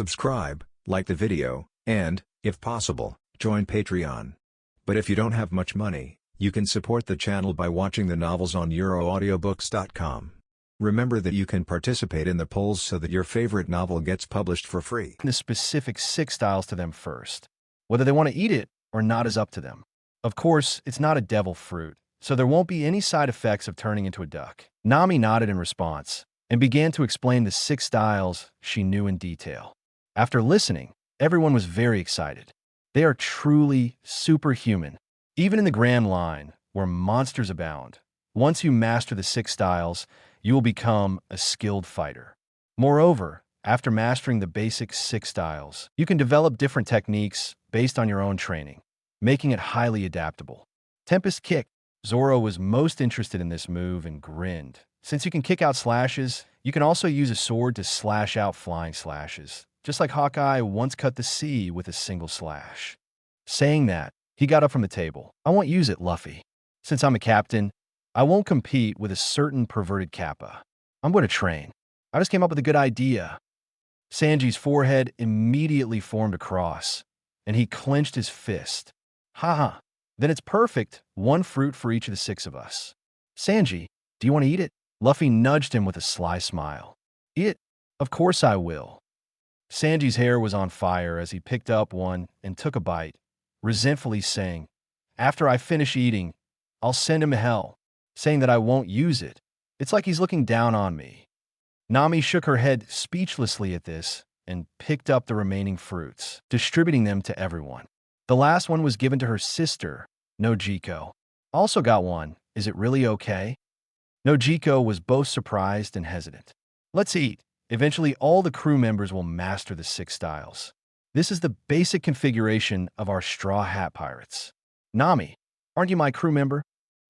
subscribe, like the video, and, if possible, join Patreon. But if you don't have much money, you can support the channel by watching the novels on euroaudiobooks.com. Remember that you can participate in the polls so that your favorite novel gets published for free. The specific 6 styles to them first. Whether they want to eat it or not is up to them. Of course, it's not a devil fruit, so there won't be any side effects of turning into a duck. Nami nodded in response and began to explain the 6 styles she knew in detail. After listening, everyone was very excited. They are truly superhuman. Even in the Grand Line, where monsters abound, once you master the 6 styles, you will become a skilled fighter. Moreover, after mastering the basic 6 styles, you can develop different techniques based on your own training, making it highly adaptable. Tempest Kick. Zoro was most interested in this move and grinned. Since you can kick out slashes, you can also use a sword to slash out flying slashes, just like Hawkeye once cut the sea with a single slash. Saying that, he got up from the table. I won't use it, Luffy. Since I'm a captain, I won't compete with a certain perverted kappa. I'm going to train. I just came up with a good idea. Sanji's forehead immediately formed a cross, and he clenched his fist. Haha, then it's perfect, 1 fruit for each of the 6 of us. Sanji, do you want to eat it? Luffy nudged him with a sly smile. Eat it? Of course I will. Sanji's hair was on fire as he picked up one and took a bite, resentfully saying, after I finish eating, I'll send him to hell, saying that I won't use it. It's like he's looking down on me. Nami shook her head speechlessly at this and picked up the remaining fruits, distributing them to everyone. The last one was given to her sister, Nojiko. Also got one. Is it really okay? Nojiko was both surprised and hesitant. Let's eat. Eventually, all the crew members will master the 6 styles. This is the basic configuration of our Straw Hat Pirates. Nami, aren't you my crew member?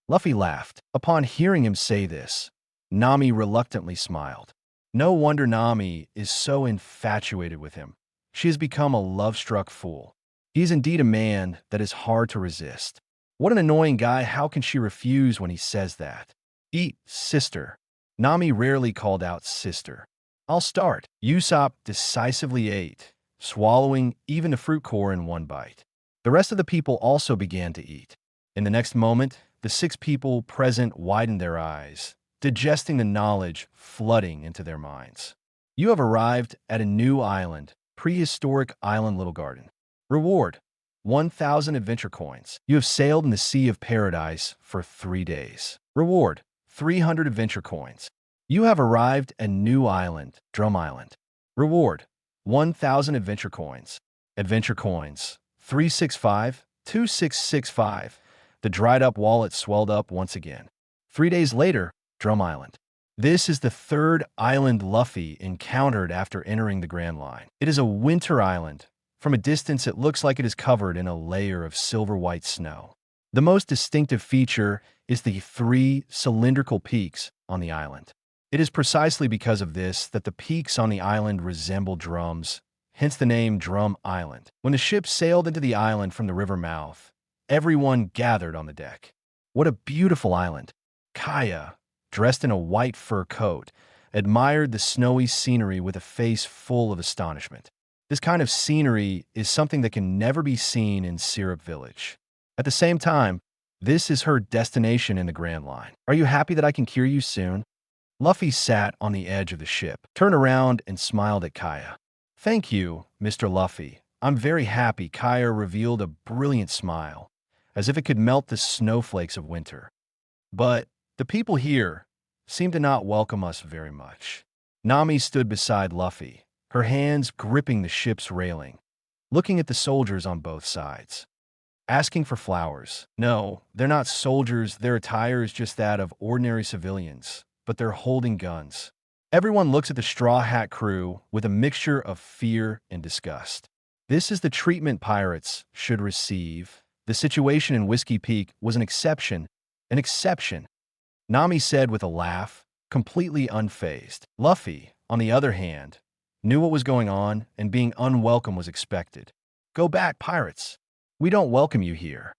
Luffy laughed. Upon hearing him say this, Nami reluctantly smiled. No wonder Nami is so infatuated with him. She has become a love-struck fool. He is indeed a man that is hard to resist. What an annoying guy. How can she refuse when he says that? Eat, sister. Nami rarely called out sister. I'll start. Usopp decisively ate, swallowing even the fruit core in 1 bite. The rest of the people also began to eat. In the next moment, the 6 people present widened their eyes, digesting the knowledge flooding into their minds. You have arrived at a new island, prehistoric island Little Garden. Reward, 1,000 adventure coins. You have sailed in the Sea of Paradise for 3 days. Reward, 300 adventure coins. You have arrived at new island, Drum Island. Reward, 1,000 adventure coins. Adventure coins, 365, 2665. The dried-up wallet swelled up once again. 3 days later, Drum Island. This is the 3rd island Luffy encountered after entering the Grand Line. It is a winter island. From a distance, it looks like it is covered in a layer of silver-white snow. The most distinctive feature is the 3 cylindrical peaks on the island. It is precisely because of this that the peaks on the island resemble drums, hence the name Drum Island. When the ship sailed into the island from the river mouth, everyone gathered on the deck. What a beautiful island! Kaya, dressed in a white fur coat, admired the snowy scenery with a face full of astonishment. This kind of scenery is something that can never be seen in Syrup Village. At the same time, this is her destination in the Grand Line. Are you happy that I can cure you soon? Luffy sat on the edge of the ship, turned around and smiled at Kaya. Thank you, Mr. Luffy. I'm very happy. Kaya revealed a brilliant smile, as if it could melt the snowflakes of winter. But the people here seem to not welcome us very much. Nami stood beside Luffy, her hands gripping the ship's railing, looking at the soldiers on both sides. Asking for flowers. No, they're not soldiers. Their attire is just that of ordinary civilians, but they're holding guns. Everyone looks at the Straw Hat crew with a mixture of fear and disgust. This is the treatment pirates should receive. The situation in Whiskey Peak was an exception. An exception, Nami said with a laugh, completely unfazed. Luffy, on the other hand, knew what was going on, and being unwelcome was expected. Go back, pirates. We don't welcome you here.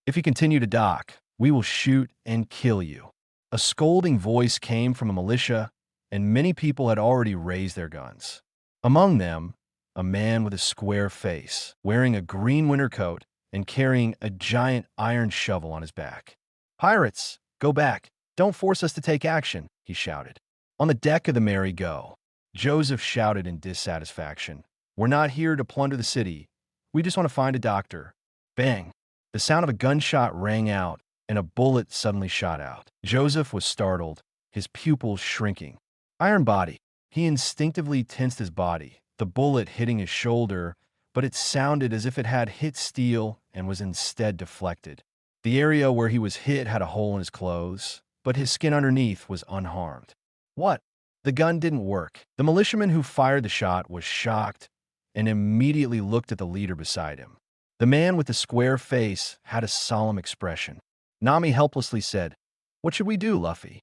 If you continue to dock, we will shoot and kill you. A scolding voice came from a militia, and many people had already raised their guns. Among them, a man with a square face, wearing a green winter coat and carrying a giant iron shovel on his back. "Pirates, go back. Don't force us to take action," he shouted. On the deck of the Mariejois, Joseph shouted in dissatisfaction. "We're not here to plunder the city. We just want to find a doctor." Bang! The sound of a gunshot rang out, and a bullet suddenly shot out. Joseph was startled, his pupils shrinking. Iron body. He instinctively tensed his body, the bullet hitting his shoulder, but it sounded as if it had hit steel and was instead deflected. The area where he was hit had a hole in his clothes, but his skin underneath was unharmed. What? The gun didn't work. The militiaman who fired the shot was shocked and immediately looked at the leader beside him. The man with the square face had a solemn expression. Nami helplessly said, "What should we do, Luffy?"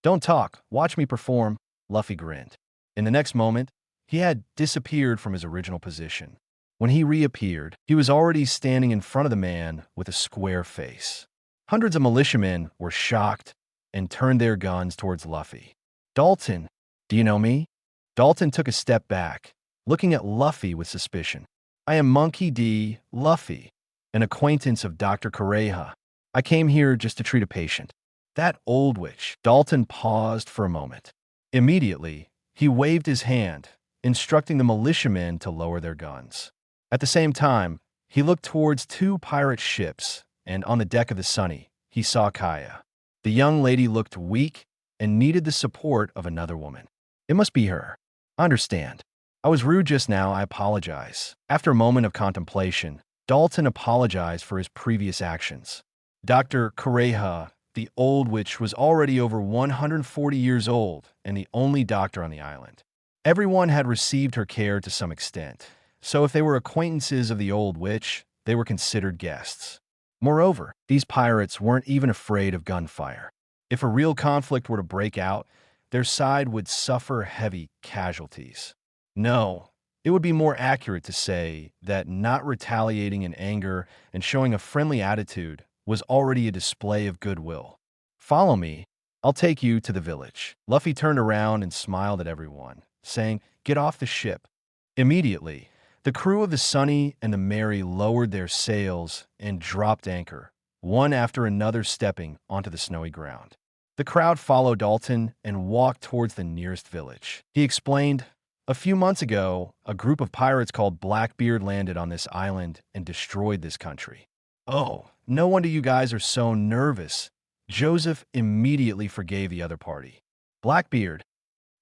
"Don't talk. Watch me perform." Luffy grinned. In the next moment, he had disappeared from his original position. When he reappeared, he was already standing in front of the man with a square face. Hundreds of militiamen were shocked and turned their guns towards Luffy. "Dalton, do you know me?" Dalton took a step back, looking at Luffy with suspicion. "I am Monkey D. Luffy, an acquaintance of Dr. Kureha. I came here just to treat a patient." "That old witch." Dalton paused for a moment. Immediately, he waved his hand, instructing the militiamen to lower their guns. At the same time, he looked towards two pirate ships, and on the deck of the Sunny, he saw Kaya. The young lady looked weak and needed the support of another woman. "It must be her. I understand. I was rude just now. I apologize." After a moment of contemplation, Dalton apologized for his previous actions. Dr. Kureha, the old witch, was already over 140 years old and the only doctor on the island. Everyone had received her care to some extent, so if they were acquaintances of the old witch, they were considered guests. Moreover, these pirates weren't even afraid of gunfire. If a real conflict were to break out, their side would suffer heavy casualties. No, it would be more accurate to say that not retaliating in anger and showing a friendly attitude was already a display of goodwill. "Follow me. I'll take you to the village." Luffy turned around and smiled at everyone, saying, "Get off the ship." Immediately, the crew of the Sunny and the Mary lowered their sails and dropped anchor, one after another stepping onto the snowy ground. The crowd followed Dalton and walked towards the nearest village. He explained, "A few months ago, a group of pirates called Blackbeard landed on this island and destroyed this country." "Oh, no wonder you guys are so nervous." Joseph immediately forgave the other party. "Blackbeard."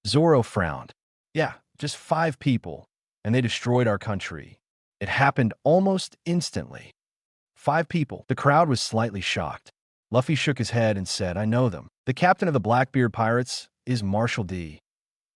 Zoro frowned. "Yeah, just 5 people, and they destroyed our country. It happened almost instantly." 5 people. The crowd was slightly shocked. Luffy shook his head and said, "I know them. The captain of the Blackbeard pirates is Marshal D.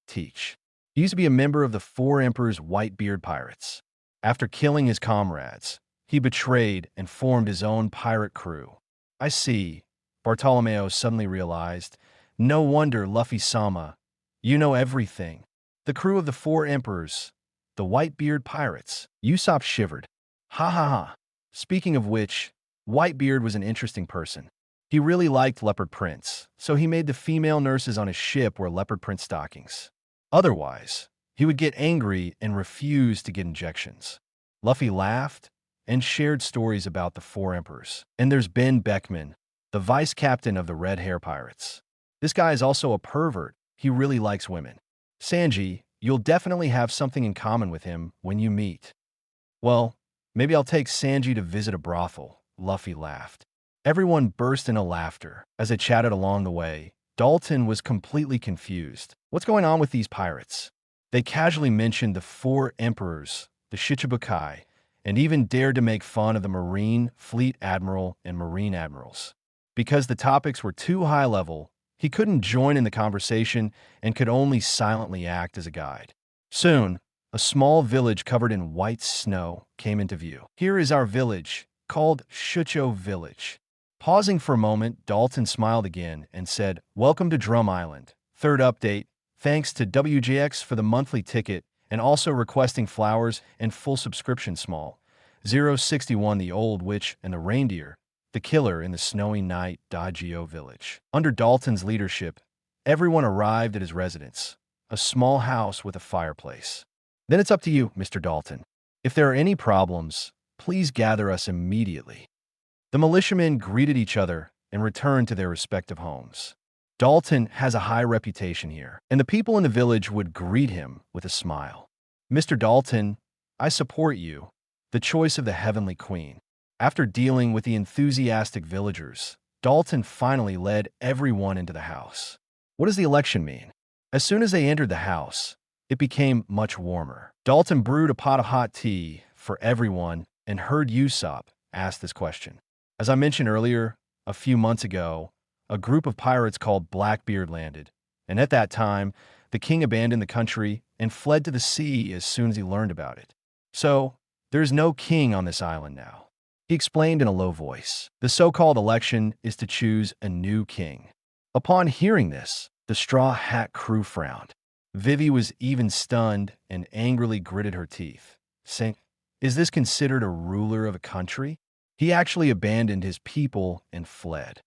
Teach. He used to be a member of the 4 Emperors' Whitebeard pirates. After killing his comrades, he betrayed and formed his own pirate crew." "I see," Bartolomeo suddenly realized. "No wonder, Luffy-sama. You know everything. The crew of the 4 Emperors, the Whitebeard pirates." Usopp shivered. "Ha ha ha. Speaking of which, Whitebeard was an interesting person. He really liked leopard prints, so he made the female nurses on his ship wear leopard print stockings. Otherwise, he would get angry and refuse to get injections." Luffy laughed and shared stories about the 4 Emperors. "And there's Ben Beckman, the vice captain of the Red Hair Pirates. This guy is also a pervert. He really likes women. Sanji, you'll definitely have something in common with him when you meet." "Well, maybe I'll take Sanji to visit a brothel," Luffy laughed. Everyone burst into laughter as they chatted along the way. Dalton was completely confused. What's going on with these pirates? They casually mentioned the 4 Emperors, the Shichibukai, and even dared to make fun of the Marine, Fleet Admiral, and Marine Admirals. Because the topics were too high level, he couldn't join in the conversation and could only silently act as a guide. Soon, a small village covered in white snow came into view. "Here is our village, called Shucho Village." Pausing for a moment, Dalton smiled again and said, "Welcome to Drum Island. 3rd update. Thanks to WJX for the monthly ticket and also requesting flowers and full subscription small. 061 the Old Witch and the Reindeer, the killer in the snowy night Dagio Village." Under Dalton's leadership, everyone arrived at his residence, a small house with a fireplace. Then it's up to you, Mr. Dalton. If there are any problems, please gather us immediately. The militiamen greeted each other and returned to their respective homes. Dalton has a high reputation here, and the people in the village would greet him with a smile. Mr. Dalton, I support you, the choice of the Heavenly Queen. After dealing with the enthusiastic villagers, Dalton finally led everyone into the house. What does the election mean? As soon as they entered the house, it became much warmer. Dalton brewed a pot of hot tea for everyone and heard Usopp ask this question. As I mentioned earlier, a few months ago, a group of pirates called Blackbeard landed, and at that time, the king abandoned the country and fled to the sea as soon as he learned about it. So, there's no king on this island now. He explained in a low voice. The so-called election is to choose a new king. Upon hearing this, the Straw Hat crew frowned. Vivi was even stunned and angrily gritted her teeth, saying, "Is this considered a ruler of a country? He actually abandoned his people and fled."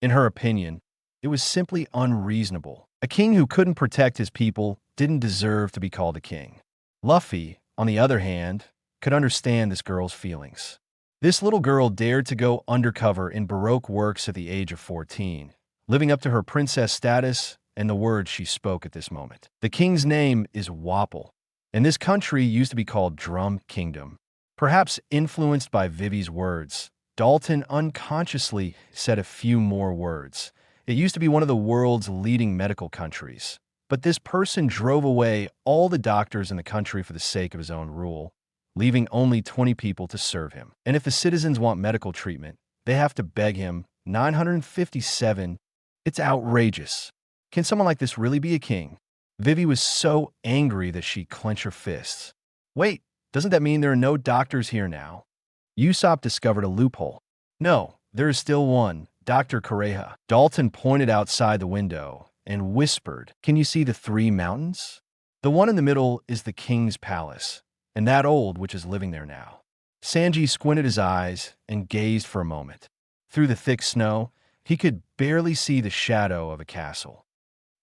In her opinion, it was simply unreasonable. A king who couldn't protect his people didn't deserve to be called a king. Luffy, on the other hand, could understand this girl's feelings. This little girl dared to go undercover in Baroque works at the age of 14, living up to her princess status and the words she spoke at this moment. The king's name is Wapple, and this country used to be called Drum Kingdom. Perhaps influenced by Vivi's words, Dalton unconsciously said a few more words. It used to be one of the world's leading medical countries, but this person drove away all the doctors in the country for the sake of his own rule, leaving only 20 people to serve him. And if the citizens want medical treatment, they have to beg him. 957. It's outrageous. Can someone like this really be a king? Vivi was so angry that she clenched her fists. Wait, doesn't that mean there are no doctors here now? Usopp discovered a loophole. No, there is still one, Dr. Kareha. Dalton pointed outside the window and whispered, "Can you see the 3 mountains? The one in the middle is the king's palace, and that old which is living there now." Sanji squinted his eyes and gazed for a moment. Through the thick snow, he could barely see the shadow of a castle.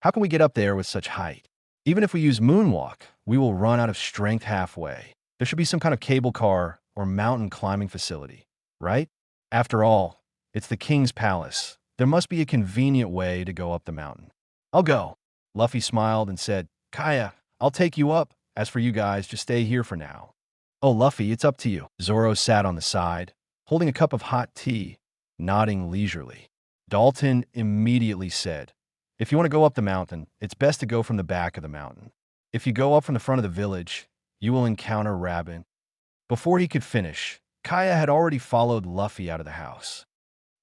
How can we get up there with such height? Even if we use moonwalk, we will run out of strength halfway. There should be some kind of cable car or mountain climbing facility, right? After all, it's the king's palace. There must be a convenient way to go up the mountain. I'll go. Luffy smiled and said, "Kaya, I'll take you up. As for you guys, just stay here for now." "Oh, Luffy, it's up to you." Zoro sat on the side, holding a cup of hot tea, nodding leisurely. Dalton immediately said, "If you want to go up the mountain, it's best to go from the back of the mountain. If you go up from the front of the village, you will encounter Rabbit." Before he could finish, Kaya had already followed Luffy out of the house.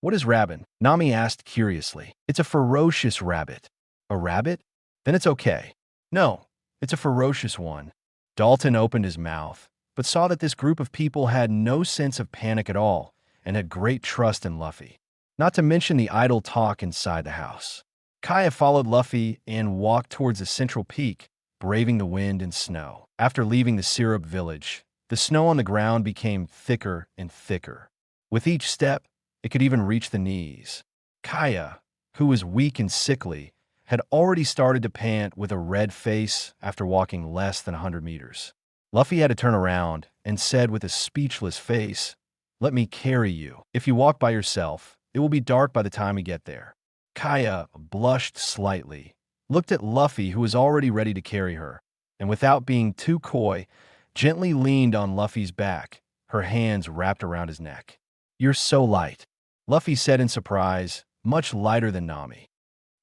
"What is Rabbit?" Nami asked curiously. "It's a ferocious rabbit." "A rabbit? Then it's okay." "No, it's a ferocious one." Dalton opened his mouth, but saw that this group of people had no sense of panic at all and had great trust in Luffy, not to mention the idle talk inside the house. Kaya followed Luffy and walked towards the central peak, braving the wind and snow. After leaving the syrup village, the snow on the ground became thicker and thicker. With each step, it could even reach the knees. Kaya, who was weak and sickly, had already started to pant with a red face after walking less than 100 meters. Luffy had to turn around and said with a speechless face, "Let me carry you. If you walk by yourself, it will be dark by the time we get there." Kaya blushed slightly, looked at Luffy, who was already ready to carry her, and without being too coy, gently leaned on Luffy's back, her hands wrapped around his neck. "You're so light," Luffy said in surprise, much lighter than Nami.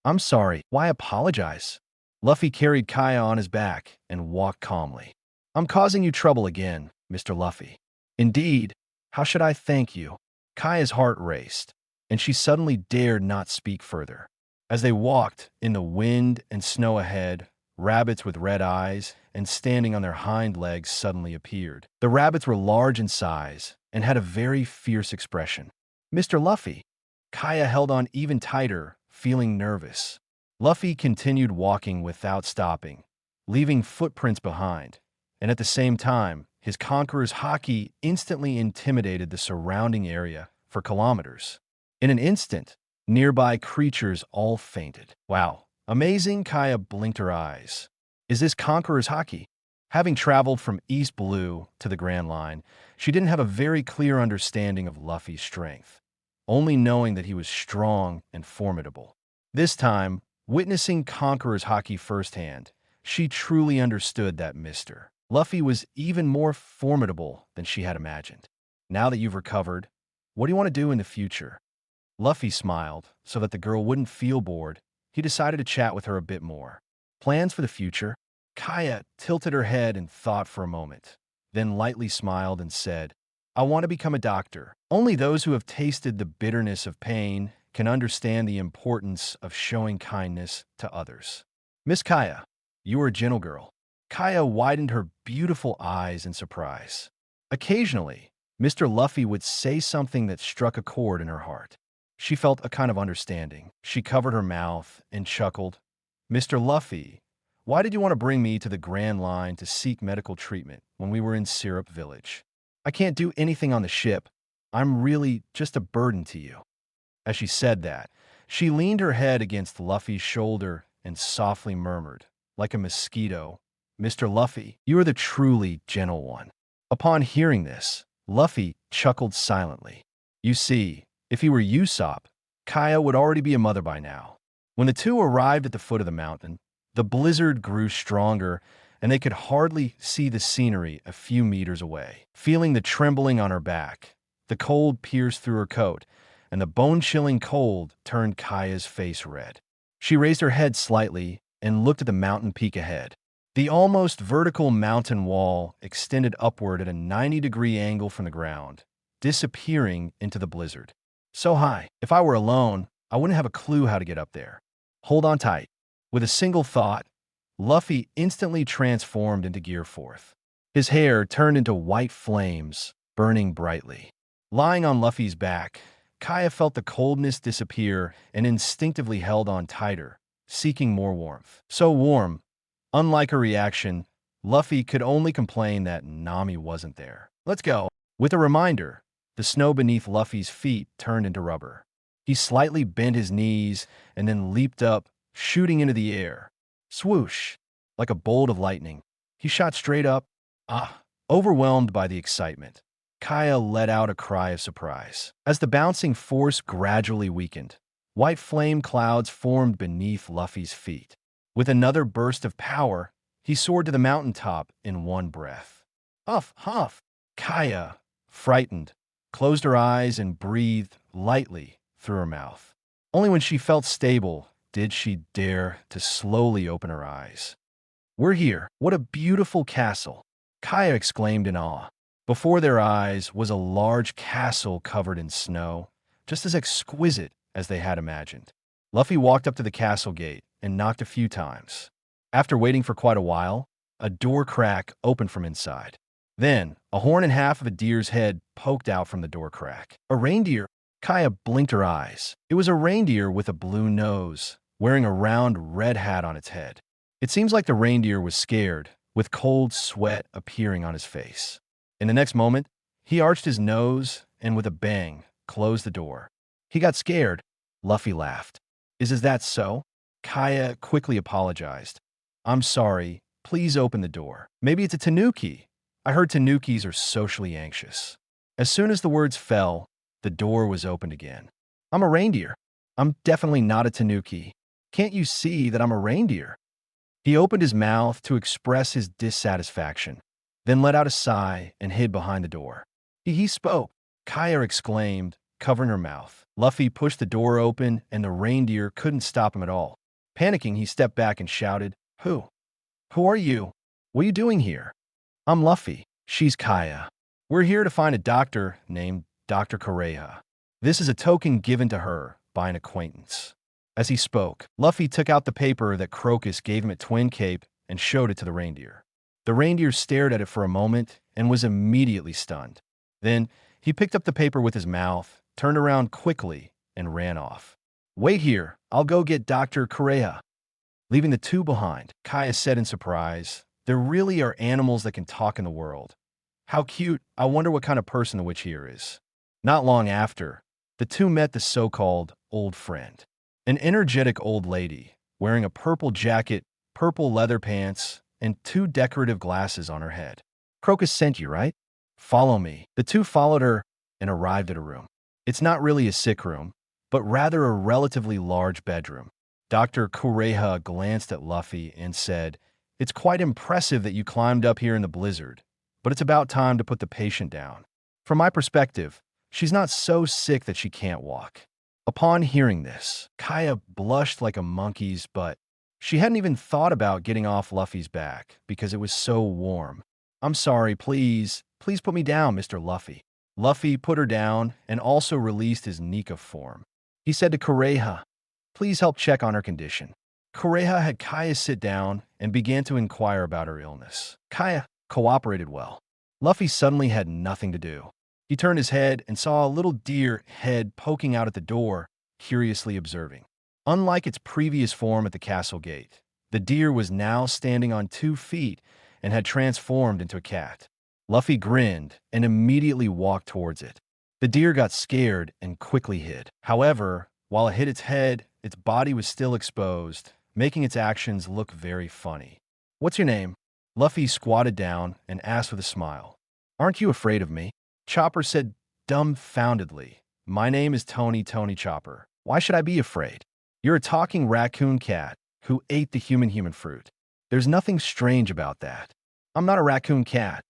"I'm sorry. Why apologize?" Luffy carried Kaya on his back and walked calmly. "I'm causing you trouble again, Mr. Luffy." "Indeed. How should I thank you?" Kaya's heart raced, and she suddenly dared not speak further. As they walked in the wind and snow ahead, rabbits with red eyes and standing on their hind legs suddenly appeared. The rabbits were large in size and had a very fierce expression. "Mr. Luffy." Kaya held on even tighter, feeling nervous. Luffy continued walking without stopping, leaving footprints behind, and at the same time, his conqueror's haki instantly intimidated the surrounding area for kilometers. In an instant, nearby creatures all fainted. "Wow, amazing." Kaya blinked her eyes. "Is this conqueror's haki?" Having traveled from East Blue to the Grand Line, she didn't have a very clear understanding of Luffy's strength, only knowing that he was strong and formidable. This time, witnessing Conqueror's haki firsthand, she truly understood that Mr. Luffy was even more formidable than she had imagined. Now that you've recovered, what do you want to do in the future? Luffy smiled, so that the girl wouldn't feel bored. He decided to chat with her a bit more. Plans for the future? Kaya tilted her head and thought for a moment, then lightly smiled and said, I want to become a doctor. Only those who have tasted the bitterness of pain can understand the importance of showing kindness to others. Miss Kaya, you are a gentle girl. Kaya widened her beautiful eyes in surprise. Occasionally, Mr. Luffy would say something that struck a chord in her heart. She felt a kind of understanding. She covered her mouth and chuckled. Mr. Luffy, why did you want to bring me to the Grand Line to seek medical treatment when we were in Syrup Village? I can't do anything on the ship. I'm really just a burden to you. As she said that, she leaned her head against Luffy's shoulder and softly murmured, like a mosquito, Mr. Luffy, you are the truly gentle one. Upon hearing this, Luffy chuckled silently. You see, if he were Usopp, Kaya would already be a mother by now. When the two arrived at the foot of the mountain, the blizzard grew stronger, and they could hardly see the scenery a few meters away. Feeling the trembling on her back, the cold pierced through her coat, and the bone-chilling cold turned Kaya's face red. She raised her head slightly and looked at the mountain peak ahead. The almost vertical mountain wall extended upward at a 90-degree angle from the ground, disappearing into the blizzard. So high, if I were alone, I wouldn't have a clue how to get up there. Hold on tight. With a single thought, Luffy instantly transformed into Gear 4th. His hair turned into white flames, burning brightly. Lying on Luffy's back, Kaya felt the coldness disappear and instinctively held on tighter, seeking more warmth. So warm, unlike her reaction, Luffy could only complain that Nami wasn't there. Let's go. With a reminder, the snow beneath Luffy's feet turned into rubber. He slightly bent his knees and then leaped up, shooting into the air. Swoosh! Like a bolt of lightning, he shot straight up. Overwhelmed by the excitement, Kaya let out a cry of surprise. As the bouncing force gradually weakened, white flame clouds formed beneath Luffy's feet. With another burst of power, he soared to the mountaintop in one breath. Huff, huff! Kaya, frightened, closed her eyes and breathed lightly through her mouth. Only when she felt stable did she dare to slowly open her eyes. We're here. What a beautiful castle! Kaya exclaimed in awe. Before their eyes was a large castle covered in snow, just as exquisite as they had imagined. Luffy walked up to the castle gate and knocked a few times. After waiting for quite a while, a door crack opened from inside. Then, a horn and half of a deer's head poked out from the door crack. A reindeer! Kaya blinked her eyes. It was a reindeer with a blue nose, wearing a round red hat on its head. It seems like the reindeer was scared, with cold sweat appearing on his face. In the next moment, he arched his nose and with a bang, closed the door. He got scared. Luffy laughed. Is that so? Kaya quickly apologized. I'm sorry. Please open the door. Maybe it's a tanuki. I heard tanukis are socially anxious. As soon as the words fell, the door was opened again. I'm a reindeer. I'm definitely not a tanuki. Can't you see that I'm a reindeer? He opened his mouth to express his dissatisfaction, then let out a sigh and hid behind the door. He spoke, Kaya exclaimed, covering her mouth. Luffy pushed the door open, and the reindeer couldn't stop him at all. Panicking, he stepped back and shouted, Who? Who are you? What are you doing here? I'm Luffy. She's Kaya. We're here to find a doctor named Dr. Kureha. This is a token given to her by an acquaintance. As he spoke, Luffy took out the paper that Crocus gave him at Twin Cape and showed it to the reindeer. The reindeer stared at it for a moment and was immediately stunned. Then, he picked up the paper with his mouth, turned around quickly, and ran off. Wait here, I'll go get Dr. Kureha. Leaving the two behind, Kaya said in surprise, There really are animals that can talk in the world. How cute, I wonder what kind of person the witch here is. Not long after, the two met the so-called old friend. An energetic old lady, wearing a purple jacket, purple leather pants, and 2 decorative glasses on her head. Crocus sent you, right? Follow me. The two followed her and arrived at a room. It's not really a sick room, but rather a relatively large bedroom. Dr. Kureha glanced at Luffy and said, "It's quite impressive that you climbed up here in the blizzard, but it's about time to put the patient down. From my perspective, she's not so sick that she can't walk." Upon hearing this, Kaya blushed like a monkey's butt. She hadn't even thought about getting off Luffy's back because it was so warm. "I'm sorry, please put me down, Mr. Luffy." Luffy put her down and also released his Nika form. He said to Kureha, "Please help check on her condition." Kureha had Kaya sit down and began to inquire about her illness. Kaya cooperated well. Luffy suddenly had nothing to do. He turned his head and saw a little deer head poking out at the door, curiously observing. Unlike its previous form at the castle gate, the deer was now standing on 2 feet and had transformed into a cat. Luffy grinned and immediately walked towards it. The deer got scared and quickly hid. However, while it hit its head, its body was still exposed, making its actions look very funny. "What's your name?" Luffy squatted down and asked with a smile. "Aren't you afraid of me?" Chopper said dumbfoundedly, "My name is Tony Chopper. Why should I be afraid? You're a talking raccoon cat who ate the human fruit. There's nothing strange about that. I'm not a raccoon cat.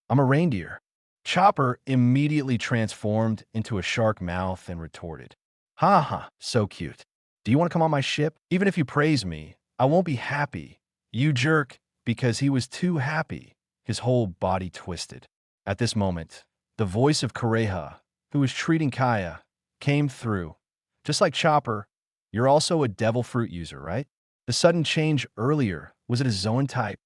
I'm a reindeer." Chopper immediately transformed into a shark mouth and retorted, "Ha ha, so cute. Do you want to come on my ship? Even if you praise me, I won't be happy. You jerk." Because he was too happy, his whole body twisted. At this moment, the voice of Kureha, who was treating Kaya, came through. "Just like Chopper, you're also a devil fruit user, right? The sudden change earlier, was it a Zoan type?"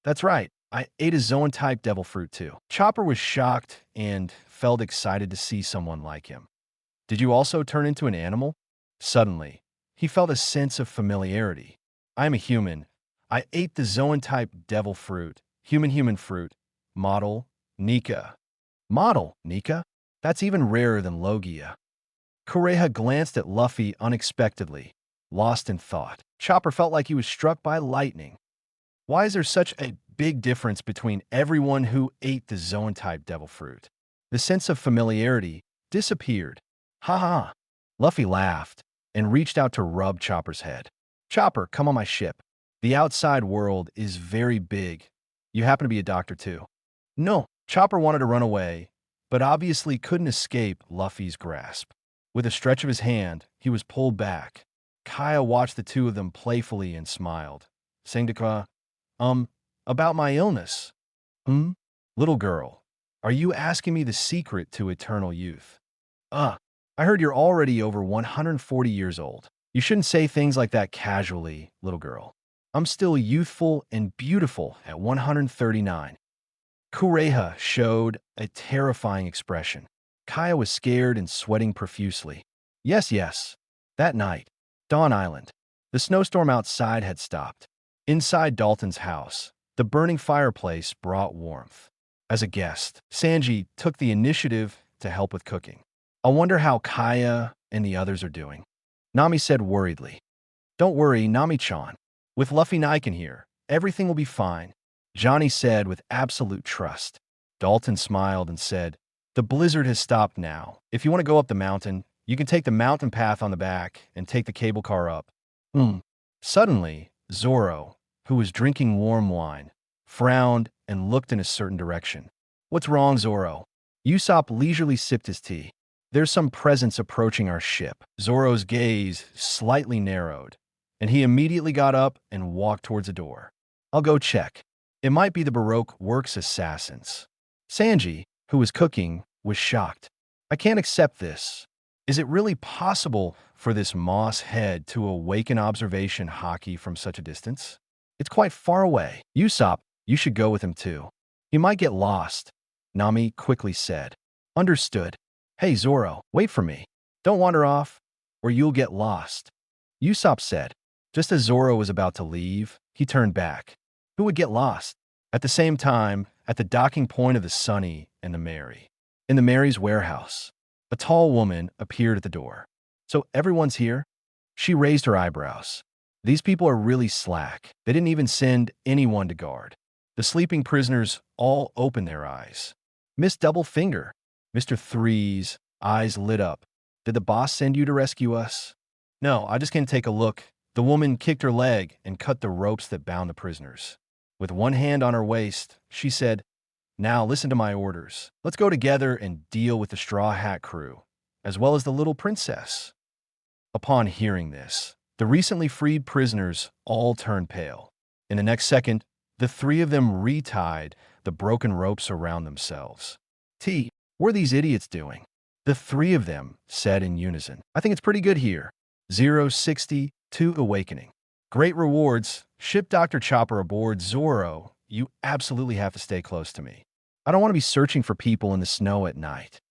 "That's right. I ate a Zoan type devil fruit too." Chopper was shocked and felt excited to see someone like him. "Did you also turn into an animal?" Suddenly, he felt a sense of familiarity. "I am a human. I ate the Zoan type devil fruit, human fruit, model, Nika." "Model, Nika? That's even rarer than Logia." Kureha glanced at Luffy unexpectedly, lost in thought. Chopper felt like he was struck by lightning. Why is there such a big difference between everyone who ate the Zoan type devil fruit? The sense of familiarity disappeared. "Ha ha." Luffy laughed and reached out to rub Chopper's head. "Chopper, come on my ship. The outside world is very big. You happen to be a doctor too." "No." Chopper wanted to run away, but obviously couldn't escape Luffy's grasp. With a stretch of his hand, he was pulled back. Kaya watched the two of them playfully and smiled, saying to Kaya, "About my illness." Little girl, are you asking me the secret to eternal youth?" I heard you're already over 140 years old. You shouldn't say things like that casually, little girl. I'm still youthful and beautiful at 139. Kureha showed a terrifying expression. Kaya was scared and sweating profusely. Yes. That night, Dawn Island. The snowstorm outside had stopped. Inside Dalton's house, the burning fireplace brought warmth. As a guest, Sanji took the initiative to help with cooking. "I wonder how Kaya and the others are doing," Nami said worriedly. "Don't worry, Nami-chan. With Luffy Nike here, everything will be fine," Johnny said with absolute trust. Dalton smiled and said, "The blizzard has stopped now. If you want to go up the mountain, you can take the mountain path on the back and take the cable car up." Suddenly, Zoro, who was drinking warm wine, frowned and looked in a certain direction. "What's wrong, Zoro?" Usopp leisurely sipped his tea. "There's some presence approaching our ship." Zoro's gaze slightly narrowed, and he immediately got up and walked towards the door. "I'll go check. It might be the Baroque Works assassins." Sanji, who was cooking, was shocked. "I can't accept this. Is it really possible for this moss head to awaken observation haki from such a distance? It's quite far away. Usopp, you should go with him too. He might get lost," Nami quickly said. "Understood. Hey, Zoro, wait for me. Don't wander off, or you'll get lost," Usopp said. Just as Zoro was about to leave, he turned back. Who would get lost? At the same time, at the docking point of the Sunny and the Mary. In the Mary's warehouse, a tall woman appeared at the door. "So everyone's here?" She raised her eyebrows. These people are really slack. They didn't even send anyone to guard. The sleeping prisoners all opened their eyes. Miss Double Finger. Mr. Three's eyes lit up. Did the boss send you to rescue us? No, I just came to take a look. The woman kicked her leg and cut the ropes that bound the prisoners. With one hand on her waist, she said, "Now listen to my orders. Let's go together and deal with the Straw Hat crew, as well as the little princess." Upon hearing this, the recently freed prisoners all turned pale. In the next second, the three of them retied the broken ropes around themselves. What are these idiots doing? The three of them said in unison. I think it's pretty good here. 062 Awakening. Great rewards. Ship Dr. Chopper aboard. Zoro, you absolutely have to stay close to me. I don't want to be searching for people in the snow at night.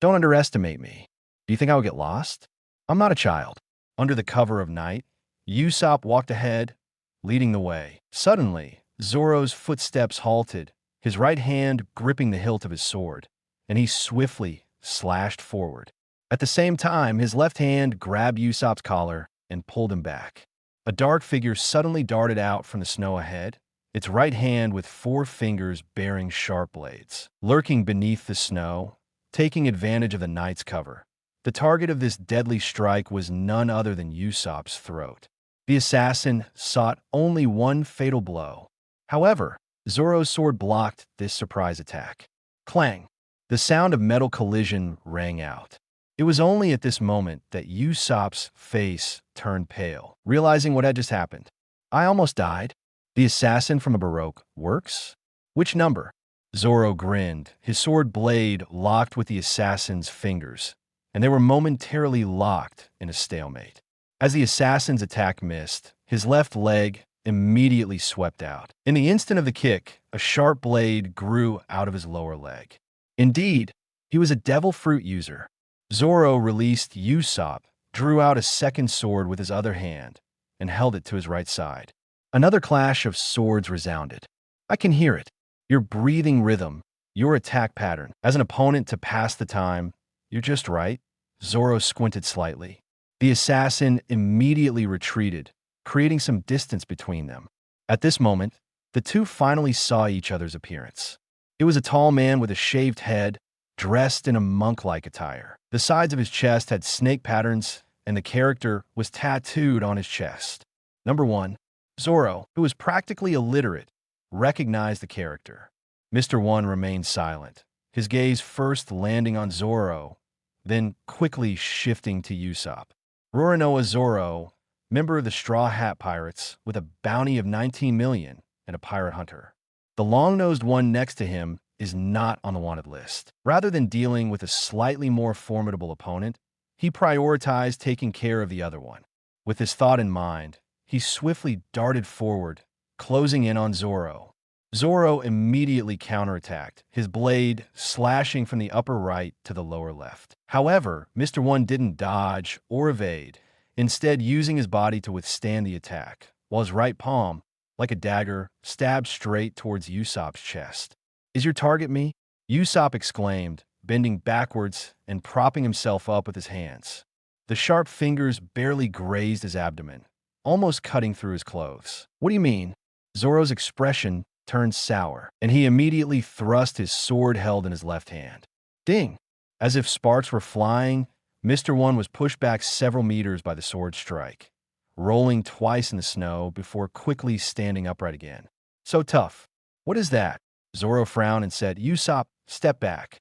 Don't underestimate me. Do you think I would get lost? I'm not a child. Under the cover of night, Usopp walked ahead, leading the way. Suddenly, Zoro's footsteps halted, his right hand gripping the hilt of his sword, and he swiftly slashed forward. At the same time, his left hand grabbed Usopp's collar and pulled him back. A dark figure suddenly darted out from the snow ahead, its right hand with 4 fingers bearing sharp blades. Lurking beneath the snow, taking advantage of the night's cover, the target of this deadly strike was none other than Usopp's throat. The assassin sought only one fatal blow. However, Zoro's sword blocked this surprise attack. Clang! The sound of metal collision rang out. It was only at this moment that Usopp's face turned pale, realizing what had just happened. I almost died. The assassin from a Baroque works? Which number? Zoro grinned, his sword blade locked with the assassin's fingers, and they were momentarily locked in a stalemate. As the assassin's attack missed, his left leg immediately swept out. In the instant of the kick, a sharp blade grew out of his lower leg. Indeed, he was a devil fruit user. Zoro released Usopp, drew out a second sword with his other hand, and held it to his right side. Another clash of swords resounded. I can hear it. Your breathing rhythm, your attack pattern. As an opponent to pass the time, you're just right. Zoro squinted slightly. The assassin immediately retreated, creating some distance between them. At this moment, the two finally saw each other's appearance. It was a tall man with a shaved head, dressed in a monk-like attire. The sides of his chest had snake patterns, and the character was tattooed on his chest. Number 1. Zoro, who was practically illiterate, recognized the character. Mr. 1 remained silent, his gaze first landing on Zoro, then quickly shifting to Usopp. Roronoa Zoro, member of the Straw Hat Pirates, with a bounty of 19 million and a pirate hunter. The long-nosed one next to him is not on the wanted list. Rather than dealing with a slightly more formidable opponent, he prioritized taking care of the other one. With this thought in mind, he swiftly darted forward, closing in on Zoro. Zoro immediately counterattacked, his blade slashing from the upper right to the lower left. However, Mr. 1 didn't dodge or evade, instead using his body to withstand the attack, while his right palm, like a dagger, stabbed straight towards Usopp's chest. Is your target me? Usopp exclaimed, bending backwards and propping himself up with his hands. The sharp fingers barely grazed his abdomen, almost cutting through his clothes. What do you mean? Zoro's expression turned sour, and he immediately thrust his sword held in his left hand. Ding! As if sparks were flying, Mr. 1 was pushed back several meters by the sword strike, rolling twice in the snow before quickly standing upright again. So tough. What is that? Zoro frowned and said, Usopp, step back.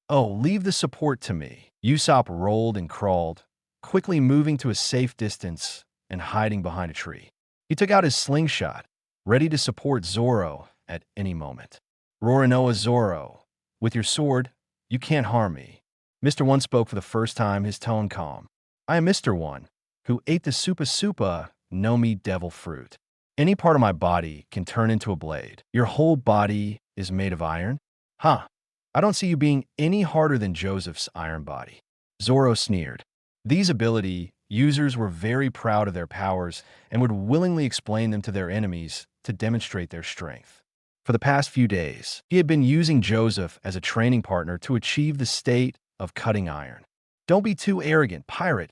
Oh, leave the support to me. Usopp rolled and crawled, quickly moving to a safe distance and hiding behind a tree. He took out his slingshot, ready to support Zoro at any moment. Roronoa Zoro, with your sword, you can't harm me. Mr. 1 spoke for the first time, his tone calm. I am Mr. 1, who ate the Supa Nomi devil fruit. Any part of my body can turn into a blade. Your whole body is made of iron? Huh. I don't see you being any harder than Joseph's iron body. Zoro sneered. These ability users were very proud of their powers and would willingly explain them to their enemies to demonstrate their strength. For the past few days, he had been using Joseph as a training partner to achieve the state of cutting iron. Don't be too arrogant, pirate.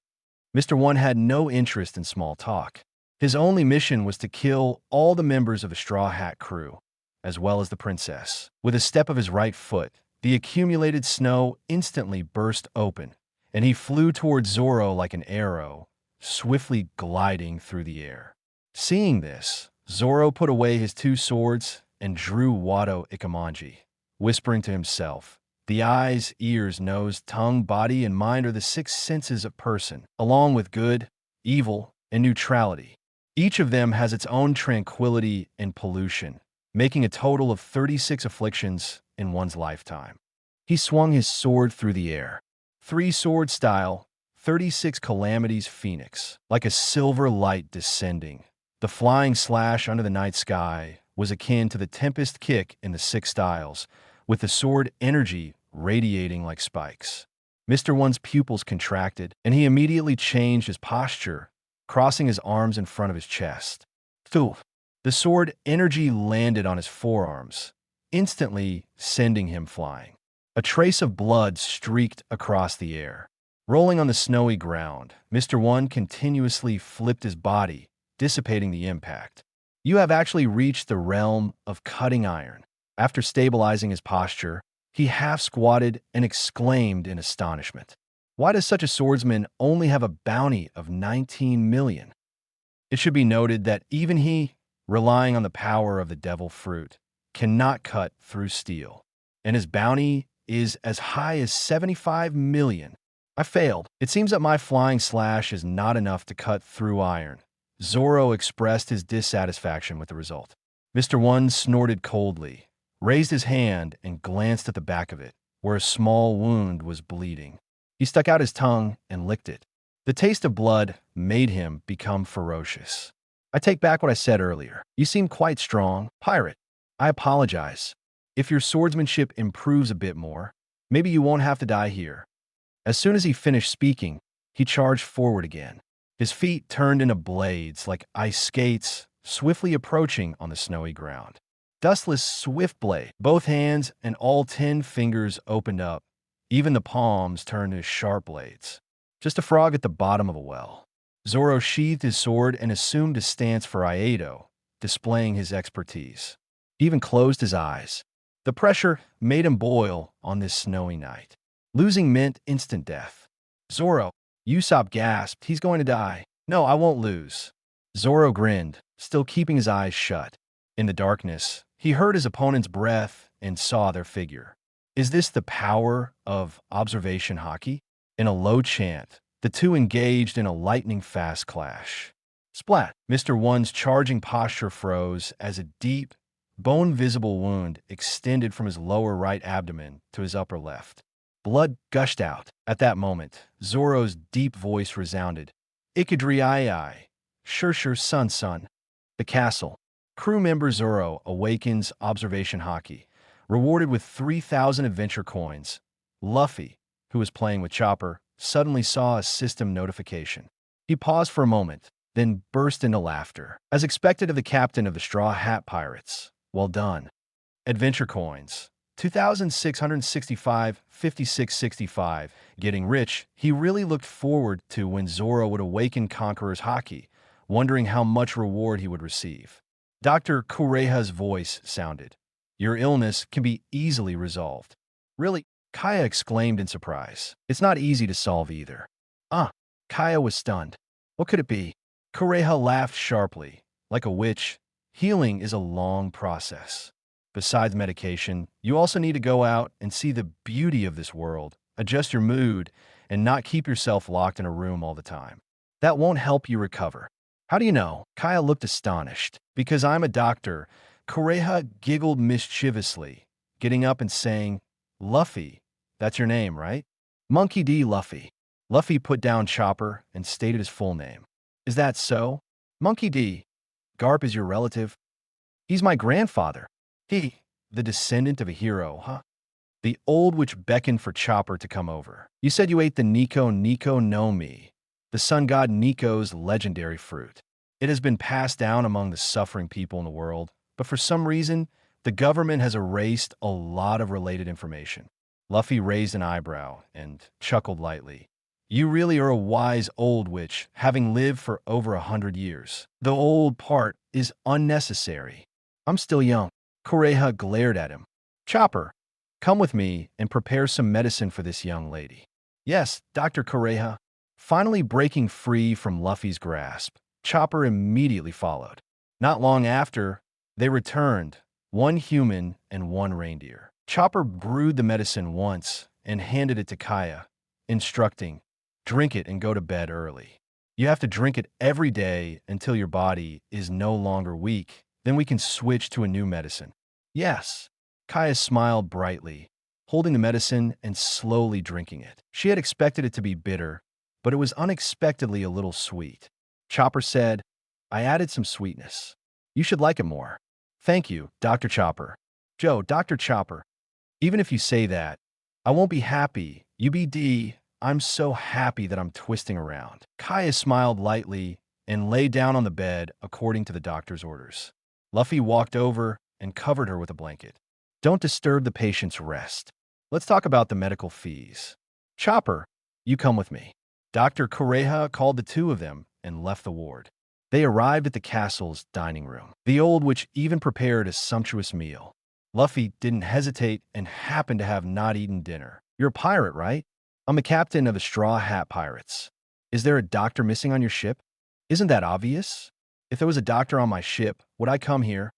Mr. 1 had no interest in small talk. His only mission was to kill all the members of the Straw Hat crew, as well as the princess. With a step of his right foot, the accumulated snow instantly burst open, and he flew towards Zoro like an arrow, swiftly gliding through the air. Seeing this, Zoro put away his two swords and drew Wado Ikamanji, whispering to himself, "The eyes, ears, nose, tongue, body, and mind are the six senses of person, along with good, evil, and neutrality. Each of them has its own tranquility and pollution, making a total of 36 afflictions in one's lifetime." He swung his sword through the air. Three-sword style, 36 calamities phoenix, like a silver light descending. The flying slash under the night sky was akin to the tempest kick in the six styles, with the sword energy radiating like spikes. Mr. One's pupils contracted, and he immediately changed his posture, crossing his arms in front of his chest. Thoof! The sword energy landed on his forearms, instantly sending him flying. A trace of blood streaked across the air. Rolling on the snowy ground, Mr. One continuously flipped his body, dissipating the impact. You have actually reached the realm of cutting iron. After stabilizing his posture, he half squatted and exclaimed in astonishment. Why does such a swordsman only have a bounty of 19 million? It should be noted that even he, relying on the power of the devil fruit, cannot cut through steel, and his bounty is as high as 75 million. I failed. It seems that my flying slash is not enough to cut through iron. Zoro expressed his dissatisfaction with the result. Mr. One snorted coldly, raised his hand, and glanced at the back of it, where a small wound was bleeding. He stuck out his tongue and licked it. The taste of blood made him become ferocious. I take back what I said earlier. You seem quite strong, pirate. I apologize. If your swordsmanship improves a bit more, maybe you won't have to die here. As soon as he finished speaking, he charged forward again. His feet turned into blades like ice skates, swiftly approaching on the snowy ground. Dustless, swift blade. Both hands and all 10 fingers opened up. Even the palms turned to sharp blades. Just a frog at the bottom of a well. Zoro sheathed his sword and assumed a stance for Iato, displaying his expertise. He even closed his eyes. The pressure made him boil on this snowy night. Losing meant instant death. Zoro, Usopp gasped, "He's going to die." "No, I won't lose." Zoro grinned, still keeping his eyes shut. In the darkness, he heard his opponent's breath and saw their figure. Is this the power of observation hockey? In a low chant, the two engaged in a lightning-fast clash. Splat! Mr. One's charging posture froze as a deep, bone-visible wound extended from his lower right abdomen to his upper left. Blood gushed out. At that moment, Zoro's deep voice resounded. "Ikadri ai. Sure, son. The castle. Crew member Zoro awakens observation hockey, rewarded with 3,000 adventure coins. Luffy, who was playing with Chopper, suddenly saw a system notification. He paused for a moment, then burst into laughter. As expected of the captain of the Straw Hat Pirates. Well done. Adventure coins. 2,665, 5665. Getting rich, he really looked forward to when Zoro would awaken Conqueror's Haki, wondering how much reward he would receive. Dr. Kureha's voice sounded. "Your illness can be easily resolved." "Really?" Kaya exclaimed in surprise. "It's not easy to solve either." Kaya was stunned. What could it be? Kureha laughed sharply. Like a witch, healing is a long process. Besides medication, you also need to go out and see the beauty of this world, adjust your mood, and not keep yourself locked in a room all the time. That won't help you recover. How do you know? Kaya looked astonished. Because I'm a doctor. Kureha giggled mischievously, getting up and saying, "Luffy, that's your name, right?" "Monkey D. Luffy." Luffy put down Chopper and stated his full name. "Is that so? Monkey D. Garp is your relative?" "He's my grandfather." The descendant of a hero, huh?" The old witch beckoned for Chopper to come over. "You said you ate the Nico no Mi, the sun god Nico's legendary fruit. It has been passed down among the suffering people in the world, but for some reason, the government has erased a lot of related information." Luffy raised an eyebrow and chuckled lightly. You really are a wise old witch, having lived for over 100 years. The old part is unnecessary. I'm still young. Correja glared at him. Chopper, come with me and prepare some medicine for this young lady. Yes, Dr. Correja. Finally breaking free from Luffy's grasp, Chopper immediately followed. Not long after, they returned, one human and one reindeer. Chopper brewed the medicine once and handed it to Kaya, instructing, drink it and go to bed early. You have to drink it every day until your body is no longer weak. Then we can switch to a new medicine. Yes. Kaya smiled brightly, holding the medicine and slowly drinking it. She had expected it to be bitter, but it was unexpectedly a little sweet. Chopper said, I added some sweetness. You should like it more. Thank you, Dr. Chopper. Joe, Dr. Chopper. Even if you say that, I won't be happy. UBD, I'm so happy that I'm twisting around. Kaya smiled lightly and lay down on the bed according to the doctor's orders. Luffy walked over and covered her with a blanket. Don't disturb the patient's rest. Let's talk about the medical fees. Chopper, you come with me. Dr. Correja called the two of them and left the ward. They arrived at the castle's dining room. The old witch even prepared a sumptuous meal. Luffy didn't hesitate and happened to have not eaten dinner. You're a pirate, right? I'm the captain of the Straw Hat Pirates. Is there a doctor missing on your ship? Isn't that obvious? If there was a doctor on my ship, would I come here?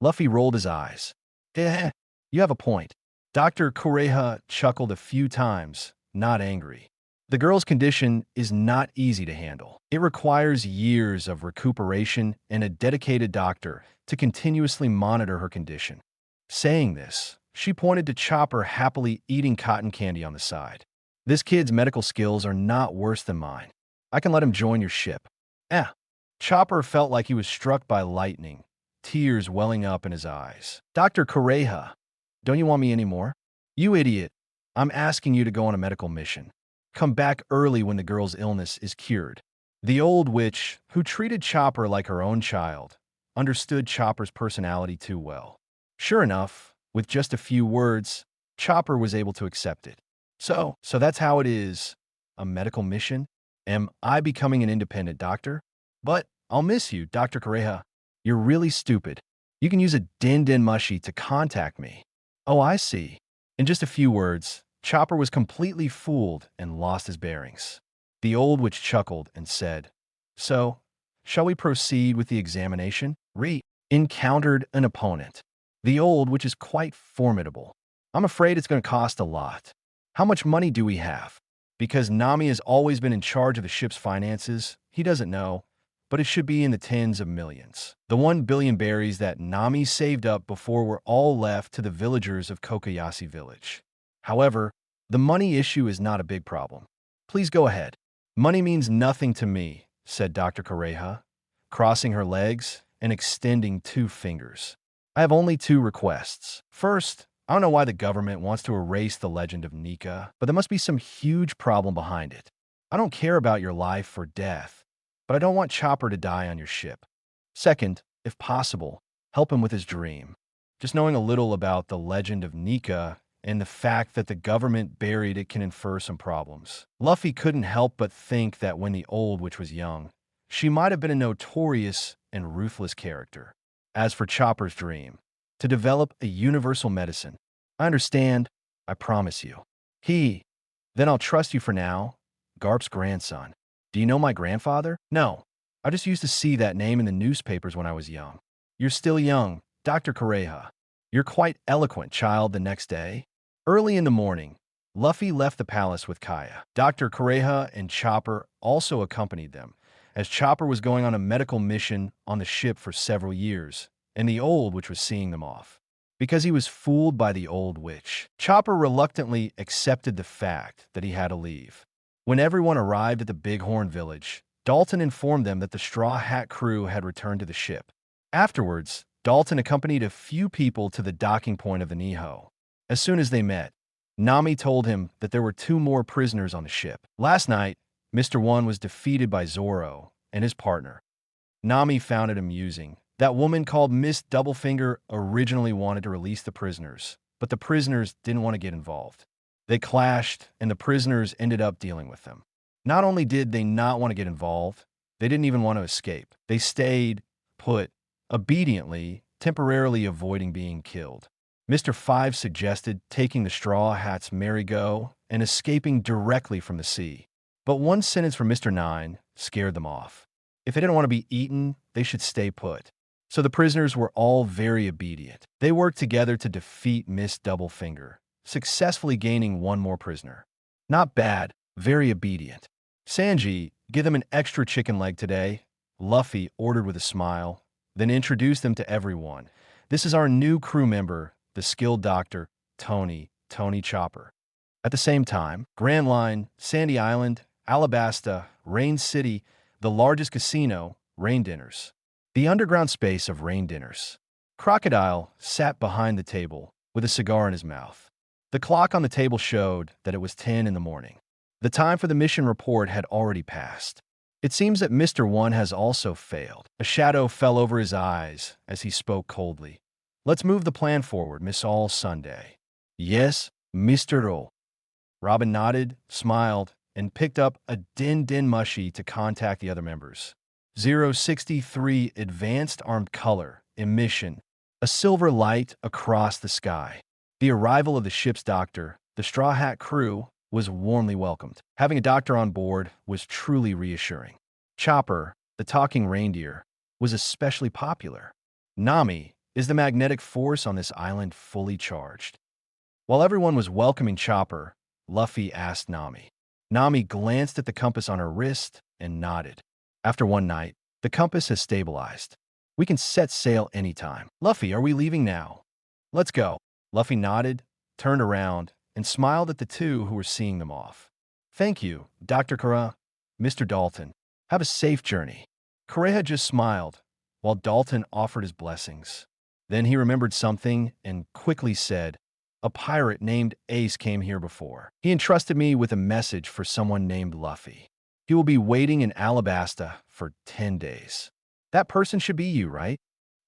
Luffy rolled his eyes. Eh, you have a point. Dr. Correja chuckled a few times, not angry. The girl's condition is not easy to handle. It requires years of recuperation and a dedicated doctor to continuously monitor her condition. Saying this, she pointed to Chopper happily eating cotton candy on the side. This kid's medical skills are not worse than mine. I can let him join your ship. Chopper felt like he was struck by lightning, tears welling up in his eyes. Dr. Correja, don't you want me anymore? You idiot. I'm asking you to go on a medical mission. Come back early when the girl's illness is cured. The old witch, who treated Chopper like her own child, understood Chopper's personality too well. Sure enough, with just a few words, Chopper was able to accept it. So that's how it is. A medical mission? Am I becoming an independent doctor? But I'll miss you, Dr. Correja. You're really stupid. You can use a din mushy to contact me. Oh, I see. In just a few words, Chopper was completely fooled and lost his bearings. The old witch chuckled and said, So, shall we proceed with the examination? Encountered an opponent. The old witch is quite formidable. I'm afraid it's going to cost a lot. How much money do we have? Because Nami has always been in charge of the ship's finances, he doesn't know, but it should be in the tens of millions. The 1 billion berries that Nami saved up before were all left to the villagers of Kokoyashi village. However, the money issue is not a big problem. Please go ahead. Money means nothing to me, said Dr. Correja, crossing her legs and extending 2 fingers. I have only 2 requests. First, I don't know why the government wants to erase the legend of Nika, but there must be some huge problem behind it. I don't care about your life or death, but I don't want Chopper to die on your ship. Second, if possible, help him with his dream. Just knowing a little about the legend of Nika and the fact that the government buried it can infer some problems. Luffy couldn't help but think that when the old witch was young, she might have been a notorious and ruthless character. As for Chopper's dream, to develop a universal medicine, I understand, I promise you. Then I'll trust you for now, Garp's grandson. Do you know my grandfather? No. I just used to see that name in the newspapers when I was young. You're still young, Dr. Correja. You're quite eloquent, child. The next day, early in the morning, Luffy left the palace with Kaya. Dr. Correja and Chopper also accompanied them, as Chopper was going on a medical mission on the ship for several years, and the old witch was seeing them off. Because he was fooled by the old witch, Chopper reluctantly accepted the fact that he had to leave. When everyone arrived at the Bighorn village, Dalton informed them that the Straw Hat crew had returned to the ship. Afterwards, Dalton accompanied a few people to the docking point of the Niho. As soon as they met, Nami told him that there were 2 more prisoners on the ship. Last night, Mr. One was defeated by Zoro and his partner. Nami found it amusing. That woman called Miss Doublefinger originally wanted to release the prisoners, but the prisoners didn't want to get involved. They clashed, and the prisoners ended up dealing with them. Not only did they not want to get involved, they didn't even want to escape. They stayed put, obediently, temporarily avoiding being killed. Mr. Five suggested taking the Straw Hat's merry-go and escaping directly from the sea. But one sentence from Mr. Nine scared them off. If they didn't want to be eaten, they should stay put. So the prisoners were all very obedient. They worked together to defeat Miss Doublefinger, successfully gaining one more prisoner. Not bad, very obedient. Sanji, give them an extra chicken leg today, Luffy ordered with a smile, then introduced them to everyone. This is our new crew member, the skilled doctor, Tony Chopper. At the same time, Grand Line, Sandy Island, Alabasta, Rain City, the largest casino, Rain Dinners. The underground space of Rain Dinners. Crocodile sat behind the table with a cigar in his mouth. The clock on the table showed that it was 10 in the morning. The time for the mission report had already passed. It seems that Mr. One has also failed. A shadow fell over his eyes as he spoke coldly. Let's move the plan forward, Miss All Sunday. Yes, Mr. O. Robin nodded, smiled, and picked up a din mushy to contact the other members. 063 Advanced Armed Color Emission. A silver light across the sky. The arrival of the ship's doctor, the Straw Hat crew, was warmly welcomed. Having a doctor on board was truly reassuring. Chopper, the talking reindeer, was especially popular. Nami, is the magnetic force on this island fully charged? While everyone was welcoming Chopper, Luffy asked Nami. Nami glanced at the compass on her wrist and nodded. After one night, the compass has stabilized. We can set sail anytime. Luffy, are we leaving now? Let's go. Luffy nodded, turned around, and smiled at the two who were seeing them off. Thank you, Dr. Kara, Mr. Dalton. Have a safe journey. Kureha just smiled, while Dalton offered his blessings. Then he remembered something and quickly said, a pirate named Ace came here before. He entrusted me with a message for someone named Luffy. He will be waiting in Alabasta for 10 days. That person should be you, right?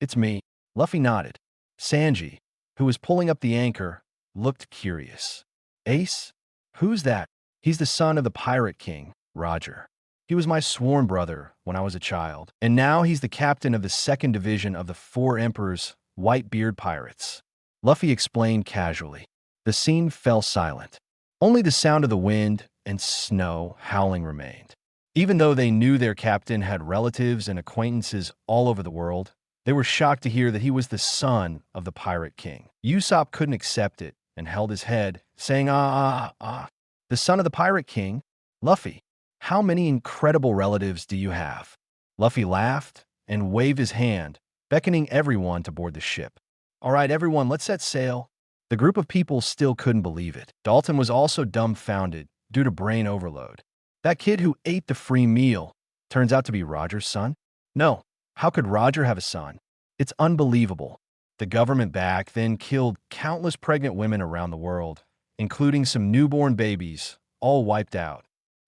It's me. Luffy nodded. Sanji, who was pulling up the anchor, looked curious. Ace? Who's that? He's the son of the Pirate King, Roger. He was my sworn brother when I was a child, and now he's the captain of the 2nd Division of the Four Emperors' Whitebeard Pirates. Luffy explained casually. The scene fell silent. Only the sound of the wind and snow howling remained. Even though they knew their captain had relatives and acquaintances all over the world, they were shocked to hear that he was the son of the Pirate King. Usopp couldn't accept it and held his head, saying, The son of the Pirate King? Luffy, how many incredible relatives do you have? Luffy laughed and waved his hand, beckoning everyone to board the ship. All right, everyone, let's set sail. The group of people still couldn't believe it. Dalton was also dumbfounded due to brain overload. That kid who ate the free meal turns out to be Roger's son? No, how could Roger have a son? It's unbelievable. The government back then killed countless pregnant women around the world, including some newborn babies, all wiped out.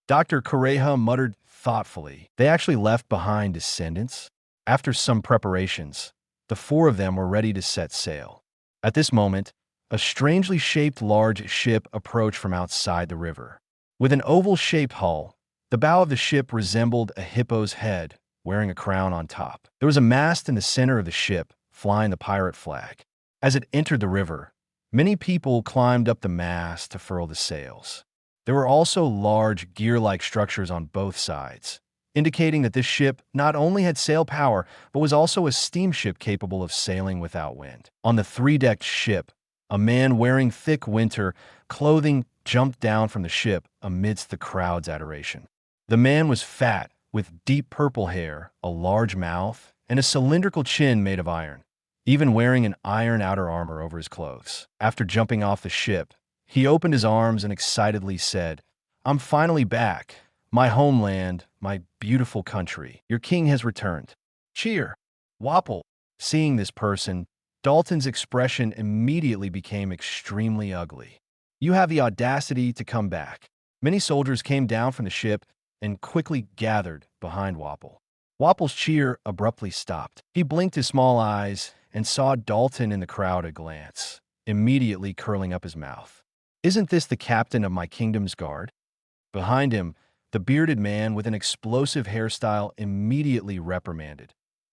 Dr. Kureha muttered thoughtfully. They actually left behind descendants. After some preparations, the four of them were ready to set sail. At this moment, a strangely shaped large ship approached from outside the river. With an oval-shaped hull, the bow of the ship resembled a hippo's head, wearing a crown on top. There was a mast in the center of the ship, flying the pirate flag. As it entered the river, many people climbed up the mast to furl the sails. There were also large gear-like structures on both sides, indicating that this ship not only had sail power, but was also a steamship capable of sailing without wind. On the three-decked ship, a man wearing thick winter clothing jumped down from the ship amidst the crowd's adoration. The man was fat, with deep purple hair, a large mouth, and a cylindrical chin made of iron, even wearing an iron outer armor over his clothes. After jumping off the ship, he opened his arms and excitedly said, I'm finally back. My homeland, my beautiful country. Your king has returned. Cheer. Wapple. Seeing this person, Dalton's expression immediately became extremely ugly. You have the audacity to come back. Many soldiers came down from the ship and quickly gathered behind Wapple. Wapple's cheer abruptly stopped. He blinked his small eyes and saw Dalton in the crowd at a glance, immediately curling up his mouth. Isn't this the captain of my kingdom's guard? Behind him, The bearded man with an explosive hairstyle immediately reprimanded.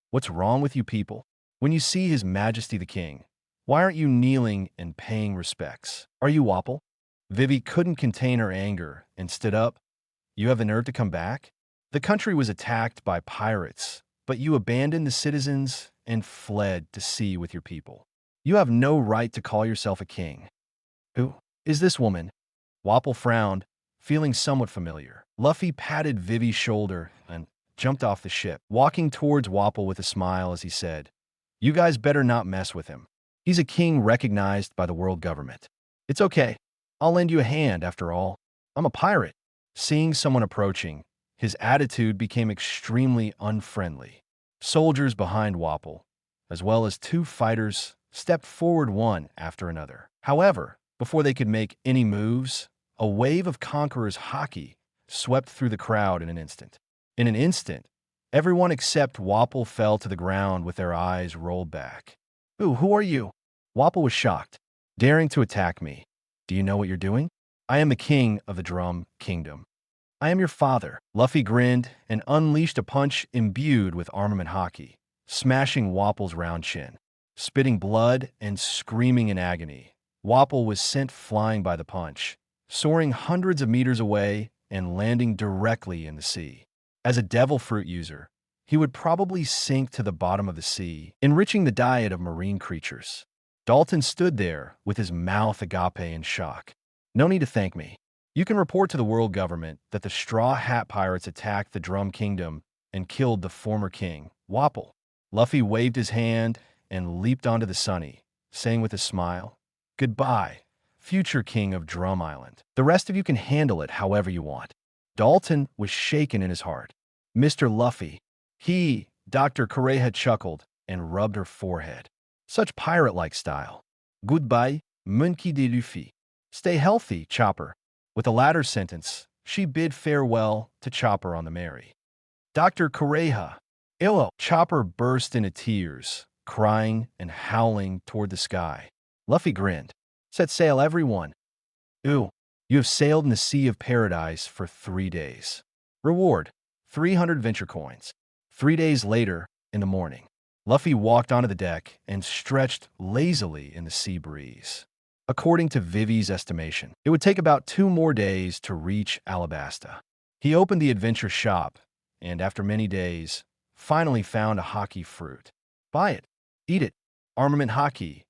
"What's wrong with you people? When you see His Majesty the King, why aren't you kneeling and paying respects? Are you Wapple?" Vivi couldn't contain her anger and stood up. "You have the nerve to come back? The country was attacked by pirates, but you abandoned the citizens and fled to sea with your people. You have no right to call yourself a king." "Who is this woman?" Wapple frowned, feeling somewhat familiar. Luffy patted Vivi's shoulder and jumped off the ship, walking towards Wapple with a smile as he said, "You guys better not mess with him. He's a king recognized by the world government. It's okay. I'll lend you a hand after all. I'm a pirate." Seeing someone approaching, his attitude became extremely unfriendly. Soldiers behind Wapple, as well as two fighters, stepped forward one after another. However, before they could make any moves, a wave of Conqueror's haki swept through the crowd in an instant. In an instant, everyone except Wapple fell to the ground with their eyes rolled back. "Ooh, who are you?" Wapple was shocked. "Daring to attack me. Do you know what you're doing? I am the king of the Drum Kingdom. I am your father." Luffy grinned and unleashed a punch imbued with armament haki, smashing Wapple's round chin. Spitting blood and screaming in agony, Wapple was sent flying by the punch, soaring hundreds of meters away and landing directly in the sea. As a devil fruit user, he would probably sink to the bottom of the sea, enriching the diet of marine creatures. Dalton stood there with his mouth agape in shock. "No need to thank me. You can report to the world government that the Straw Hat Pirates attacked the Drum Kingdom and killed the former king, Wapple." Luffy waved his hand and leaped onto the Sunny, saying with a smile, "Goodbye, future king of Drum Island. The rest of you can handle it however you want." Dalton was shaken in his heart. "Mr. Luffy." Dr. Kureha chuckled and rubbed her forehead. "Such pirate-like style. Goodbye, Monkey de Luffy. Stay healthy, Chopper." With the latter sentence, she bid farewell to Chopper on the Mary. "Dr. Kureha." Chopper burst into tears, crying and howling toward the sky. Luffy grinned. "Set sail, everyone." "Ooh, you have sailed in the Sea of Paradise for 3 days. Reward, 300 venture coins." 3 days later, in the morning, Luffy walked onto the deck and stretched lazily in the sea breeze. According to Vivi's estimation, it would take about 2 more days to reach Alabasta. He opened the adventure shop, and after many days, finally found a haki fruit. Buy it. Eat it. Armament haki.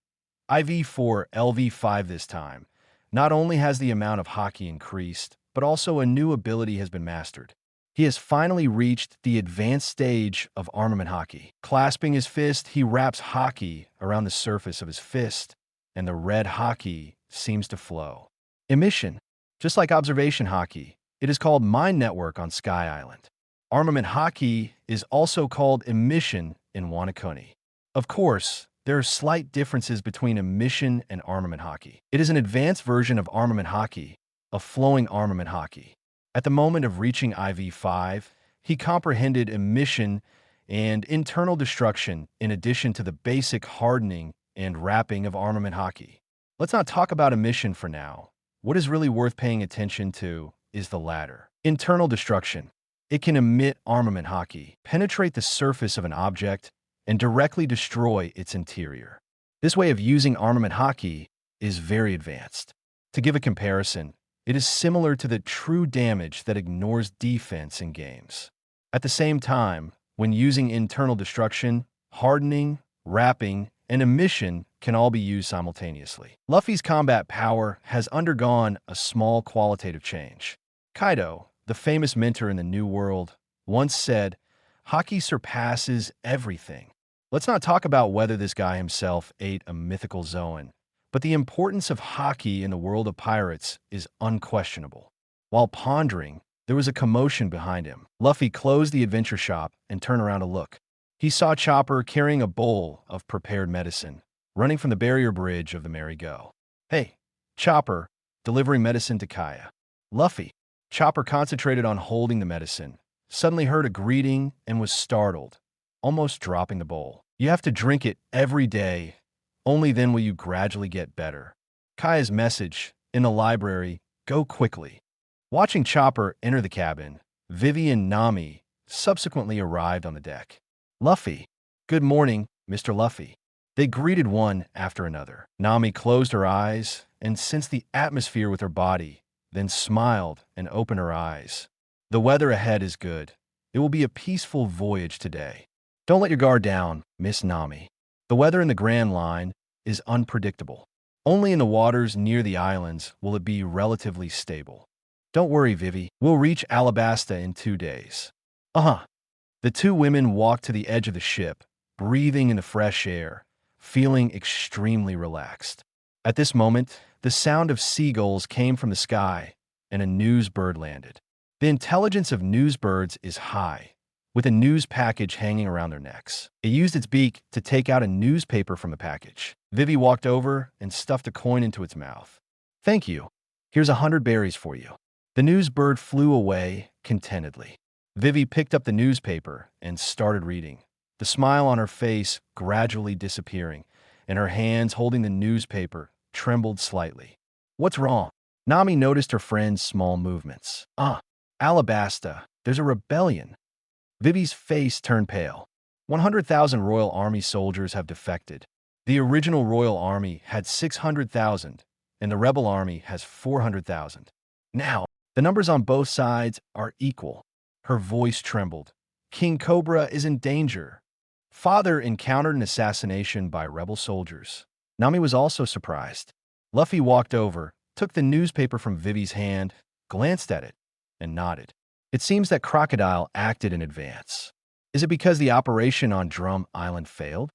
IV4 LV5 this time. Not only has the amount of haki increased, but also a new ability has been mastered. He has finally reached the advanced stage of armament haki. Clasping his fist, he wraps haki around the surface of his fist, and the red haki seems to flow. Emission. Just like observation haki, it is called Mind Network on Sky Island. Armament haki is also called emission in Wanakuni. Of course, there are slight differences between emission and armament haki. It is an advanced version of armament haki, a flowing armament haki. At the moment of reaching IV5, he comprehended emission and internal destruction in addition to the basic hardening and wrapping of armament haki. Let's not talk about emission for now. What is really worth paying attention to is the latter. Internal destruction. It can emit armament haki, penetrate the surface of an object, and directly destroy its interior. This way of using armament haki is very advanced. To give a comparison, it is similar to the true damage that ignores defense in games. At the same time, when using internal destruction, hardening, wrapping, and emission can all be used simultaneously. Luffy's combat power has undergone a small qualitative change. Kaido, the famous mentor in the New World, once said, "Haki surpasses everything." Let's not talk about whether this guy himself ate a mythical Zoan, but the importance of haki in the world of pirates is unquestionable. While pondering, there was a commotion behind him. Luffy closed the adventure shop and turned around to look. He saw Chopper carrying a bowl of prepared medicine, running from the barrier bridge of the Mariejois. "Hey, Chopper," delivering medicine to Kaya. Luffy. Chopper concentrated on holding the medicine, suddenly heard a greeting and was startled, almost dropping the bowl. "You have to drink it every day. Only then will you gradually get better." Kaya's message, in the library, "Go quickly." Watching Chopper enter the cabin, Vivi and Nami subsequently arrived on the deck. Luffy. Good morning, Mr. Luffy. They greeted one after another. Nami closed her eyes and sensed the atmosphere with her body, then smiled and opened her eyes. The weather ahead is good. It will be a peaceful voyage today. Don't let your guard down, Miss Nami. The weather in the Grand Line is unpredictable. Only in the waters near the islands will it be relatively stable. Don't worry, Vivi. We'll reach Alabasta in 2 days. The two women walked to the edge of the ship, breathing in the fresh air, feeling extremely relaxed. At this moment, the sound of seagulls came from the sky, and a news bird landed. The intelligence of news birds is high, with a news package hanging around their necks. It used its beak to take out a newspaper from the package. Vivi walked over and stuffed a coin into its mouth. Thank you. Here's 100 berries for you. The news bird flew away contentedly. Vivi picked up the newspaper and started reading, the smile on her face gradually disappearing, and her hands holding the newspaper trembled slightly. What's wrong? Nami noticed her friend's small movements. Alabasta, there's a rebellion. Vivi's face turned pale. 100,000 Royal Army soldiers have defected. The original Royal Army had 600,000, and the Rebel Army has 400,000. Now, the numbers on both sides are equal. Her voice trembled. King Cobra is in danger. Father encountered an assassination by rebel soldiers. Nami was also surprised. Luffy walked over, took the newspaper from Vivi's hand, glanced at it, and nodded. It seems that Crocodile acted in advance. Is it because the operation on Drum Island failed?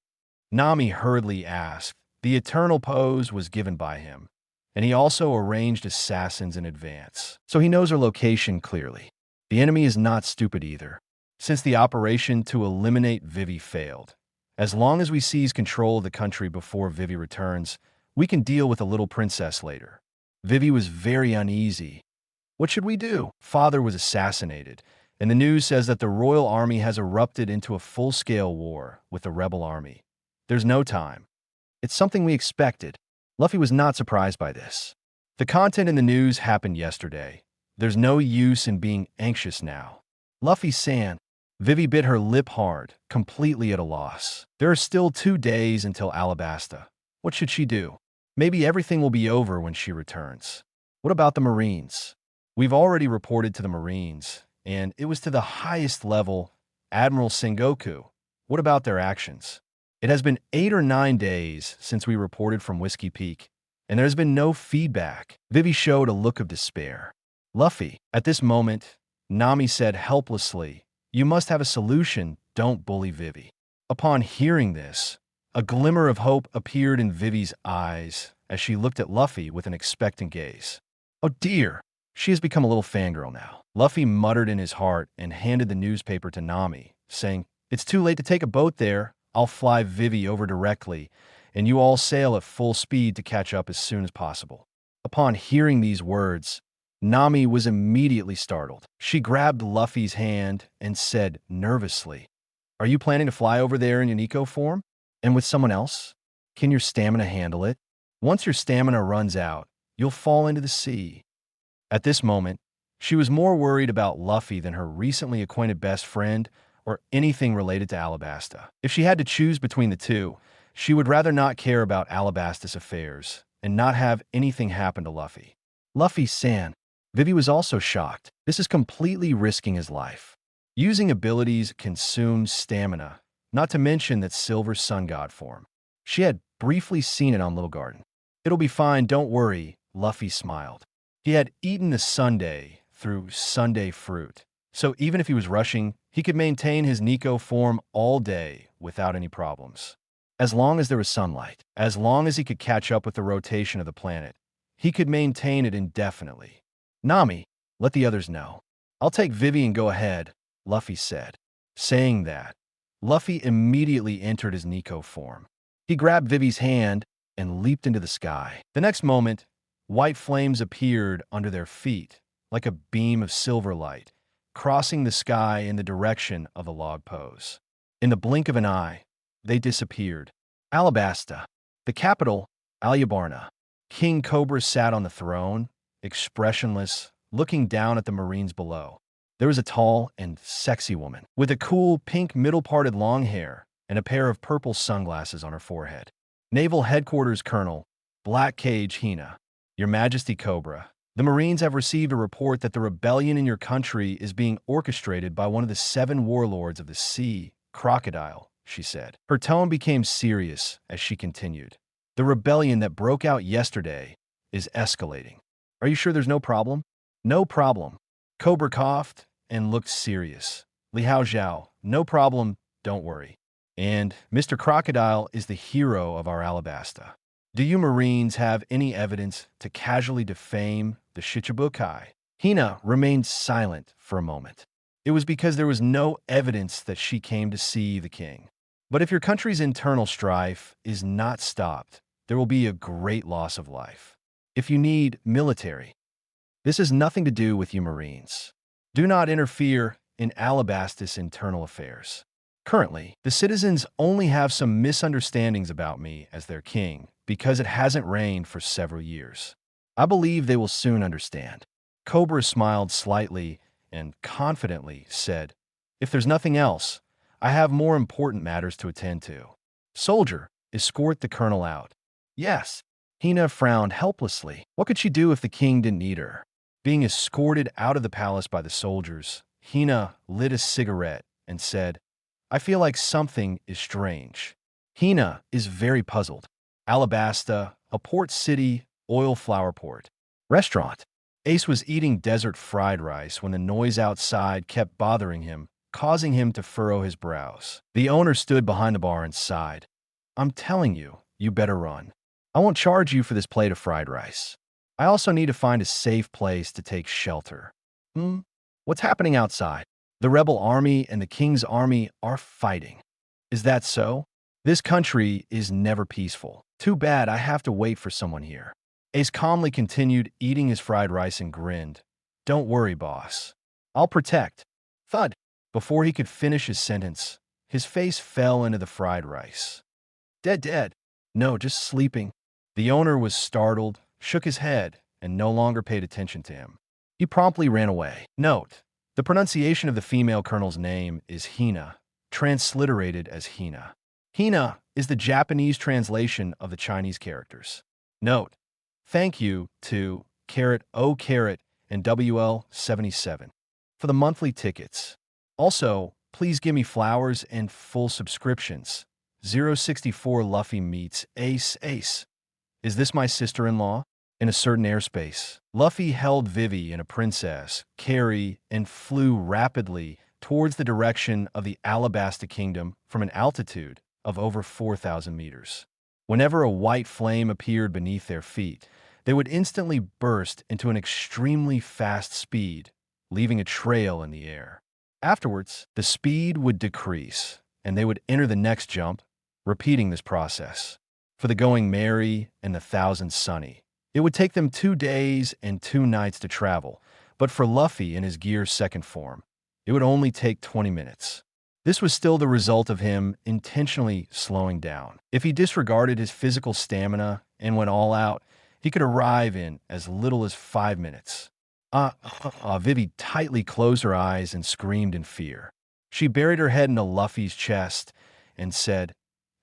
Nami hurriedly asked. The eternal pose was given by him, and he also arranged assassins in advance, so he knows her location clearly. The enemy is not stupid either, since the operation to eliminate Vivi failed. As long as we seize control of the country before Vivi returns, we can deal with the little princess later. Vivi was very uneasy. What should we do? Father was assassinated, and the news says that the Royal Army has erupted into a full-scale war with the Rebel Army. There's no time. It's something we expected. Luffy was not surprised by this. The content in the news happened yesterday. There's no use in being anxious now. Luffy-san. Vivi bit her lip hard, completely at a loss. There are still 2 days until Alabasta. What should she do? Maybe everything will be over when she returns. What about the Marines? We've already reported to the Marines, and it was to the highest level, Admiral Sengoku. What about their actions? It has been 8 or 9 days since we reported from Whiskey Peak, and there has been no feedback. Vivi showed a look of despair. Luffy, at this moment, Nami said helplessly, you must have a solution, don't bully Vivi. Upon hearing this, a glimmer of hope appeared in Vivi's eyes as she looked at Luffy with an expectant gaze. Oh dear, she has become a little fangirl now. Luffy muttered in his heart and handed the newspaper to Nami, saying, it's too late to take a boat there. I'll fly Vivi over directly, and you all sail at full speed to catch up as soon as possible. Upon hearing these words, Nami was immediately startled. She grabbed Luffy's hand and said nervously, are you planning to fly over there in Unico form? And with someone else? Can your stamina handle it? Once your stamina runs out, you'll fall into the sea. At this moment, she was more worried about Luffy than her recently acquainted best friend or anything related to Alabasta. If she had to choose between the two, she would rather not care about Alabasta's affairs and not have anything happen to Luffy. Luffy-san. Vivi was also shocked. This is completely risking his life. Using abilities consumes stamina, not to mention that Silver Sun God form. She had briefly seen it on Little Garden. It'll be fine, don't worry, Luffy smiled. He had eaten the sundae through sundae fruit, so even if he was rushing, he could maintain his Nico form all day without any problems. As long as there was sunlight, as long as he could catch up with the rotation of the planet, he could maintain it indefinitely. Nami, let the others know. I'll take Vivi and go ahead, Luffy said. Saying that, Luffy immediately entered his Nico form. He grabbed Vivi's hand and leaped into the sky. The next moment, white flames appeared under their feet, like a beam of silver light, crossing the sky in the direction of the log pose. In the blink of an eye, they disappeared. Alabasta, the capital, Alyabarna. King Cobra sat on the throne, expressionless, looking down at the Marines below. There was a tall and sexy woman with a cool pink middle-parted long hair and a pair of purple sunglasses on her forehead. Naval Headquarters Colonel, Black Cage Hina. Your Majesty Cobra. The Marines have received a report that the rebellion in your country is being orchestrated by one of the 7 warlords of the sea, Crocodile, she said. Her tone became serious as she continued. The rebellion that broke out yesterday is escalating. Are you sure there's no problem? No problem. Cobra coughed and looked serious. Li Hao Zhao, no problem, don't worry. And Mr. Crocodile is the hero of our Alabasta. Do you Marines have any evidence to casually defame the Shichibukai? Hina remained silent for a moment. It was because there was no evidence that she came to see the king. But if your country's internal strife is not stopped, there will be a great loss of life. If you need military, this has nothing to do with you Marines. Do not interfere in Alabastus' internal affairs. Currently, the citizens only have some misunderstandings about me as their king because it hasn't rained for several years. I believe they will soon understand. Cobra smiled slightly and confidently said, if there's nothing else, I have more important matters to attend to. Soldier, escort the colonel out. Yes. Hina frowned helplessly. What could she do if the king didn't need her? Being escorted out of the palace by the soldiers, Hina lit a cigarette and said, I feel like something is strange. Hina is very puzzled. Alabasta, a port city, oil flower port. Restaurant. Ace was eating desert fried rice when the noise outside kept bothering him, causing him to furrow his brows. The owner stood behind the bar and sighed. I'm telling you, you better run. I won't charge you for this plate of fried rice. I also need to find a safe place to take shelter. What's happening outside? The rebel army and the king's army are fighting. Is that so? This country is never peaceful. Too bad I have to wait for someone here. Ace calmly continued eating his fried rice and grinned. Don't worry, boss. I'll protect. Thud. Before he could finish his sentence, his face fell into the fried rice. Dead. No, just sleeping. The owner was startled, shook his head, and no longer paid attention to him. He promptly ran away. Note: the pronunciation of the female colonel's name is Hina, transliterated as Hina. Hina is the Japanese translation of the Chinese characters. Note: thank you to O and WL77 for the monthly tickets. Also, please give me flowers and full subscriptions. 064 Luffy meets Ace. Is this my sister-in-law? In a certain airspace, Luffy held Vivi and a princess, Carrie, and flew rapidly towards the direction of the Alabasta Kingdom from an altitude of over 4,000 meters. Whenever a white flame appeared beneath their feet, they would instantly burst into an extremely fast speed, leaving a trail in the air. Afterwards, the speed would decrease, and they would enter the next jump, repeating this process. For the Going Merry and the Thousand Sunny, it would take them 2 days and 2 nights to travel, but for Luffy in his Gear's second form, it would only take 20 minutes. This was still the result of him intentionally slowing down. If he disregarded his physical stamina and went all out, he could arrive in as little as 5 minutes. Vivi tightly closed her eyes and screamed in fear. She buried her head into Luffy's chest and said,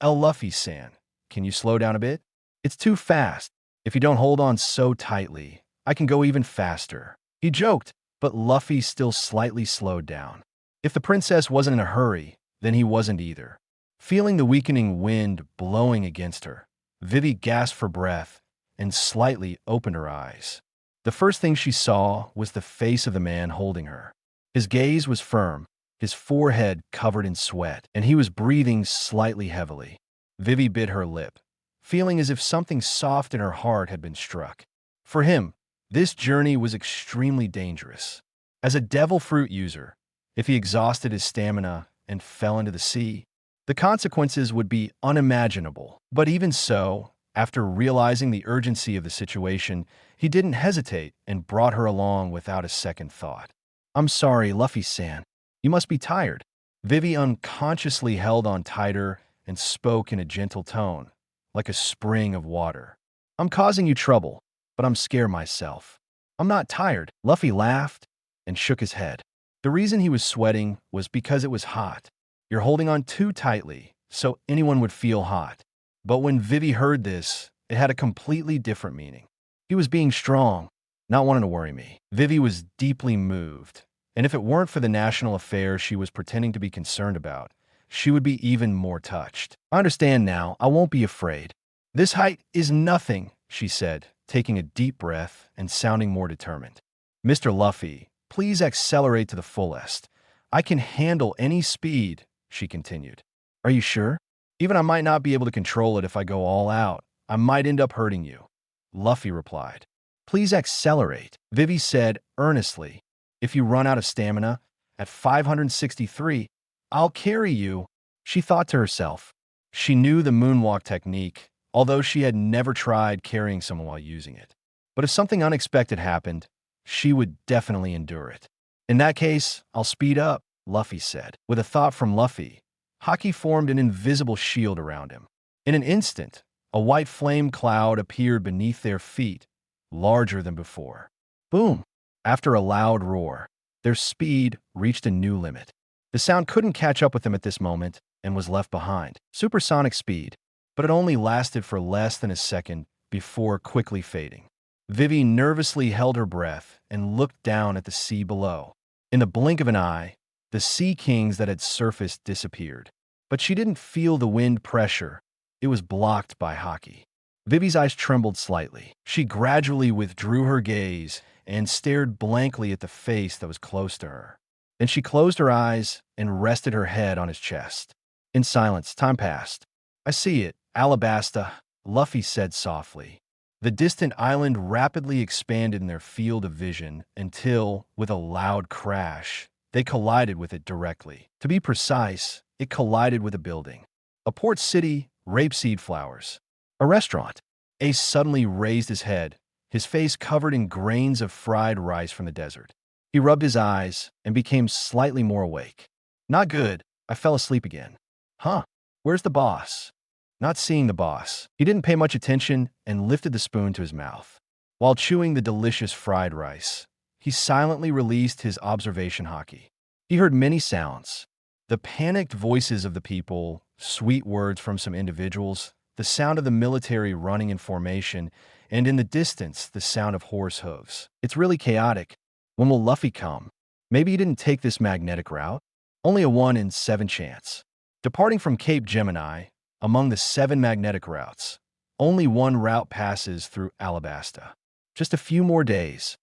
El Luffy-san, can you slow down a bit? It's too fast. If you don't hold on so tightly, I can go even faster. He joked, but Luffy still slightly slowed down. If the princess wasn't in a hurry, then he wasn't either. Feeling the weakening wind blowing against her, Vivi gasped for breath and slightly opened her eyes. The first thing she saw was the face of the man holding her. His gaze was firm, his forehead covered in sweat, and he was breathing slightly heavily. Vivi bit her lip, feeling as if something soft in her heart had been struck. For him, this journey was extremely dangerous. As a devil fruit user, if he exhausted his stamina and fell into the sea, the consequences would be unimaginable. But even so, after realizing the urgency of the situation, he didn't hesitate and brought her along without a second thought. I'm sorry, Luffy-san. You must be tired. Vivi unconsciously held on tighter and spoke in a gentle tone, like a spring of water. I'm causing you trouble, but I'm scared myself. I'm not tired. Luffy laughed and shook his head. The reason he was sweating was because it was hot. You're holding on too tightly, so anyone would feel hot. But when Vivi heard this, it had a completely different meaning. He was being strong, not wanting to worry me. Vivi was deeply moved, and if it weren't for the national affair she was pretending to be concerned about, she would be even more touched. I understand now. I won't be afraid. This height is nothing, she said, taking a deep breath and sounding more determined. Mr. Luffy, please accelerate to the fullest. I can handle any speed, she continued. Are you sure? Even I might not be able to control it if I go all out. I might end up hurting you. Luffy replied. Please accelerate, Vivi said earnestly. If you run out of stamina, at 563, I'll carry you, she thought to herself. She knew the moonwalk technique, although she had never tried carrying someone while using it. But if something unexpected happened, she would definitely endure it. In that case, I'll speed up, Luffy said. With a thought from Luffy, Haki formed an invisible shield around him. In an instant, a white flame cloud appeared beneath their feet, larger than before. Boom! After a loud roar, their speed reached a new limit. The sound couldn't catch up with them at this moment and was left behind. Supersonic speed, but it only lasted for less than a second before quickly fading. Vivi nervously held her breath and looked down at the sea below. In the blink of an eye, the sea kings that had surfaced disappeared. But she didn't feel the wind pressure. It was blocked by Haki. Vivi's eyes trembled slightly. She gradually withdrew her gaze and stared blankly at the face that was close to her. Then she closed her eyes and rested her head on his chest. In silence, time passed. I see it, Alabasta, Luffy said softly. The distant island rapidly expanded in their field of vision until, with a loud crash, they collided with it directly. To be precise, it collided with a building. A port city, rapeseed flowers. A restaurant. Ace suddenly raised his head, his face covered in grains of fried rice from the desert. He rubbed his eyes and became slightly more awake. Not good. I fell asleep again. Huh? Where's the boss? Not seeing the boss, he didn't pay much attention and lifted the spoon to his mouth. While chewing the delicious fried rice, he silently released his observation haki. He heard many sounds. The panicked voices of the people, sweet words from some individuals, the sound of the military running in formation, and in the distance, the sound of horse hooves. It's really chaotic. When will Luffy come? Maybe he didn't take this magnetic route? Only a 1 in 7 chance. Departing from Cape Gemini, among the 7 magnetic routes, only one route passes through Alabasta. Just a few more days.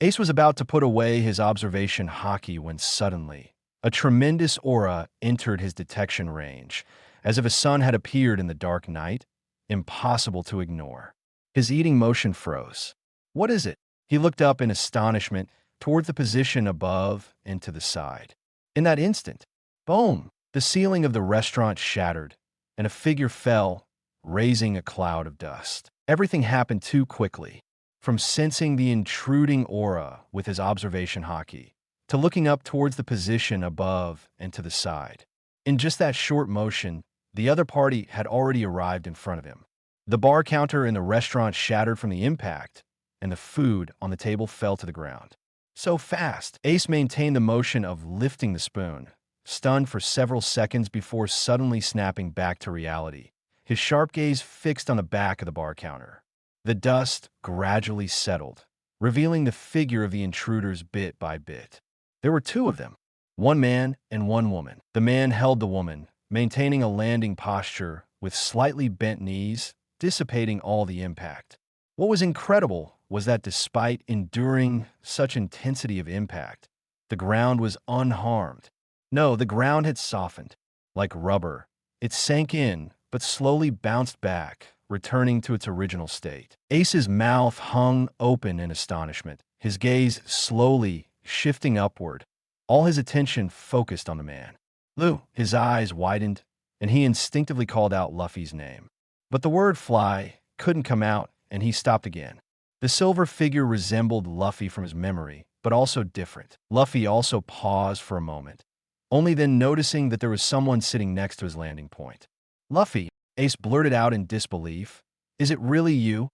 Ace was about to put away his observation haki when suddenly, a tremendous aura entered his detection range, as if a sun had appeared in the dark night, impossible to ignore. His eating motion froze. What is it? He looked up in astonishment toward the position above and to the side. In that instant, boom! The ceiling of the restaurant shattered, and a figure fell, raising a cloud of dust. Everything happened too quickly. From sensing the intruding aura with his observation haki, to looking up towards the position above and to the side. In just that short motion, the other party had already arrived in front of him. The bar counter in the restaurant shattered from the impact, and the food on the table fell to the ground. So fast, Ace maintained the motion of lifting the spoon, stunned for several seconds before suddenly snapping back to reality, his sharp gaze fixed on the back of the bar counter. The dust gradually settled, revealing the figure of the intruders bit by bit. There were 2 of them, 1 man and 1 woman. The man held the woman, maintaining a landing posture with slightly bent knees, dissipating all the impact. What was incredible was that despite enduring such intensity of impact, the ground was unharmed. No, the ground had softened. Like rubber, it sank in, but slowly bounced back, returning to its original state. Ace's mouth hung open in astonishment, his gaze slowly shifting upward, all his attention focused on the man. Lu, his eyes widened, and he instinctively called out Luffy's name. But the word fly couldn't come out, and he stopped again. The silver figure resembled Luffy from his memory, but also different. Luffy also paused for a moment, only then noticing that there was someone sitting next to his landing point. Luffy, Ace blurted out in disbelief. Is it really you?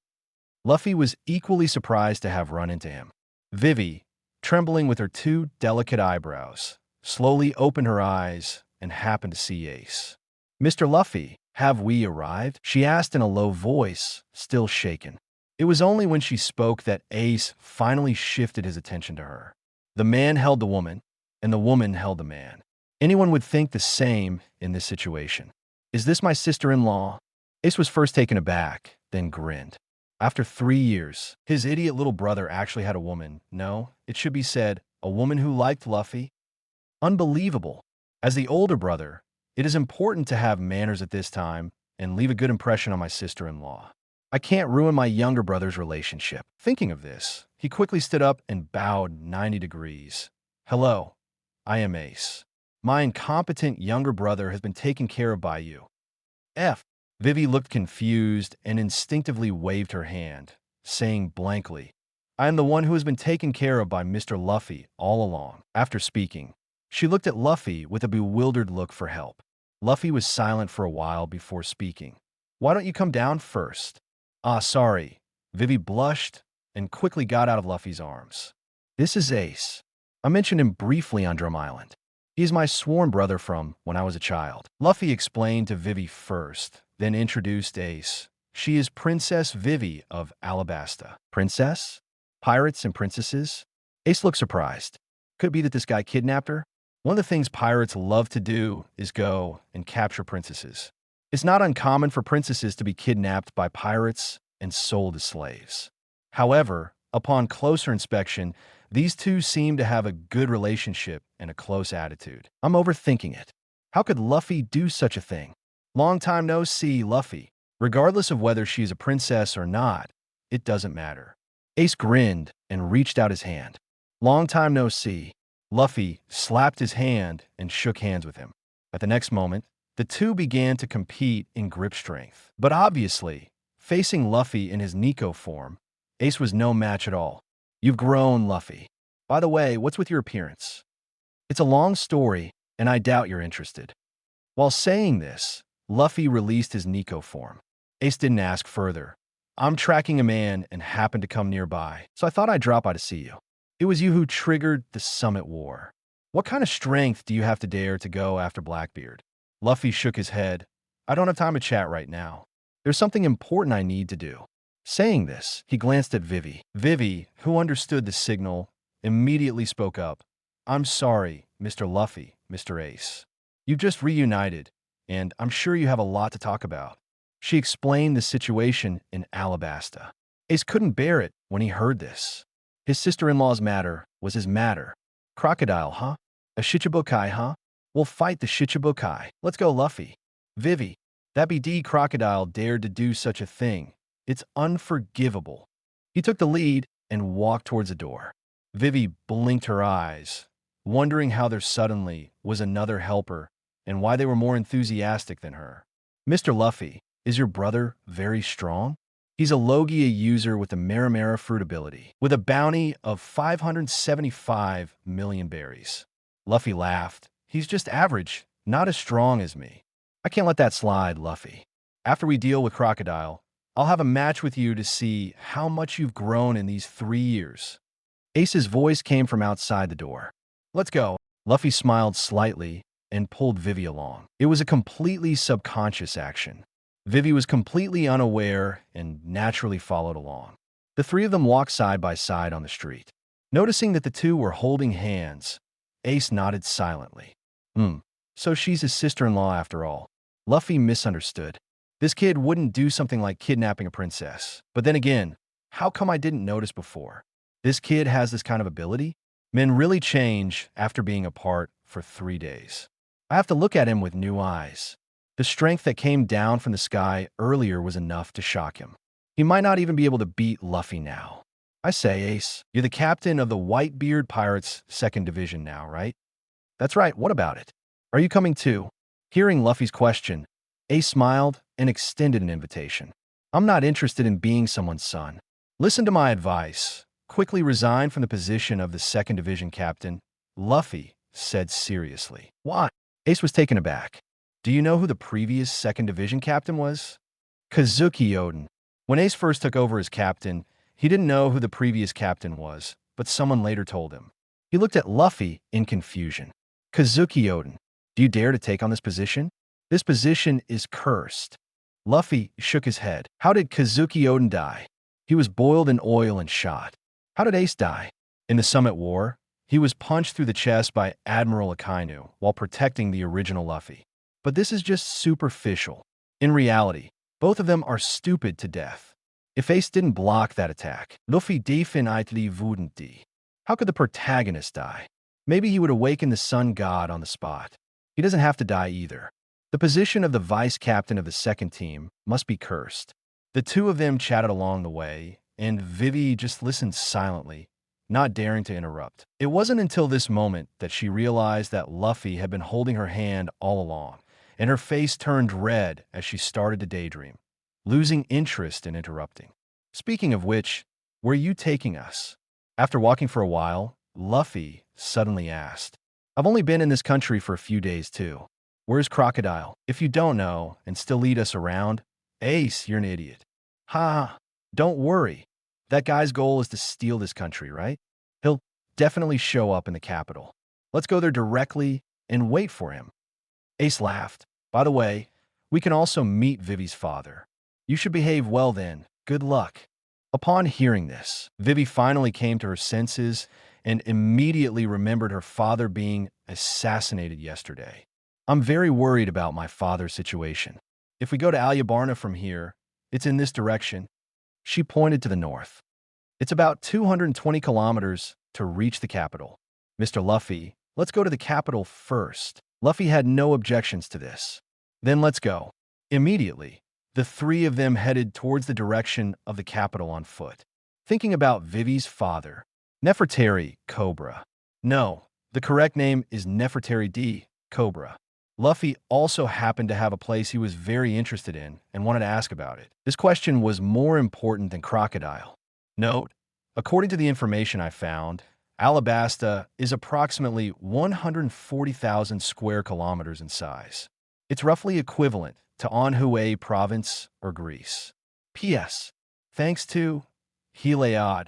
Luffy was equally surprised to have run into him. Vivi, trembling with her two delicate eyebrows, slowly opened her eyes and happened to see Ace. "Mr. Luffy, have we arrived?" she asked in a low voice, still shaken. It was only when she spoke that Ace finally shifted his attention to her. The man held the woman, and the woman held the man. Anyone would think the same in this situation. "Is this my sister-in-law?" Ace was first taken aback, then grinned. After 3 years, his idiot little brother actually had a woman. No, it should be said, a woman who liked Luffy. Unbelievable. As the older brother, it is important to have manners at this time and leave a good impression on my sister-in-law. I can't ruin my younger brother's relationship. Thinking of this, he quickly stood up and bowed 90 degrees. "Hello, I am Ace. My incompetent younger brother has been taken care of by you." Vivi looked confused and instinctively waved her hand, saying blankly, "I am the one who has been taken care of by Mr. Luffy all along." After speaking, she looked at Luffy with a bewildered look for help. Luffy was silent for a while before speaking. "Why don't you come down first?" "Ah, sorry." Vivi blushed and quickly got out of Luffy's arms. "This is Ace. I mentioned him briefly on Drum Island. He is my sworn brother from when I was a child." Luffy explained to Vivi first, then introduced Ace. "She is Princess Vivi of Alabasta." "Princess? Pirates and princesses?" Ace looked surprised. Could it be that this guy kidnapped her? One of the things pirates love to do is go and capture princesses. It's not uncommon for princesses to be kidnapped by pirates and sold as slaves. However, upon closer inspection, these two seem to have a good relationship and a close attitude. I'm overthinking it. How could Luffy do such a thing? Long time no see, Luffy. Regardless of whether she is a princess or not, it doesn't matter. Ace grinned and reached out his hand. Long time no see. Luffy slapped his hand and shook hands with him. At the next moment, the two began to compete in grip strength. But obviously, facing Luffy in his Nico form, Ace was no match at all. "You've grown, Luffy. By the way, what's with your appearance?" "It's a long story, and I doubt you're interested." While saying this, Luffy released his Nico form. Ace didn't ask further. "I'm tracking a man and happened to come nearby, so I thought I'd drop by to see you. It was you who triggered the Summit War. What kind of strength do you have to dare to go after Blackbeard?" Luffy shook his head. "I don't have time to chat right now. There's something important I need to do." Saying this, he glanced at Vivi. Vivi, who understood the signal, immediately spoke up. "I'm sorry, Mr. Luffy, Mr. Ace. You've just reunited, and I'm sure you have a lot to talk about." She explained the situation in Alabasta. Ace couldn't bear it when he heard this. His sister-in-law's matter was his matter. "Crocodile, huh? A Shichibukai, huh? We'll fight the Shichibukai. Let's go, Luffy." "Vivi, that BD Crocodile dared to do such a thing. It's unforgivable." He took the lead and walked towards the door. Vivi blinked her eyes, wondering how there suddenly was another helper and why they were more enthusiastic than her. "Mr. Luffy, is your brother very strong?" "He's a Logia user with the Marimara fruit ability, with a bounty of 575 million berries." Luffy laughed. "He's just average, not as strong as me." "I can't let that slide, Luffy. After we deal with Crocodile, I'll have a match with you to see how much you've grown in these 3 years." Ace's voice came from outside the door. "Let's go." Luffy smiled slightly and pulled Vivi along. It was a completely subconscious action. Vivi was completely unaware and naturally followed along. The three of them walked side by side on the street. Noticing that the two were holding hands, Ace nodded silently. So she's his sister-in-law after all. Luffy misunderstood. This kid wouldn't do something like kidnapping a princess. But then again, how come I didn't notice before? This kid has this kind of ability? Men really change after being apart for 3 days. I have to look at him with new eyes. The strength that came down from the sky earlier was enough to shock him. He might not even be able to beat Luffy now. I say, Ace, you're the captain of the Whitebeard Pirates 2nd Division now, right? That's right, what about it? Are you coming too? Hearing Luffy's question, Ace smiled and extended an invitation. I'm not interested in being someone's son. Listen to my advice. Quickly resign from the position of the 2nd Division captain, Luffy said seriously. Why? Ace was taken aback. Do you know who the previous 2nd Division captain was? Kazuki Oden. When Ace first took over as captain, he didn't know who the previous captain was, but someone later told him. He looked at Luffy in confusion. Kazuki Oden, do you dare to take on this position? This position is cursed. Luffy shook his head. How did Kazuki Oden die? He was boiled in oil and shot. How did Ace die? In the Summit War, he was punched through the chest by Admiral Akainu while protecting the original Luffy. But this is just superficial. In reality, both of them are stupid to death. If Ace didn't block that attack, Luffy definitively wouldn't die. How could the protagonist die? Maybe he would awaken the sun god on the spot. He doesn't have to die either. The position of the vice captain of the second team must be cursed. The two of them chatted along the way, and Vivi just listened silently, not daring to interrupt. It wasn't until this moment that she realized that Luffy had been holding her hand all along, and her face turned red as she started to daydream, losing interest in interrupting. Speaking of which, where are you taking us? After walking for a while, Luffy suddenly asked. I've only been in this country for a few days too. Where's Crocodile? If you don't know and still lead us around, Ace, you're an idiot. Ha! Don't worry. That guy's goal is to steal this country, right? He'll definitely show up in the capital. Let's go there directly and wait for him. Ace laughed. By the way, we can also meet Vivi's father. You should behave well then. Good luck. Upon hearing this, Vivi finally came to her senses and immediately remembered her father being assassinated yesterday. I'm very worried about my father's situation. If we go to Alyabarna from here, it's in this direction. She pointed to the north. It's about 220 kilometers to reach the capital. Mr. Luffy, let's go to the capital first. Luffy had no objections to this. Then let's go. Immediately, the three of them headed towards the direction of the capital on foot. Thinking about Vivi's father, Nefertari Cobra. No, the correct name is Nefertari D. Cobra. Luffy also happened to have a place he was very interested in and wanted to ask about it. This question was more important than Crocodile. Note, according to the information I found, Alabasta is approximately 140,000 square kilometers in size. It's roughly equivalent to Anhui province or Greece. P.S. Thanks to Heliod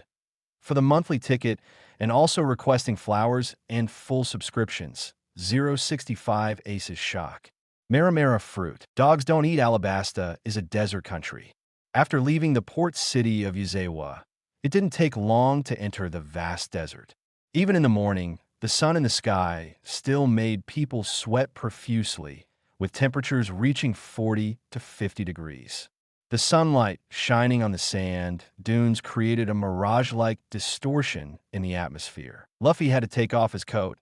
for the monthly ticket and also requesting flowers and full subscriptions. 065 Aces Shock. Maramara fruit. Dogs don't eat. Alabasta is a desert country. After leaving the port city of Yuzawa, it didn't take long to enter the vast desert. Even in the morning, the sun in the sky still made people sweat profusely, with temperatures reaching 40 to 50 degrees. The sunlight shining on the sand dunes created a mirage-like distortion in the atmosphere. Luffy had to take off his coat,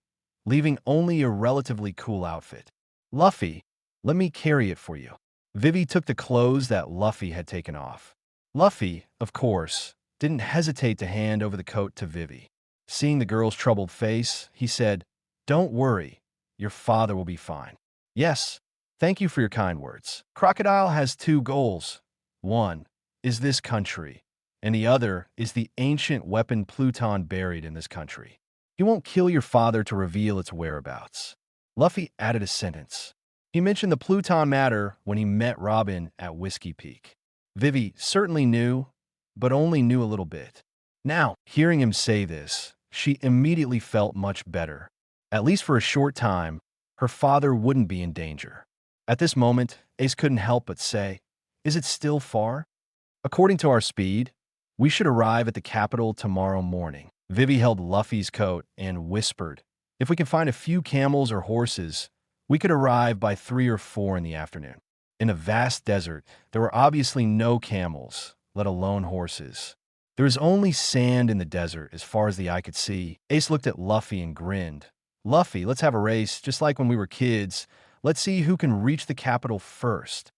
leaving only a relatively cool outfit. Luffy, let me carry it for you. Vivi took the clothes that Luffy had taken off. Luffy, of course, didn't hesitate to hand over the coat to Vivi. Seeing the girl's troubled face, he said, Don't worry, your father will be fine. Yes, thank you for your kind words. Crocodile has two goals. One is this country, and the other is the ancient weapon Pluton buried in this country. He won't kill your father to reveal its whereabouts. Luffy added a sentence. He mentioned the Pluton matter when he met Robin at Whiskey Peak. Vivi certainly knew, but only knew a little bit. Now, hearing him say this, she immediately felt much better. At least for a short time, her father wouldn't be in danger. At this moment, Ace couldn't help but say, Is it still far? According to our speed, we should arrive at the capital tomorrow morning. Vivi held Luffy's coat and whispered, If we can find a few camels or horses, we could arrive by 3 or 4 in the afternoon. In a vast desert, there were obviously no camels, let alone horses. There was only sand in the desert as far as the eye could see. Ace looked at Luffy and grinned. Luffy, let's have a race, just like when we were kids. Let's see who can reach the capital first.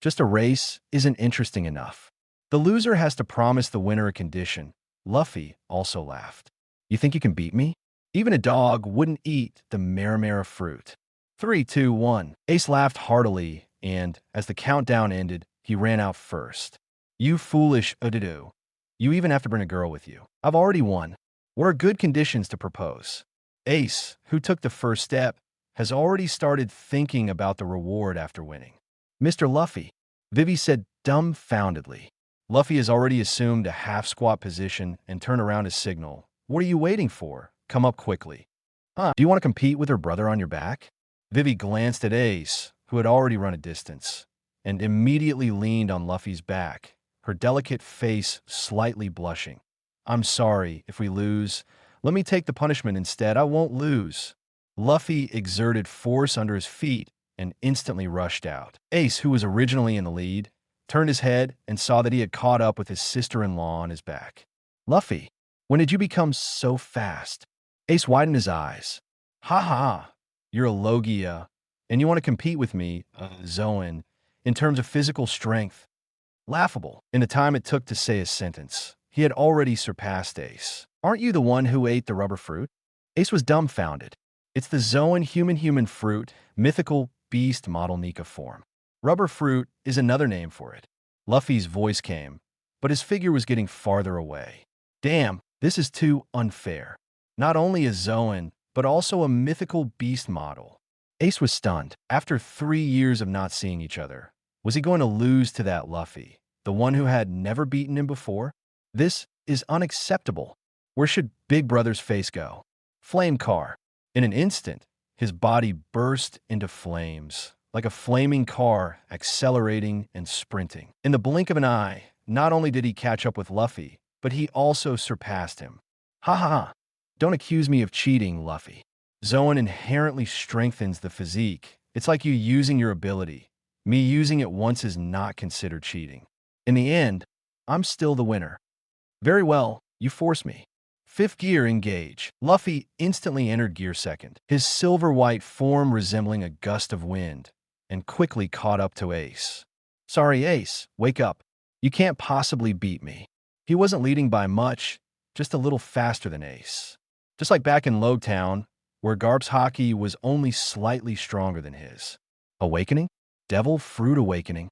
Just a race isn't interesting enough. The loser has to promise the winner a condition. Luffy also laughed. You think you can beat me? Even a dog wouldn't eat the Maramara fruit. 3, 2, 1. Ace laughed heartily, and as the countdown ended, he ran out first. You foolish Udido. You even have to bring a girl with you. I've already won. What are good conditions to propose? Ace, who took the first step, has already started thinking about the reward after winning. Mr. Luffy, Vivi said dumbfoundedly. Luffy has already assumed a half-squat position and turned around his signal. What are you waiting for? Come up quickly. Huh, do you want to compete with her brother on your back? Vivi glanced at Ace, who had already run a distance, and immediately leaned on Luffy's back, her delicate face slightly blushing. I'm sorry if we lose. Let me take the punishment instead. I won't lose. Luffy exerted force under his feet and instantly rushed out. Ace, who was originally in the lead, turned his head and saw that he had caught up with his sister-in-law on his back. Luffy, when did you become so fast? Ace widened his eyes. Ha ha, you're a Logia, and you want to compete with me, Zoan, in terms of physical strength. Laughable. In the time it took to say his sentence, he had already surpassed Ace. Aren't you the one who ate the rubber fruit? Ace was dumbfounded. It's the Zoan human fruit, mythical beast model Nika form. Rubber fruit is another name for it. Luffy's voice came, but his figure was getting farther away. Damn, this is too unfair. Not only a Zoan, but also a mythical beast model. Ace was stunned. After 3 years of not seeing each other, was he going to lose to that Luffy, the one who had never beaten him before? This is unacceptable. Where should Big Brother's face go? Flame car. In an instant, his body burst into flames, like a flaming car accelerating and sprinting. In the blink of an eye, not only did he catch up with Luffy, but he also surpassed him. Ha ha ha. Don't accuse me of cheating, Luffy. Zoan inherently strengthens the physique. It's like you using your ability. Me using it once is not considered cheating. In the end, I'm still the winner. Very well, you force me. Fifth gear, engage. Luffy instantly entered gear second, his silver-white form resembling a gust of wind, and quickly caught up to Ace. Sorry, Ace, wake up. You can't possibly beat me. He wasn't leading by much, just a little faster than Ace. Just like back in Logtown, where Garp's haki was only slightly stronger than his. Awakening? Devil Fruit Awakening.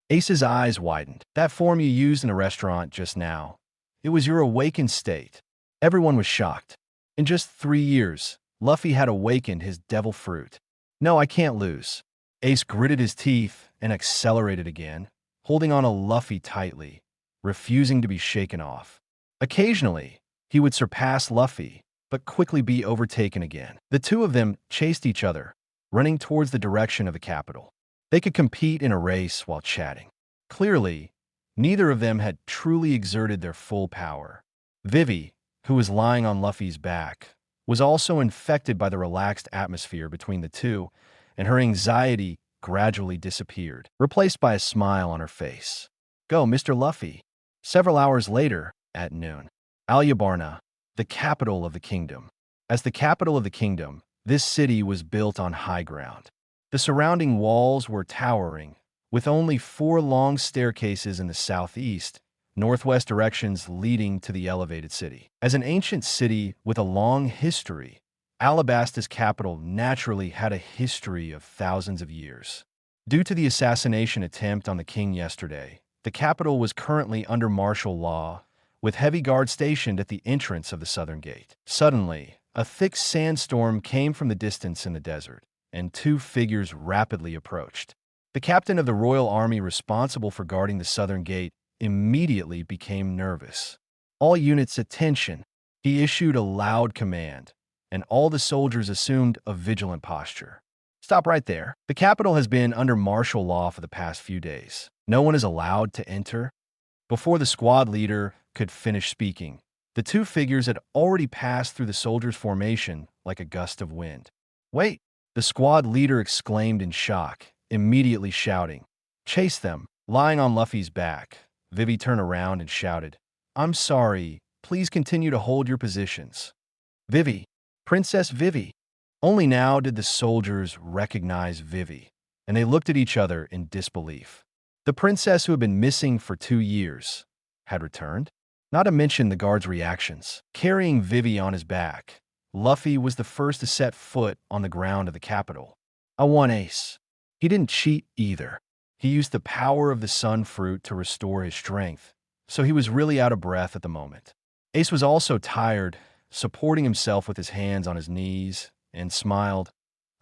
Ace's eyes widened. That form you used in a restaurant just now. It was your awakened state. Everyone was shocked. In just 3 years, Luffy had awakened his devil fruit. No, I can't lose. Ace gritted his teeth and accelerated again, holding on to Luffy tightly, refusing to be shaken off. Occasionally, he would surpass Luffy, but quickly be overtaken again. The two of them chased each other, running towards the direction of the capital. They could compete in a race while chatting. Clearly, neither of them had truly exerted their full power. Vivi, who was lying on Luffy's back, was also infected by the relaxed atmosphere between the two, and her anxiety gradually disappeared, replaced by a smile on her face. Go, Mr. Luffy. Several hours later, at noon. Alyabarna, the capital of the kingdom. As the capital of the kingdom, this city was built on high ground. The surrounding walls were towering, with only 4 long staircases in the southeast, northwest directions leading to the elevated city. As an ancient city with a long history, Alabasta's capital naturally had a history of thousands of years. Due to the assassination attempt on the king yesterday, the capital was currently under martial law, with heavy guards stationed at the entrance of the southern gate. Suddenly, a thick sandstorm came from the distance in the desert, and 2 figures rapidly approached. The captain of the royal army responsible for guarding the southern gate immediately became nervous. All units, attention! He issued a loud command, and all the soldiers assumed a vigilant posture. Stop right there. The capital has been under martial law for the past few days. No one is allowed to enter. Before the squad leader could finish speaking, the 2 figures had already passed through the soldiers' formation like a gust of wind. Wait! The squad leader exclaimed in shock, immediately shouting, Chase them! Lying on Luffy's back, Vivi turned around and shouted, I'm sorry, please continue to hold your positions. Vivi! Princess Vivi! Only now did the soldiers recognize Vivi, and they looked at each other in disbelief. The princess who had been missing for 2 years had returned? Not to mention the guards' reactions. Carrying Vivi on his back, Luffy was the first to set foot on the ground of the capital. I won, Ace. He didn't cheat either. He used the power of the sun fruit to restore his strength, so he was really out of breath at the moment. Ace was also tired, supporting himself with his hands on his knees, and smiled.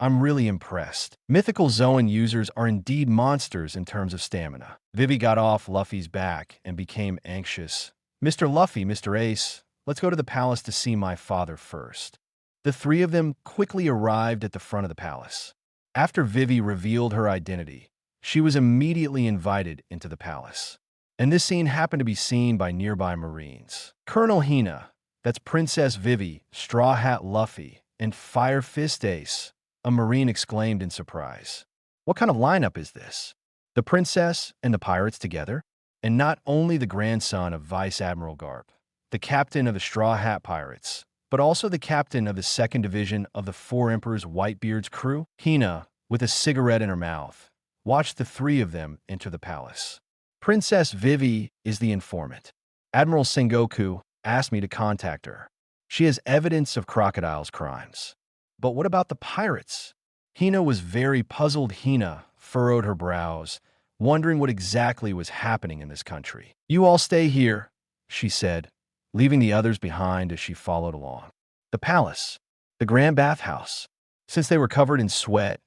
I'm really impressed. Mythical Zoan users are indeed monsters in terms of stamina. Vivi got off Luffy's back and became anxious. Mr. Luffy, Mr. Ace, let's go to the palace to see my father first. The three of them quickly arrived at the front of the palace. After Vivi revealed her identity, she was immediately invited into the palace. And this scene happened to be seen by nearby Marines. Colonel Hina, that's Princess Vivi, Straw Hat Luffy, and Fire Fist Ace, a Marine exclaimed in surprise. What kind of lineup is this? The princess and the pirates together? And not only the grandson of Vice Admiral Garp, the captain of the Straw Hat Pirates, but also the captain of the 2nd Division of the Four Emperors Whitebeard's crew? Hina, with a cigarette in her mouth, watched the three of them enter the palace. Princess Vivi is the informant. Admiral Sengoku asked me to contact her. She has evidence of Crocodile's crimes. But what about the pirates? Hina was very puzzled. Hina furrowed her brows, wondering what exactly was happening in this country. You all stay here, she said, leaving the others behind as she followed along. The palace, the grand bathhouse. Since they were covered in sweat,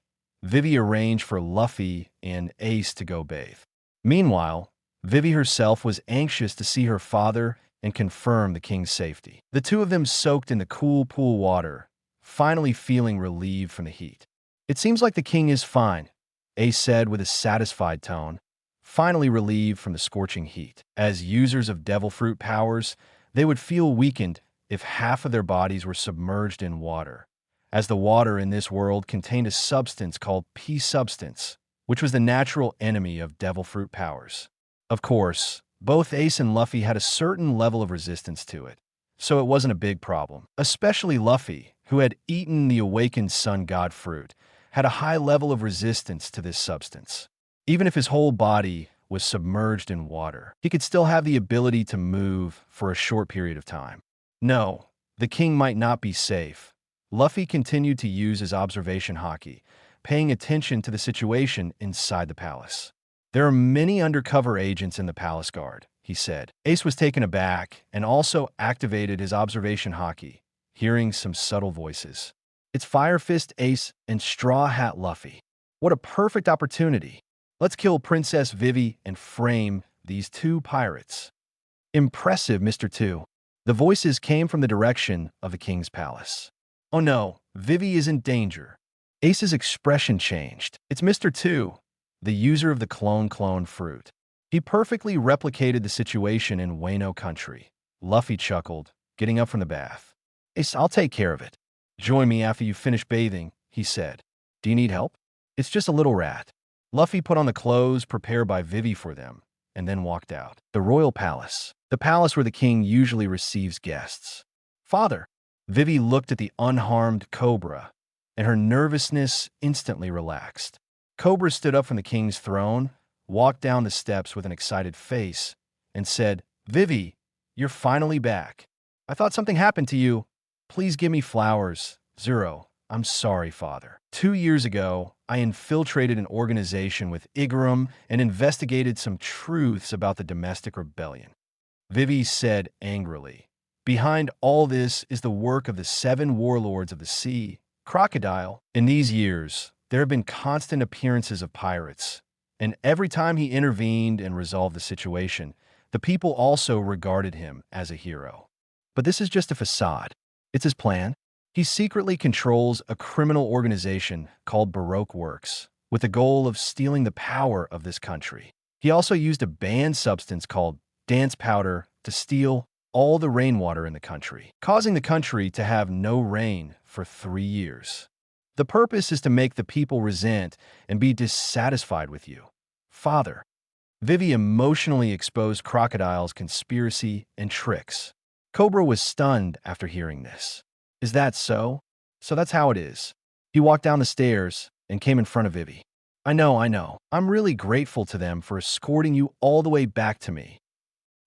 Vivi arranged for Luffy and Ace to go bathe. Meanwhile, Vivi herself was anxious to see her father and confirm the king's safety. The two of them soaked in the cool pool water, finally feeling relieved from the heat. It seems like the king is fine, Ace said with a satisfied tone, finally relieved from the scorching heat. As users of devil fruit powers, they would feel weakened if half of their bodies were submerged in water, as the water in this world contained a substance called P-substance, which was the natural enemy of devil fruit powers. Of course, both Ace and Luffy had a certain level of resistance to it, so it wasn't a big problem. Especially Luffy, who had eaten the awakened sun god fruit, had a high level of resistance to this substance. Even if his whole body was submerged in water, he could still have the ability to move for a short period of time. No, the king might not be safe. Luffy continued to use his observation haki, paying attention to the situation inside the palace. There are many undercover agents in the palace guard, he said. Ace was taken aback and also activated his observation haki, hearing some subtle voices. It's Fire Fist Ace and Straw Hat Luffy. What a perfect opportunity. Let's kill Princess Vivi and frame these two pirates. Impressive, Mr. Two. The voices came from the direction of the king's palace. Oh no, Vivi is in danger. Ace's expression changed. It's Mr. Two, the user of the clone fruit. He perfectly replicated the situation in Wano country. Luffy chuckled, getting up from the bath. Ace, I'll take care of it. Join me after you finish bathing, he said. Do you need help? It's just a little rat. Luffy put on the clothes prepared by Vivi for them, and then walked out. The royal palace, the palace where the king usually receives guests. Father, Vivi looked at the unharmed Cobra, and her nervousness instantly relaxed. Cobra stood up from the king's throne, walked down the steps with an excited face, and said, Vivi, you're finally back. I thought something happened to you. Please give me flowers. Zero. I'm sorry, father. 2 years ago, I infiltrated an organization with Igaram and investigated some truths about the domestic rebellion. Vivi said angrily. Behind all this is the work of the 7 warlords of the sea, Crocodile. In these years, there have been constant appearances of pirates, and every time he intervened and resolved the situation, the people also regarded him as a hero. But this is just a facade. It's his plan. He secretly controls a criminal organization called Baroque Works, with the goal of stealing the power of this country. He also used a banned substance called dance powder to steal all the rainwater in the country, causing the country to have no rain for 3 years. The purpose is to make the people resent and be dissatisfied with you. Father, Vivi emotionally exposed Crocodile's conspiracy and tricks. Cobra was stunned after hearing this. Is that so? So that's how it is. He walked down the stairs and came in front of Vivi. I know. I'm really grateful to them for escorting you all the way back to me.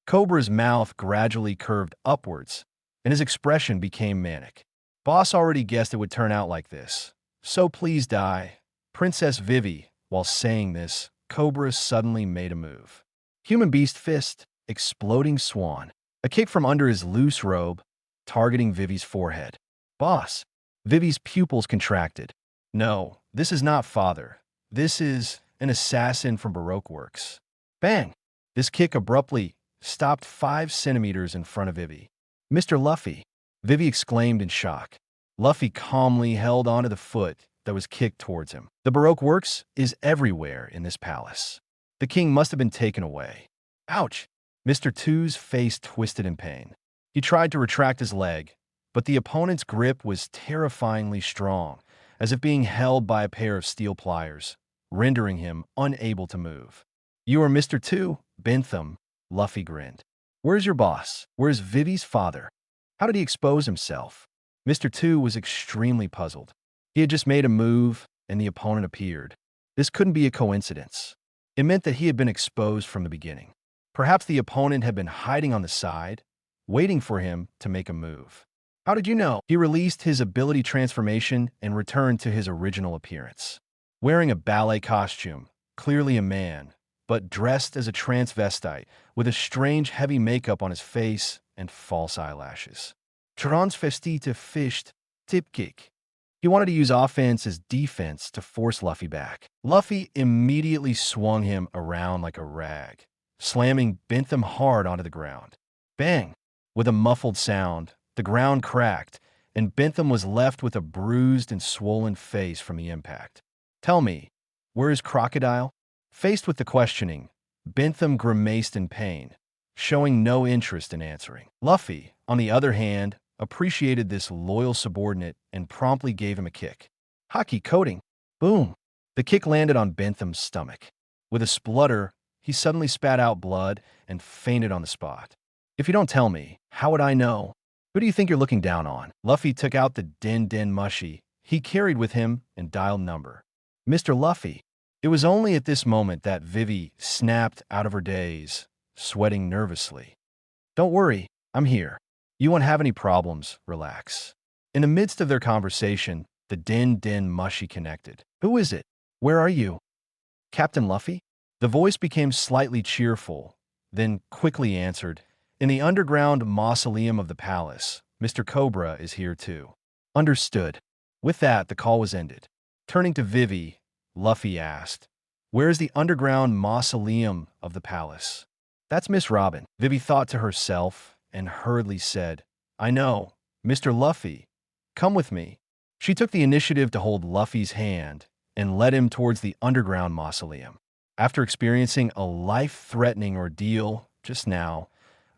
Cobra's mouth gradually curved upwards, and his expression became manic. Boss already guessed it would turn out like this. So please die. Princess Vivi, while saying this, Cobra suddenly made a move. Human beast fist, exploding swan. A kick from under his loose robe, targeting Vivi's forehead. Boss. Vivi's pupils contracted. No, this is not father. This is an assassin from Baroque works. Bang! This kick abruptly stopped 5 centimeters in front of Vivi. Mr. Luffy, Vivi exclaimed in shock. Luffy calmly held onto the foot that was kicked towards him. The Baroque works is everywhere in this palace. The king must have been taken away. Ouch! Mr. Two's face twisted in pain. He tried to retract his leg, but the opponent's grip was terrifyingly strong, as if being held by a pair of steel pliers, rendering him unable to move. You are Mr. Two, Bentham, Luffy grinned. Where's your boss? Where's Vivi's father? How did he expose himself? Mr. Two was extremely puzzled. He had just made a move, and the opponent appeared. This couldn't be a coincidence. It meant that he had been exposed from the beginning. Perhaps the opponent had been hiding on the side, waiting for him to make a move. How did you know? He released his ability transformation and returned to his original appearance. Wearing a ballet costume, clearly a man, but dressed as a transvestite, with a strange heavy makeup on his face and false eyelashes. Transvestite fished, tip kick. He wanted to use offense as defense to force Luffy back. Luffy immediately swung him around like a rag, slamming Bentham hard onto the ground. Bang! With a muffled sound, the ground cracked, and Bentham was left with a bruised and swollen face from the impact. Tell me, where is Crocodile? Faced with the questioning, Bentham grimaced in pain, showing no interest in answering. Luffy, on the other hand, appreciated this loyal subordinate and promptly gave him a kick. Hockey coating. Boom! The kick landed on Bentham's stomach. With a splutter, he suddenly spat out blood and fainted on the spot. If you don't tell me, how would I know? Who do you think you're looking down on? Luffy took out the Den Mushi he carried with him and dialed number. Mr. Luffy. It was only at this moment that Vivi snapped out of her daze, sweating nervously. Don't worry, I'm here. You won't have any problems, relax. In the midst of their conversation, the Den Mushi connected. Who is it? Where are you? Captain Luffy? The voice became slightly cheerful, then quickly answered, in the underground mausoleum of the palace, Mr. Cobra is here too. Understood. With that, the call was ended. Turning to Vivi, Luffy asked, where is the underground mausoleum of the palace? That's Miss Robin. Vivi thought to herself and hurriedly said, I know, Mr. Luffy, come with me. She took the initiative to hold Luffy's hand and led him towards the underground mausoleum. After experiencing a life-threatening ordeal just now,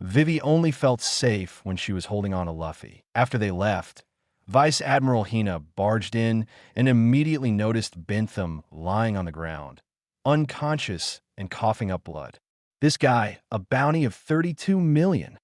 Vivi only felt safe when she was holding on to Luffy. After they left, Vice Admiral Hina barged in and immediately noticed Bentham lying on the ground, unconscious and coughing up blood. This guy, a bounty of 32 million.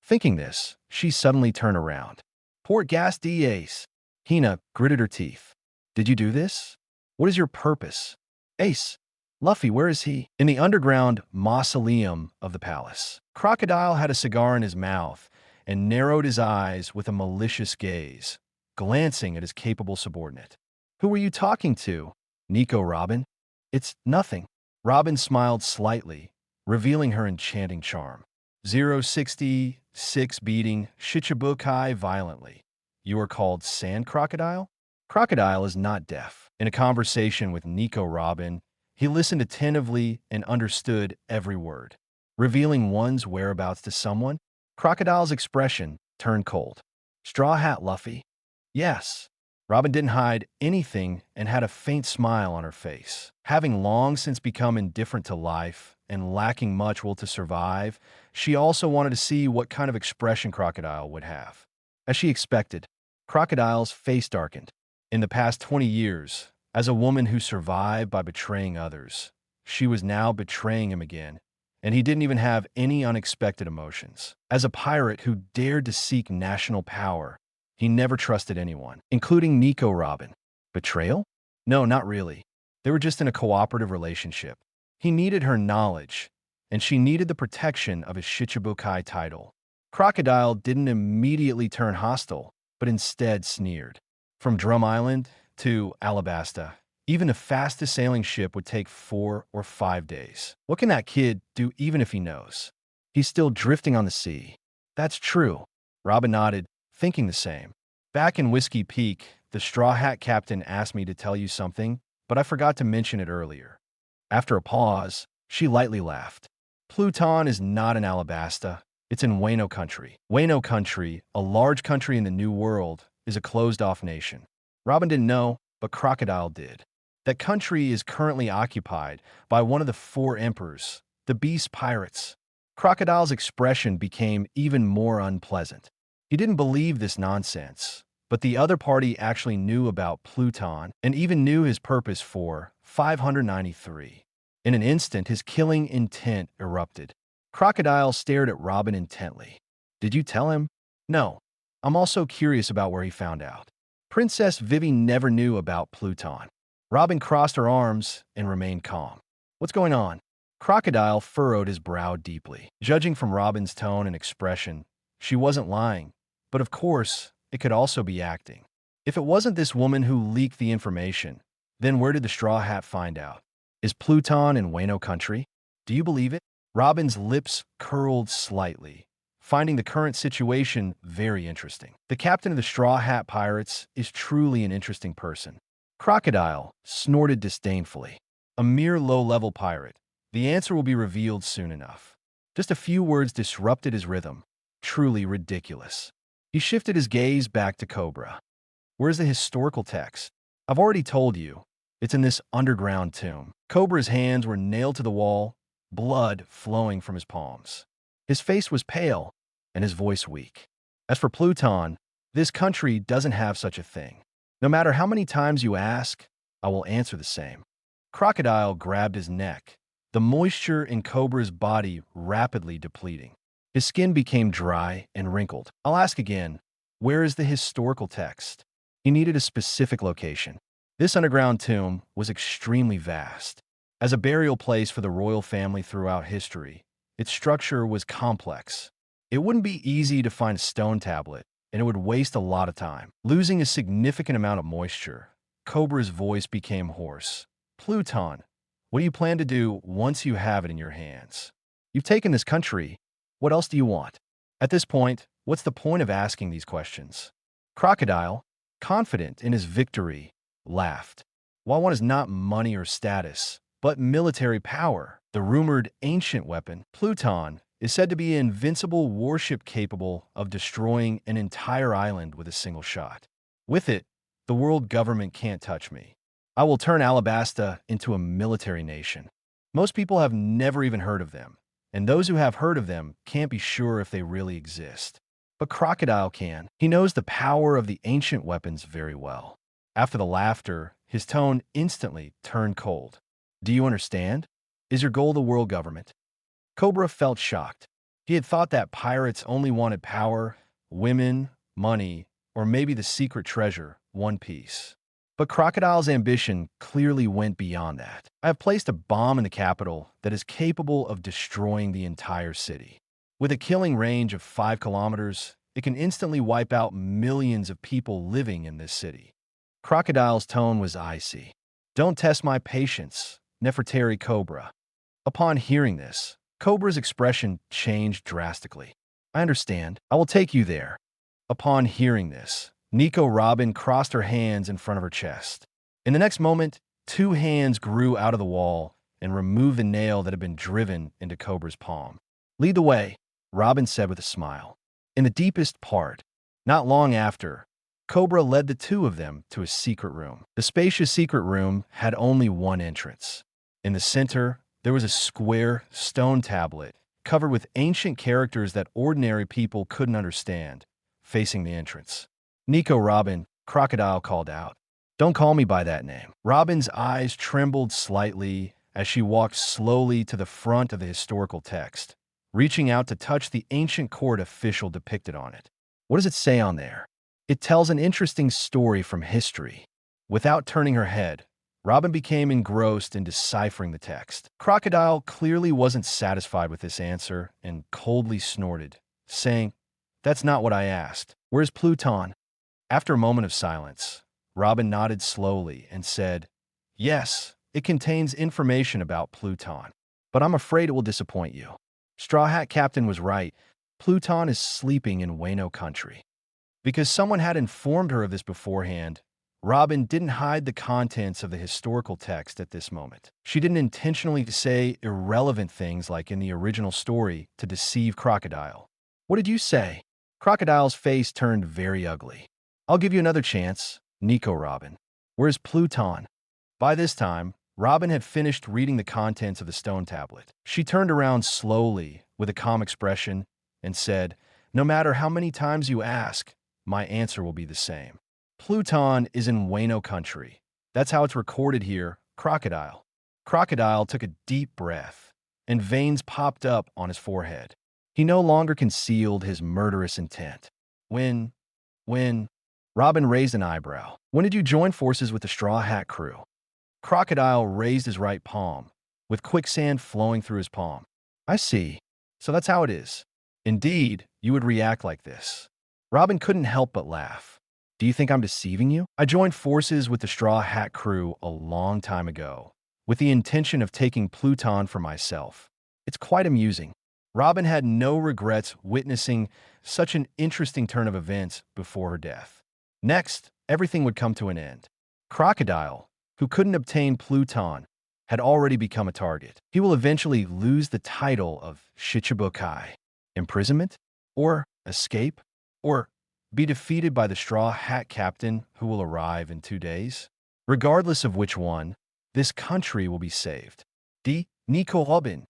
Thinking this, she suddenly turned around. Port gas Ace. Hina gritted her teeth. Did you do this? What is your purpose? Ace. Luffy, where is he? In the underground mausoleum of the palace. Crocodile had a cigar in his mouth and narrowed his eyes with a malicious gaze, glancing at his capable subordinate. Who were you talking to? Nico Robin? It's nothing. Robin smiled slightly, revealing her enchanting charm. 066 beating Shichibukai violently. You are called Sand Crocodile? Crocodile is not deaf. In a conversation with Nico Robin, he listened attentively and understood every word. Revealing one's whereabouts to someone, Crocodile's expression turned cold. Straw Hat Luffy? Yes. Robin didn't hide anything and had a faint smile on her face. Having long since become indifferent to life and lacking much will to survive, she also wanted to see what kind of expression Crocodile would have. As she expected, Crocodile's face darkened. In the past 20 years, as a woman who survived by betraying others, she was now betraying him again, and he didn't even have any unexpected emotions. As a pirate who dared to seek national power, he never trusted anyone, including Nico Robin. Betrayal? No, not really. They were just in a cooperative relationship. He needed her knowledge, and she needed the protection of his Shichibukai title. Crocodile didn't immediately turn hostile, but instead sneered. From Drum Island to Alabasta, even the fastest sailing ship would take 4 or 5 days. What can that kid do even if he knows? He's still drifting on the sea. That's true. Robin nodded, thinking the same. Back in Whiskey Peak, the Straw Hat Captain asked me to tell you something, but I forgot to mention it earlier. After a pause, she lightly laughed. Pluton is not in Alabasta. It's in Wano country. Wano country, a large country in the New World, is a closed-off nation. Robin didn't know, but Crocodile did. That country is currently occupied by one of the four emperors, the Beast Pirates. Crocodile's expression became even more unpleasant. He didn't believe this nonsense, but the other party actually knew about Pluton and even knew his purpose for 593. In an instant, his killing intent erupted. Crocodile stared at Robin intently. Did you tell him? No. I'm also curious about where he found out. Princess Vivi never knew about Pluton. Robin crossed her arms and remained calm. What's going on? Crocodile furrowed his brow deeply. Judging from Robin's tone and expression, she wasn't lying. But of course, it could also be acting. If it wasn't this woman who leaked the information, then where did the Straw Hat find out? Is Pluton in Wano country? Do you believe it? Robin's lips curled slightly, finding the current situation very interesting. The captain of the Straw Hat Pirates is truly an interesting person. Crocodile snorted disdainfully. A mere low-level pirate. The answer will be revealed soon enough. Just a few words disrupted his rhythm. Truly ridiculous. He shifted his gaze back to Cobra. Where's the historical text? I've already told you. It's in this underground tomb. Cobra's hands were nailed to the wall, blood flowing from his palms. His face was pale, and his voice weak. As for Pluton, this country doesn't have such a thing. No matter how many times you ask, I will answer the same. Crocodile grabbed his neck, the moisture in Cobra's body rapidly depleting. His skin became dry and wrinkled. I'll ask again, where is the historical text? He needed a specific location. This underground tomb was extremely vast. As a burial place for the royal family throughout history, its structure was complex. It wouldn't be easy to find a stone tablet, and it would waste a lot of time. Losing a significant amount of moisture, Cobra's voice became hoarse. Pluton, what do you plan to do once you have it in your hands? You've taken this country. What else do you want? At this point, what's the point of asking these questions? Crocodile, confident in his victory, laughed. What I want is not money or status, but military power. The rumored ancient weapon, Pluton, is said to be an invincible warship capable of destroying an entire island with a single shot. With it, the world government can't touch me. I will turn Alabasta into a military nation. Most people have never even heard of them, and those who have heard of them can't be sure if they really exist. But Crocodile can. He knows the power of the ancient weapons very well. After the laughter, his tone instantly turned cold. Do you understand? Is your goal the world government? Cobra felt shocked. He had thought that pirates only wanted power, women, money, or maybe the secret treasure, One Piece. But Crocodile's ambition clearly went beyond that. I have placed a bomb in the capital that is capable of destroying the entire city. With a killing range of 5 kilometers, it can instantly wipe out millions of people living in this city. Crocodile's tone was icy. Don't test my patience, Nefertari Cobra. Upon hearing this, Cobra's expression changed drastically. I understand. I will take you there. Upon hearing this, Nico Robin crossed her hands in front of her chest. In the next moment, 2 hands grew out of the wall and removed the nail that had been driven into Cobra's palm. Lead the way, Robin said with a smile. In the deepest part, not long after, Cobra led the 2 of them to a secret room. The spacious secret room had only one entrance. In the center, there was a square stone tablet covered with ancient characters that ordinary people couldn't understand, facing the entrance. Nico Robin, Crocodile called out. Don't call me by that name. Robin's eyes trembled slightly as she walked slowly to the front of the historical text, reaching out to touch the ancient court official depicted on it. What does it say on there? It tells an interesting story from history. Without turning her head, Robin became engrossed in deciphering the text. Crocodile clearly wasn't satisfied with this answer and coldly snorted, saying, That's not what I asked. Where's Pluton? After a moment of silence, Robin nodded slowly and said, Yes, it contains information about Pluton, but I'm afraid it will disappoint you. Straw Hat Captain was right. Pluton is sleeping in Wano country. Because someone had informed her of this beforehand, Robin didn't hide the contents of the historical text at this moment. She didn't intentionally say irrelevant things like in the original story to deceive Crocodile. What did you say? Crocodile's face turned very ugly. I'll give you another chance, Nico Robin. Where's Pluton? By this time, Robin had finished reading the contents of the stone tablet. She turned around slowly with a calm expression and said, "No matter how many times you ask, my answer will be the same. Pluton is in Wano country. That's how it's recorded here, Crocodile." Crocodile took a deep breath, and veins popped up on his forehead. He no longer concealed his murderous intent. When? Robin raised an eyebrow. When did you join forces with the Straw Hat crew? Crocodile raised his right palm, with quicksand flowing through his palm. I see. So that's how it is. Indeed, you would react like this. Robin couldn't help but laugh. Do you think I'm deceiving you? I joined forces with the Straw Hat crew a long time ago, with the intention of taking Pluton for myself. It's quite amusing. Robin had no regrets witnessing such an interesting turn of events before her death. Next, everything would come to an end. Crocodile, who couldn't obtain Pluton, had already become a target. He will eventually lose the title of Shichibukai. Imprisonment? Or escape? Or be defeated by the Straw Hat captain who will arrive in 2 days? Regardless of which one, this country will be saved. D. Nico Robin.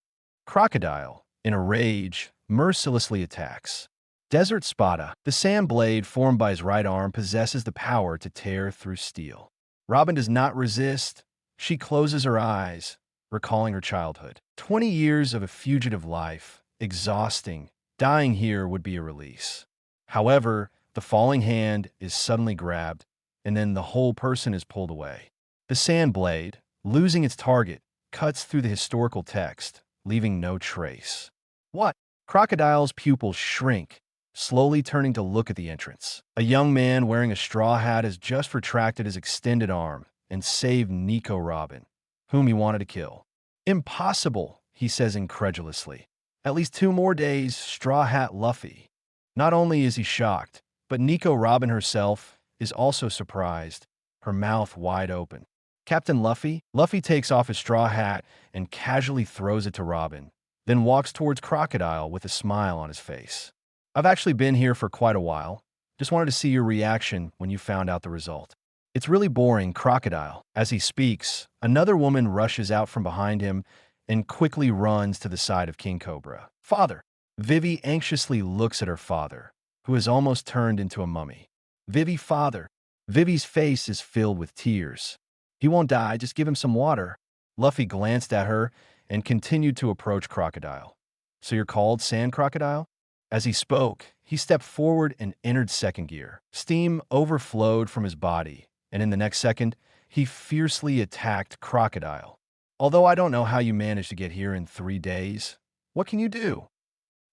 Crocodile, in a rage, mercilessly attacks. Desert Spada, the sand blade formed by his right arm, possesses the power to tear through steel. Robin does not resist. She closes her eyes, recalling her childhood. 20 years of a fugitive life, exhausting. Dying here would be a release. However, the falling hand is suddenly grabbed, and then the whole person is pulled away. The sand blade, losing its target, cuts through the historical text, leaving no trace. What? Crocodile's pupils shrink, slowly turning to look at the entrance. A young man wearing a straw hat has just retracted his extended arm and saved Nico Robin, whom he wanted to kill. Impossible, he says incredulously. At least 2 more days, Straw Hat Luffy. Not only is he shocked, but Nico Robin herself is also surprised, her mouth wide open. Captain Luffy? Luffy takes off his straw hat and casually throws it to Robin, then walks towards Crocodile with a smile on his face. I've actually been here for quite a while. Just wanted to see your reaction when you found out the result. It's really boring, Crocodile. As he speaks, another woman rushes out from behind him and quickly runs to the side of King Cobra. Father! Vivi anxiously looks at her father, who has almost turned into a mummy. Vivi, father! Vivi's face is filled with tears. He won't die, just give him some water. Luffy glanced at her and continued to approach Crocodile. So you're called Sand Crocodile? As he spoke, he stepped forward and entered second gear. Steam overflowed from his body, and in the next second, he fiercely attacked Crocodile. Although I don't know how you managed to get here in 3 days, what can you do?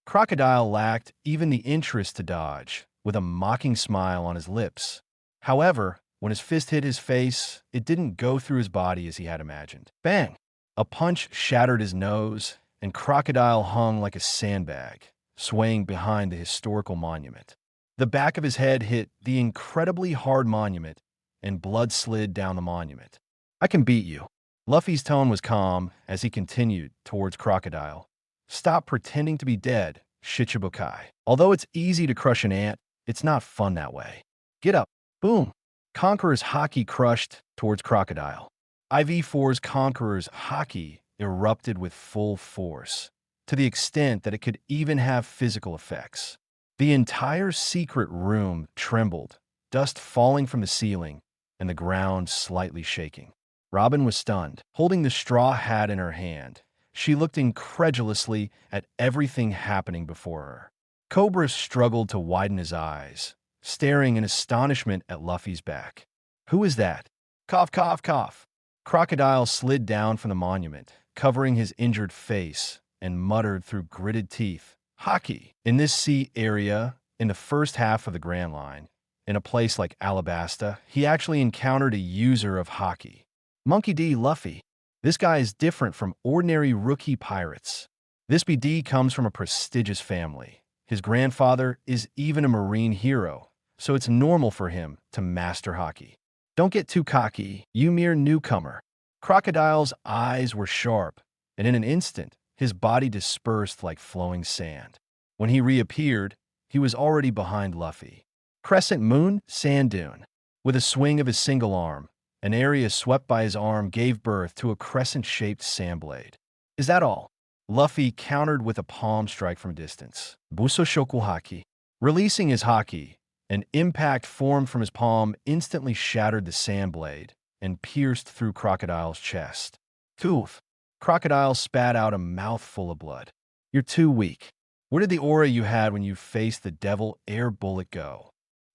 Crocodile lacked even the interest to dodge, with a mocking smile on his lips. However, when his fist hit his face, it didn't go through his body as he had imagined. Bang! A punch shattered his nose, and Crocodile hung like a sandbag, swaying behind the historical monument. The back of his head hit the incredibly hard monument, and blood slid down the monument. I can beat you. Luffy's tone was calm as he continued towards Crocodile. Stop pretending to be dead, Shichibukai. Although it's easy to crush an ant, it's not fun that way. Get up. Boom. Conqueror's Haki crushed towards Crocodile. IV4's Conqueror's Haki erupted with full force, to the extent that it could even have physical effects. The entire secret room trembled, dust falling from the ceiling, and the ground slightly shaking. Robin was stunned. Holding the straw hat in her hand, she looked incredulously at everything happening before her. Cobra struggled to widen his eyes, staring in astonishment at Luffy's back. Who is that? Cough, cough, cough. Crocodile slid down from the monument, covering his injured face, and muttered through gritted teeth, Haki. In this sea area, in the first half of the Grand Line, in a place like Alabasta, he actually encountered a user of Haki. Monkey D. Luffy. This guy is different from ordinary rookie pirates. This BD comes from a prestigious family. His grandfather is even a marine hero, so it's normal for him to master haki. Don't get too cocky, you mere newcomer. Crocodile's eyes were sharp, and in an instant, his body dispersed like flowing sand. When he reappeared, he was already behind Luffy. Crescent moon, sand dune. With a swing of his single arm, an area swept by his arm gave birth to a crescent-shaped sand blade. Is that all? Luffy countered with a palm strike from a distance. Buso shoku haki. Releasing his haki, an impact formed from his palm instantly shattered the sand blade and pierced through Crocodile's chest. Tooth. Crocodile spat out a mouthful of blood. You're too weak. Where did the aura you had when you faced the devil air bullet go?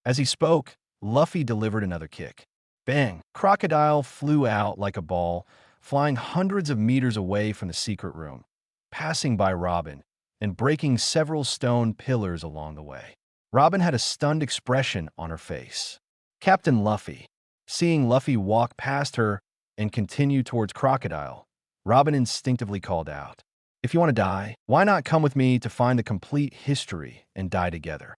As he spoke, Luffy delivered another kick. Bang! Crocodile flew out like a ball, flying hundreds of meters away from the secret room, passing by Robin and breaking several stone pillars along the way. Robin had a stunned expression on her face. Captain Luffy. Seeing Luffy walk past her and continue towards Crocodile, Robin instinctively called out, "If you want to die, why not come with me to find the complete history and die together?"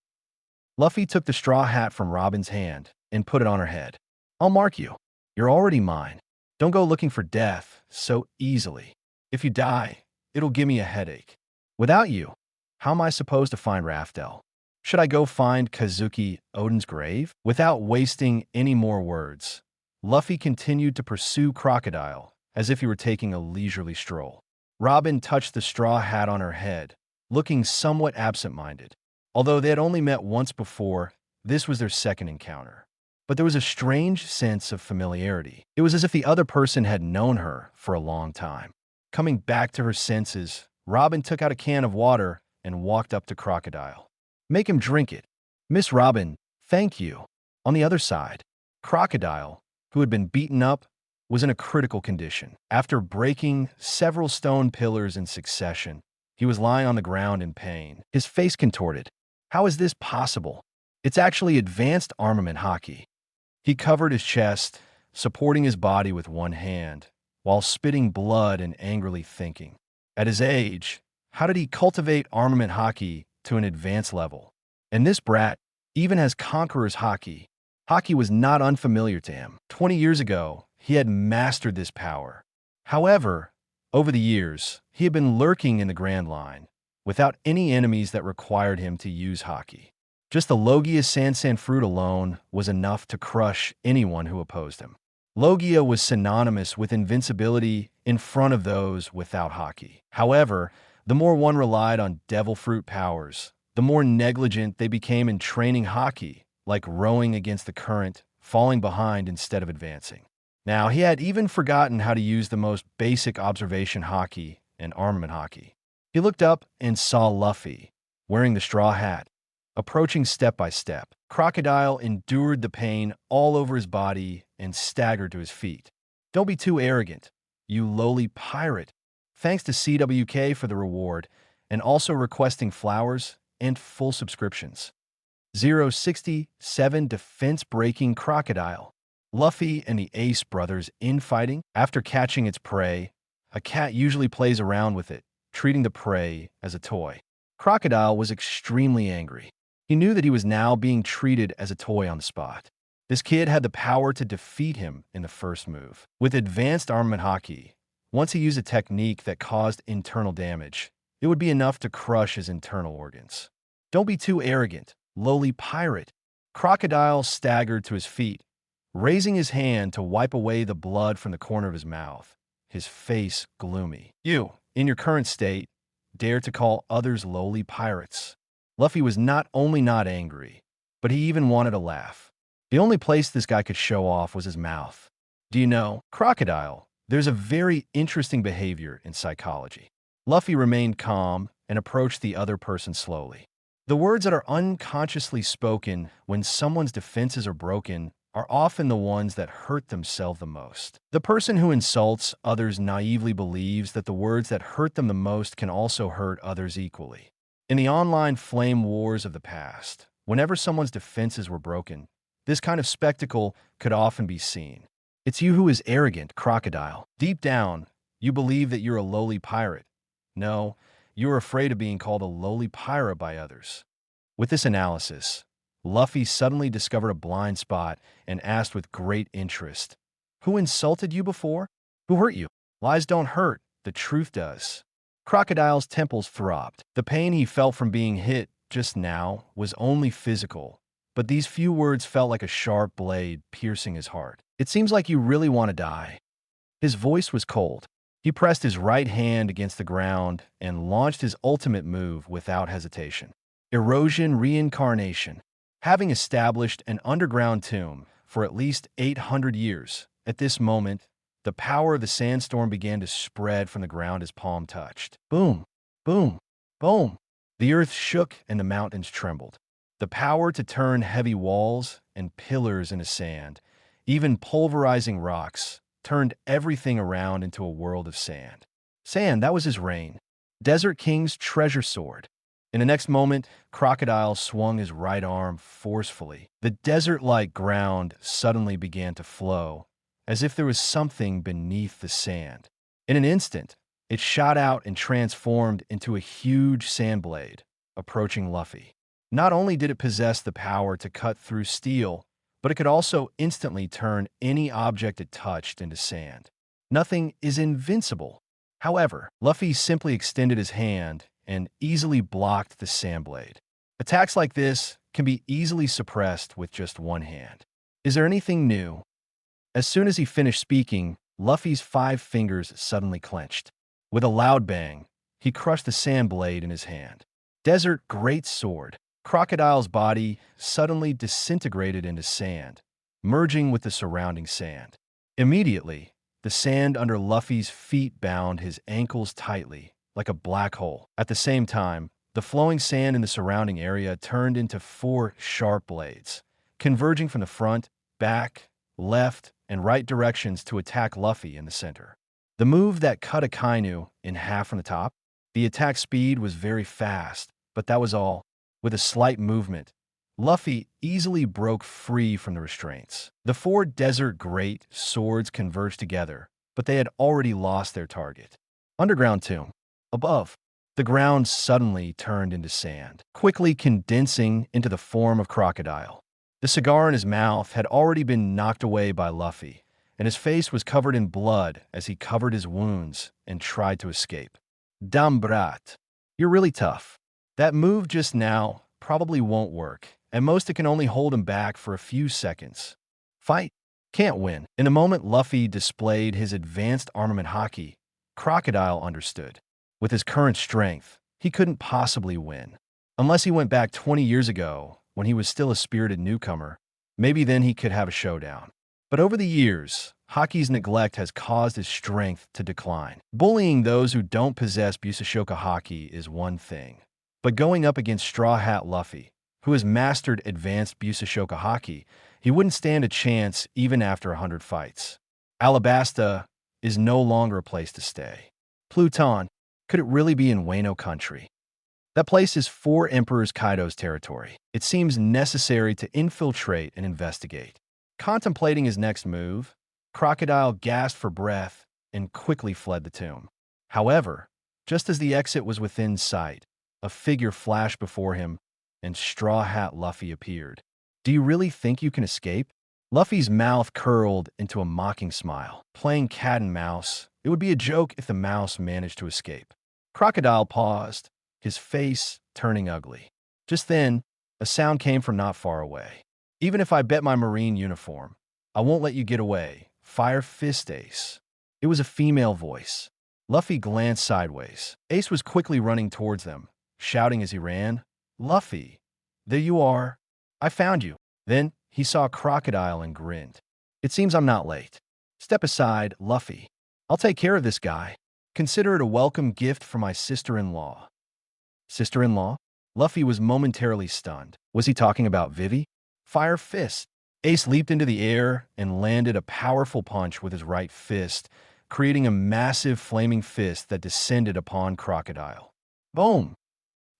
Luffy took the straw hat from Robin's hand and put it on her head. "I'll mark you. You're already mine. Don't go looking for death so easily. If you die, it'll give me a headache. Without you, how am I supposed to find Raftel? Should I go find Kazuki Odin's grave?" Without wasting any more words, Luffy continued to pursue Crocodile as if he were taking a leisurely stroll. Robin touched the straw hat on her head, looking somewhat absent-minded. Although they had only met once before, this was their second encounter. But there was a strange sense of familiarity. It was as if the other person had known her for a long time. Coming back to her senses, Robin took out a can of water and walked up to Crocodile. "Make him drink it." "Miss Robin, thank you." On the other side, Crocodile, who had been beaten up, was in a critical condition. After breaking several stone pillars in succession, he was lying on the ground in pain, his face contorted. How is this possible? It's actually advanced armament haki. He covered his chest, supporting his body with one hand, while spitting blood and angrily thinking. At his age, how did he cultivate armament haki to an advanced level? And this brat even has conqueror's haki. Haki was not unfamiliar to him. 20 years ago, he had mastered this power. However, over the years, he had been lurking in the Grand Line, without any enemies that required him to use haki. Just the Logia Sansan fruit alone was enough to crush anyone who opposed him. Logia was synonymous with invincibility in front of those without haki. However, the more one relied on devil fruit powers, the more negligent they became in training haki, like rowing against the current, falling behind instead of advancing. Now, he had even forgotten how to use the most basic observation haki and armament haki. He looked up and saw Luffy, wearing the straw hat, approaching step by step. Crocodile endured the pain all over his body and staggered to his feet. "Don't be too arrogant, you lowly pirate." Thanks to CWK for the reward, and also requesting flowers and full subscriptions. 067 defense-breaking Crocodile. Luffy and the Ace brothers infighting. After catching its prey, a cat usually plays around with it, treating the prey as a toy. Crocodile was extremely angry. He knew that he was now being treated as a toy on the spot. This kid had the power to defeat him in the first move. With advanced armament haki, once he used a technique that caused internal damage, it would be enough to crush his internal organs. "Don't be too arrogant, lowly pirate." Crocodile staggered to his feet, raising his hand to wipe away the blood from the corner of his mouth, his face gloomy. "You, in your current state, dare to call others lowly pirates." Luffy was not only not angry, but he even wanted to laugh. The only place this guy could show off was his mouth. Do you know, Crocodile, there's a very interesting behavior in psychology. Luffy remained calm and approached the other person slowly. The words that are unconsciously spoken when someone's defenses are broken are often the ones that hurt themselves the most. The person who insults others naively believes that the words that hurt them the most can also hurt others equally. In the online flame wars of the past, whenever someone's defenses were broken, this kind of spectacle could often be seen. It's you who is arrogant, Crocodile. Deep down, you believe that you're a lowly pirate. No, you're afraid of being called a lowly pirate by others. With this analysis, Luffy suddenly discovered a blind spot and asked with great interest, "Who insulted you before? Who hurt you?" "Lies don't hurt, the truth does." Crocodile's temples throbbed. The pain he felt from being hit just now was only physical, but these few words felt like a sharp blade piercing his heart. "It seems like you really want to die." His voice was cold. He pressed his right hand against the ground and launched his ultimate move without hesitation. Erosion Reincarnation. Having established an underground tomb for at least 800 years, at this moment, the power of the sandstorm began to spread from the ground as palm touched. Boom, boom, boom. The earth shook and the mountains trembled. The power to turn heavy walls and pillars into sand, even pulverizing rocks, turned everything around into a world of sand. Sand, that was his reign. Desert King's treasure sword. In the next moment, Crocodile swung his right arm forcefully. The desert-like ground suddenly began to flow, as if there was something beneath the sand. In an instant, it shot out and transformed into a huge sand blade, approaching Luffy. Not only did it possess the power to cut through steel, but it could also instantly turn any object it touched into sand. Nothing is invincible. However, Luffy simply extended his hand and easily blocked the sand blade. Attacks like this can be easily suppressed with just one hand. Is there anything new? As soon as he finished speaking, Luffy's 5 fingers suddenly clenched. With a loud bang, he crushed the sand blade in his hand. Desert Great Sword. Crocodile's body suddenly disintegrated into sand, merging with the surrounding sand. Immediately, the sand under Luffy's feet bound his ankles tightly, like a black hole. At the same time, the flowing sand in the surrounding area turned into 4 sharp blades, converging from the front, back, left, and right directions to attack Luffy in the center. The move that cut a Kainu in half from the top, the attack speed was very fast, but that was all. With a slight movement, Luffy easily broke free from the restraints. The 4 desert great swords converged together, but they had already lost their target. Underground tomb. Above, the ground suddenly turned into sand, quickly condensing into the form of Crocodile. The cigar in his mouth had already been knocked away by Luffy, and his face was covered in blood as he covered his wounds and tried to escape. Damn brat, you're really tough. That move just now probably won't work. At most, it can only hold him back for a few seconds. Fight. Can't win. In a moment Luffy displayed his advanced armament haki, Crocodile understood. With his current strength, he couldn't possibly win. Unless he went back 20 years ago, when he was still a spirited newcomer, maybe then he could have a showdown. But over the years, Haki's neglect has caused his strength to decline. Bullying those who don't possess Busashoka Haki is one thing. But going up against Straw Hat Luffy, who has mastered advanced Busashoka Haki, he wouldn't stand a chance even after 100 fights. Alabasta is no longer a place to stay. Pluton, could it really be in Wano country? That place is 4 Emperors Kaido's territory. It seems necessary to infiltrate and investigate. Contemplating his next move, Crocodile gasped for breath and quickly fled the tomb. However, just as the exit was within sight, a figure flashed before him, and Straw Hat Luffy appeared. Do you really think you can escape? Luffy's mouth curled into a mocking smile. Playing cat and mouse, it would be a joke if the mouse managed to escape. Crocodile paused, his face turning ugly. Just then, a sound came from not far away. Even if I bet my marine uniform, I won't let you get away. Fire Fist Ace. It was a female voice. Luffy glanced sideways. Ace was quickly running towards them, shouting as he ran, "Luffy, there you are. I found you." Then he saw Crocodile and grinned. "It seems I'm not late. Step aside, Luffy. I'll take care of this guy. Consider it a welcome gift from my sister-in-law." Sister-in-law? Luffy was momentarily stunned. Was he talking about Vivi? Fire Fist. Ace leaped into the air and landed a powerful punch with his right fist, creating a massive flaming fist that descended upon Crocodile. Boom!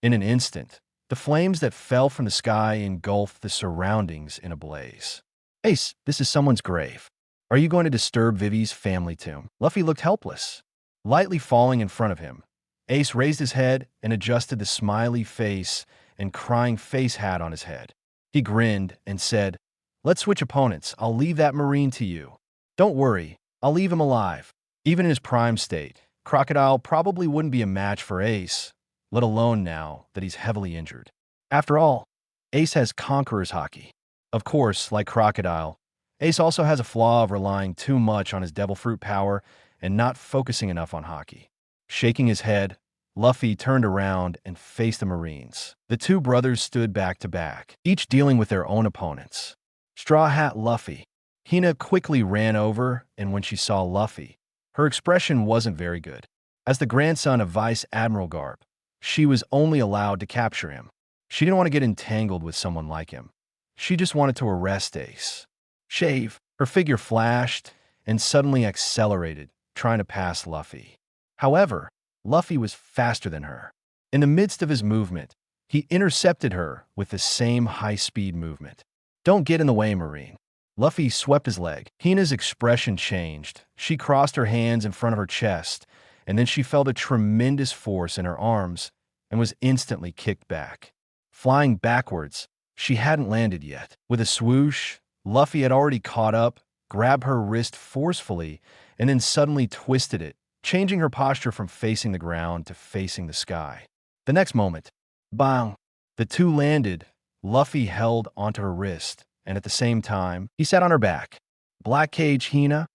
In an instant, the flames that fell from the sky engulfed the surroundings in a blaze. Ace, this is someone's grave. Are you going to disturb Vivi's family tomb? Luffy looked helpless. Lightly falling in front of him, Ace raised his head and adjusted the smiley face and crying face hat on his head. He grinned and said, "Let's switch opponents. I'll leave that Marine to you." "Don't worry, I'll leave him alive." Even in his prime state, Crocodile probably wouldn't be a match for Ace, let alone now that he's heavily injured. After all, Ace has Conqueror's Haki. Of course, like Crocodile, Ace also has a flaw of relying too much on his Devil Fruit power and not focusing enough on Haki. Shaking his head, Luffy turned around and faced the Marines. The two brothers stood back to back, each dealing with their own opponents. Straw Hat Luffy. Hina quickly ran over, and when she saw Luffy, her expression wasn't very good. As the grandson of Vice Admiral Garp, she was only allowed to capture him. She didn't want to get entangled with someone like him. She just wanted to arrest Ace. Shave. Her figure flashed and suddenly accelerated, trying to pass Luffy. However, Luffy was faster than her. In the midst of his movement, he intercepted her with the same high-speed movement. "Don't get in the way, Marine." Luffy swept his leg. Hina's expression changed. She crossed her hands in front of her chest, and then she felt a tremendous force in her arms and was instantly kicked back. Flying backwards, she hadn't landed yet. With a swoosh, Luffy had already caught up, grabbed her wrist forcefully, and then suddenly twisted it, changing her posture from facing the ground to facing the sky. The next moment, bang! The two landed. Luffy held onto her wrist, and at the same time, he sat on her back. Black Cage Hina?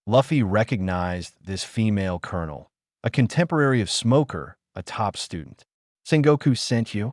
Luffy recognized this female colonel, a contemporary of Smoker, a top student. "Sengoku sent you?"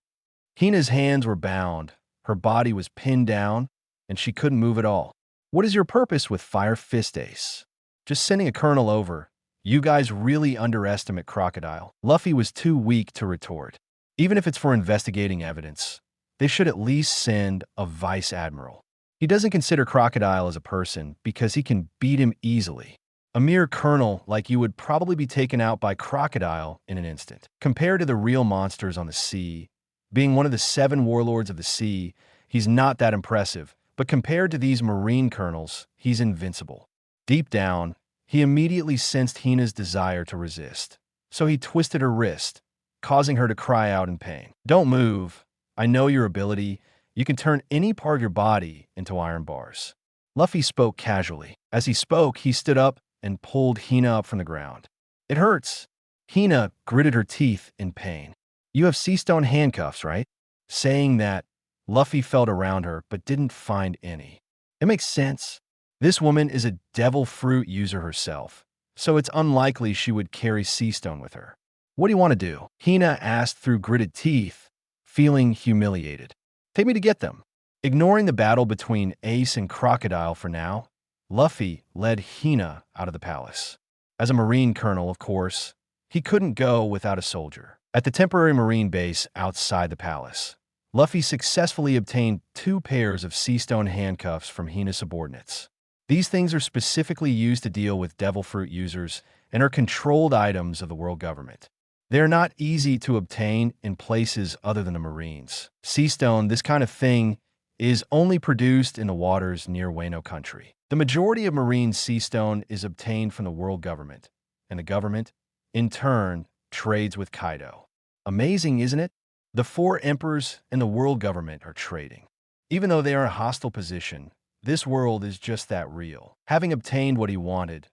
Hina's hands were bound, her body was pinned down, and she couldn't move at all. "What is your purpose with Fire Fist, Ace?" "Just sending a colonel over. You guys really underestimate Crocodile." Luffy was too weak to retort. Even if it's for investigating evidence, they should at least send a vice admiral. He doesn't consider Crocodile as a person because he can beat him easily. A mere colonel like you would probably be taken out by Crocodile in an instant. Compared to the real monsters on the sea, being one of the 7 warlords of the sea, he's not that impressive, but compared to these Marine colonels, he's invincible. Deep down, he immediately sensed Hina's desire to resist, so he twisted her wrist, causing her to cry out in pain. "Don't move. I know your ability. You can turn any part of your body into iron bars." Luffy spoke casually. As he spoke, he stood up and pulled Hina up from the ground. "It hurts." Hina gritted her teeth in pain. "You have sea stone handcuffs, right?" Saying that, Luffy felt around her but didn't find any. It makes sense. This woman is a devil fruit user herself, so it's unlikely she would carry sea stone with her. "What do you want to do?" Hina asked through gritted teeth, feeling humiliated. "Take me to get them." Ignoring the battle between Ace and Crocodile for now, Luffy led Hina out of the palace. As a Marine colonel, of course, he couldn't go without a soldier. At the temporary Marine base outside the palace, Luffy successfully obtained 2 pairs of sea stone handcuffs from Hina's subordinates. These things are specifically used to deal with devil fruit users and are controlled items of the world government. They are not easy to obtain in places other than the Marines. Sea stone, this kind of thing, is only produced in the waters near Wano country. The majority of Marine sea stone is obtained from the world government, and the government, in turn, trades with Kaido. Amazing, isn't it? The 4 emperors and the world government are trading. Even though they are in a hostile position, this world is just that real. Having obtained what he wanted,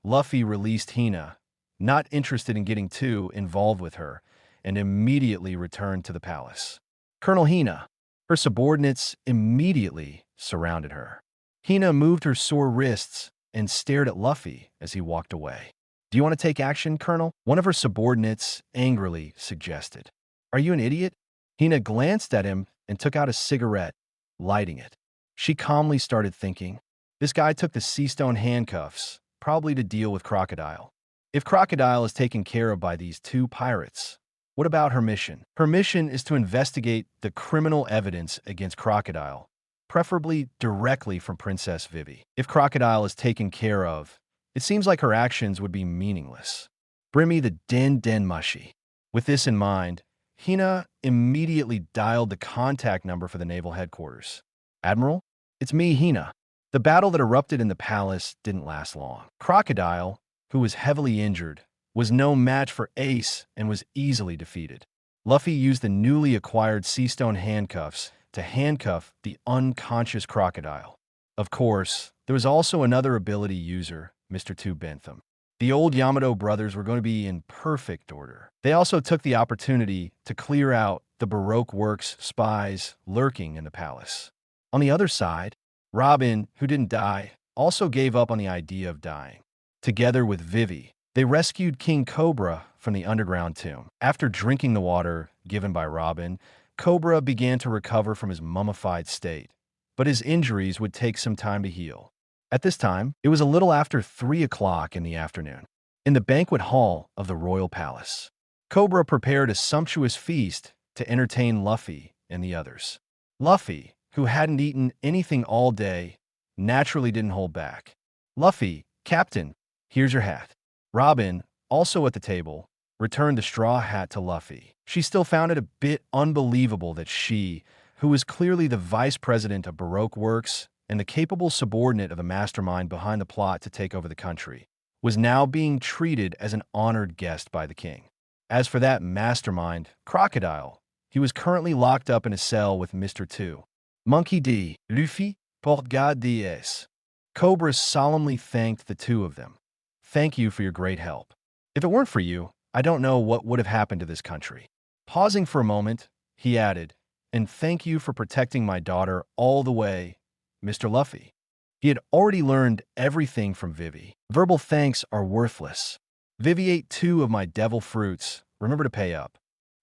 Luffy released Hina, not interested in getting too involved with her, and immediately returned to the palace. Colonel Hina. Her subordinates immediately surrounded her. Hina moved her sore wrists and stared at Luffy as he walked away. "Do you want to take action, Colonel?" one of her subordinates angrily suggested. "Are you an idiot?" Hina glanced at him and took out a cigarette, lighting it. She calmly started thinking. This guy took the sea stone handcuffs, probably to deal with Crocodile. If Crocodile is taken care of by these 2 pirates, what about her mission? Her mission is to investigate the criminal evidence against Crocodile, preferably directly from Princess Vivi. If Crocodile is taken care of, it seems like her actions would be meaningless. "Bring me the Den Mushi." With this in mind, Hina immediately dialed the contact number for the naval headquarters. "Admiral, it's me, Hina." The battle that erupted in the palace didn't last long. Crocodile, who was heavily injured, was no match for Ace and was easily defeated. Luffy used the newly acquired sea stone handcuffs to handcuff the unconscious crocodile. Of course, there was also another ability user, Mr. Two Bentham. The old Yamato brothers were going to be in perfect order. They also took the opportunity to clear out the Baroque works spies lurking in the palace. On the other side, Robin, who didn't die, also gave up on the idea of dying. Together with Vivi, they rescued King Cobra from the underground tomb. After drinking the water given by Robin, Cobra began to recover from his mummified state, but his injuries would take some time to heal. At this time, it was a little after 3 o'clock in the afternoon. In the banquet hall of the royal palace, Cobra prepared a sumptuous feast to entertain Luffy and the others. Luffy, who hadn't eaten anything all day, naturally didn't hold back. "Luffy, Captain, here's your hat." Robin, also at the table, returned the straw hat to Luffy. She still found it a bit unbelievable that she, who was clearly the vice president of Baroque Works and the capable subordinate of the mastermind behind the plot to take over the country, was now being treated as an honored guest by the king. As for that mastermind, Crocodile, he was currently locked up in a cell with Mr. Two. Monkey D. Luffy, pour garde des. Cobra solemnly thanked the two of them. "Thank you for your great help. If it weren't for you, I don't know what would have happened to this country." Pausing for a moment, he added, "And thank you for protecting my daughter all the way, Mr. Luffy." He had already learned everything from Vivi. Verbal thanks are worthless. "Vivi ate 2 of my devil fruits. Remember to pay up."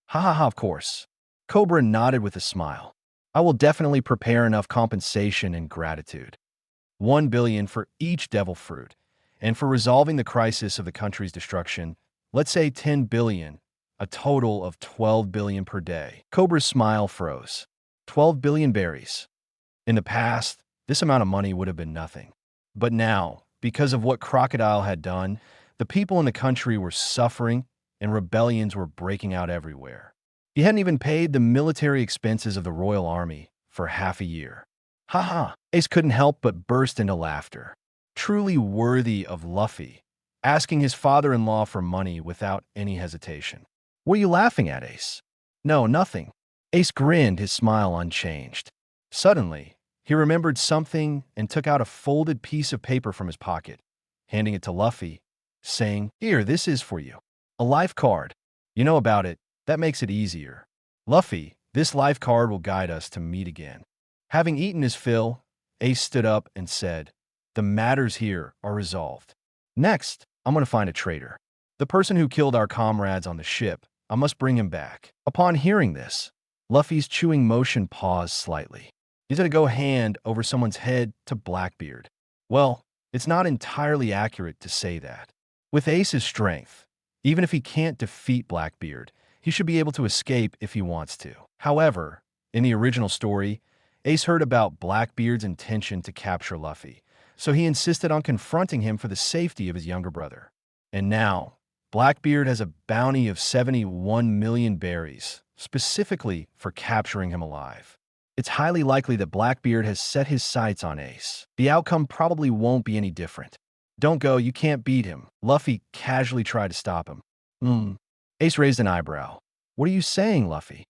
"Ha ha ha, of course." Cobra nodded with a smile. "I will definitely prepare enough compensation and gratitude. 1 billion for each devil fruit. And for resolving the crisis of the country's destruction, let's say 10 billion, a total of 12 billion per day." Cobra's smile froze. 12 billion berries. In the past, this amount of money would have been nothing. But now, because of what Crocodile had done, the people in the country were suffering and rebellions were breaking out everywhere. He hadn't even paid the military expenses of the royal army for half a year. "Ha ha!" Ace couldn't help but burst into laughter. Truly worthy of Luffy, asking his father-in-law for money without any hesitation. "What are you laughing at, Ace?" "No, nothing." Ace grinned, his smile unchanged. Suddenly, he remembered something and took out a folded piece of paper from his pocket, handing it to Luffy, saying, "Here, this is for you. A life card. You know about it. That makes it easier. Luffy, this life card will guide us to meet again." Having eaten his fill, Ace stood up and said, "The matters here are resolved. Next, I'm going to find a traitor. The person who killed our comrades on the ship. I must bring him back." Upon hearing this, Luffy's chewing motion paused slightly. He's going to go hand over someone's head to Blackbeard. Well, it's not entirely accurate to say that. With Ace's strength, even if he can't defeat Blackbeard, he should be able to escape if he wants to. However, in the original story, Ace heard about Blackbeard's intention to capture Luffy, so he insisted on confronting him for the safety of his younger brother. And now, Blackbeard has a bounty of 71 million berries, specifically for capturing him alive. It's highly likely that Blackbeard has set his sights on Ace. The outcome probably won't be any different. "Don't go, you can't beat him." Luffy casually tried to stop him. Ace raised an eyebrow. "What are you saying, Luffy?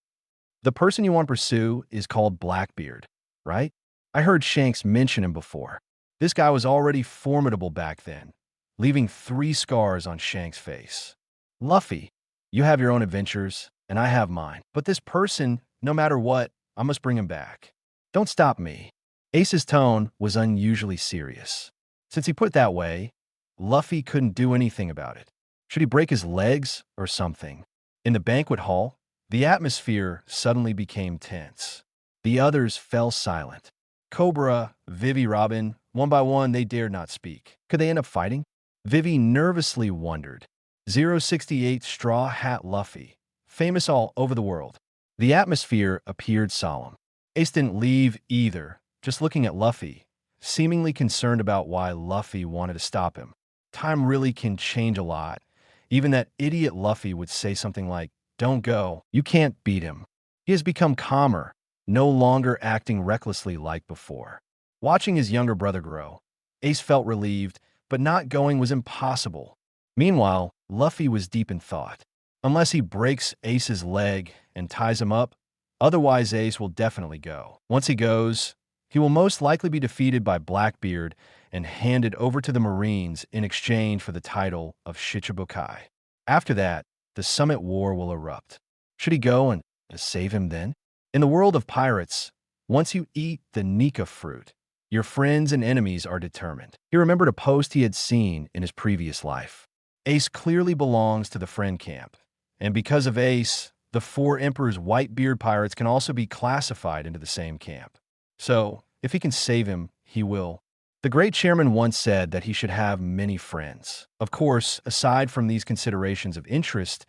The person you want to pursue is called Blackbeard, right? I heard Shanks mention him before. This guy was already formidable back then, leaving 3 scars on Shanks' face. Luffy, you have your own adventures, and I have mine. But this person, no matter what, I must bring him back. Don't stop me." Ace's tone was unusually serious. Since he put it that way, Luffy couldn't do anything about it. Should he break his legs or something? In the banquet hall, the atmosphere suddenly became tense. The others fell silent. Cobra, Vivi, Robin, one by one, they dared not speak. Could they end up fighting? Vivi nervously wondered. 068 Straw Hat Luffy, famous all over the world. The atmosphere appeared solemn. Ace didn't leave either, just looking at Luffy, seemingly concerned about why Luffy wanted to stop him. Time really can change a lot. Even that idiot Luffy would say something like, "Don't go, you can't beat him." He has become calmer, no longer acting recklessly like before. Watching his younger brother grow, Ace felt relieved, but not going was impossible. Meanwhile, Luffy was deep in thought. Unless he breaks Ace's leg and ties him up, Otherwise, Ace will definitely go. Once he goes, he will most likely be defeated by Blackbeard and handed over to the Marines in exchange for the title of Shichibukai. After that, the Summit War will erupt. Should he go and save him then? In the world of pirates, once you eat the Nika fruit, your friends and enemies are determined. He remembered a post he had seen in his previous life. Ace clearly belongs to the friend camp, and because of Ace, the 4 Emperor's Whitebeard pirates can also be classified into the same camp. So, if he can save him, he will. The great chairman once said that he should have many friends. Of course, aside from these considerations of interest,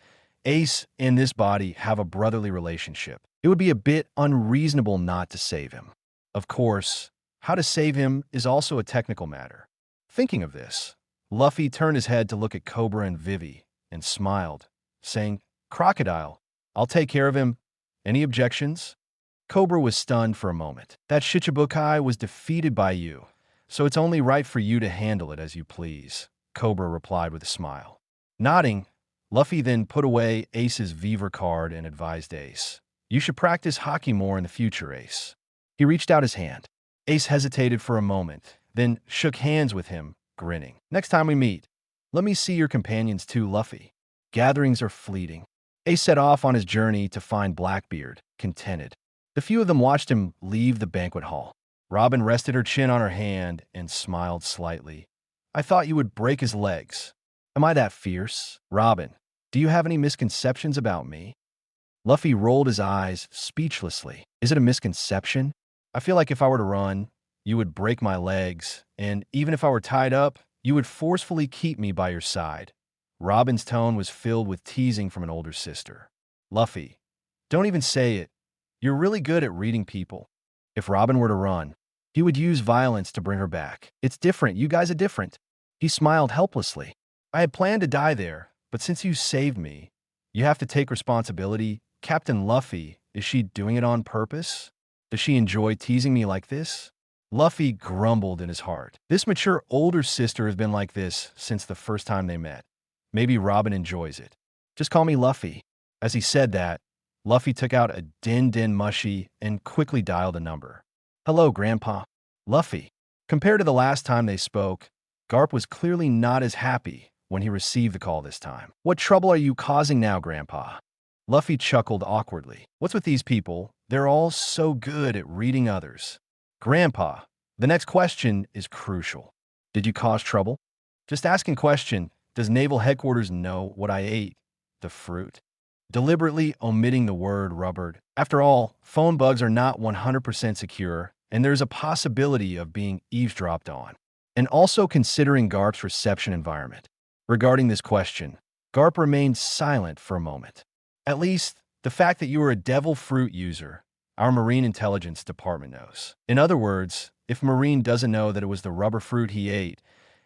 Ace and this body have a brotherly relationship. It would be a bit unreasonable not to save him. Of course, how to save him is also a technical matter. Thinking of this, Luffy turned his head to look at Cobra and Vivi and smiled, saying, "Crocodile, I'll take care of him. Any objections?" Cobra was stunned for a moment. "That Shichibukai was defeated by you, so it's only right for you to handle it as you please," Cobra replied with a smile. Nodding, Luffy then put away Ace's Beaver card and advised Ace, "You should practice hockey more in the future, Ace." He reached out his hand. Ace hesitated for a moment, then shook hands with him, grinning. "Next time we meet, let me see your companions too, Luffy. Gatherings are fleeting." Ace set off on his journey to find Blackbeard, contented. The few of them watched him leave the banquet hall. Robin rested her chin on her hand and smiled slightly. "I thought you would break his legs. Am I that fierce? Robin, do you have any misconceptions about me?" Luffy rolled his eyes speechlessly. "Is it a misconception? I feel like if I were to run, you would break my legs, and even if I were tied up, you would forcefully keep me by your side." Robin's tone was filled with teasing from an older sister. "Luffy, don't even say it. You're really good at reading people. If Robin were to run, he would use violence to bring her back. It's different. You guys are different." He smiled helplessly. "I had planned to die there, but since you saved me, you have to take responsibility. Captain Luffy, is she doing it on purpose? Does she enjoy teasing me like this?" Luffy grumbled in his heart. This mature older sister has been like this since the first time they met. Maybe Robin enjoys it. "Just call me Luffy." As he said that, Luffy took out a Din Mushi and quickly dialed a number. "Hello, Grandpa." Luffy. Compared to the last time they spoke, Garp was clearly not as happy when he received the call this time. "What trouble are you causing now, Grandpa?" Luffy chuckled awkwardly. "What's with these people? They're all so good at reading others." "Grandpa, the next question is crucial. Did you cause trouble?" "Just asking question. Does Naval Headquarters know what I ate? The fruit?" Deliberately omitting the word rubbered. After all, phone bugs are not 100% secure, and there's a possibility of being eavesdropped on. And also considering Garp's reception environment. Regarding this question, Garp remained silent for a moment. "At least, the fact that you are a devil fruit user, our Marine Intelligence Department knows. In other words, if Marine doesn't know that it was the rubber fruit he ate,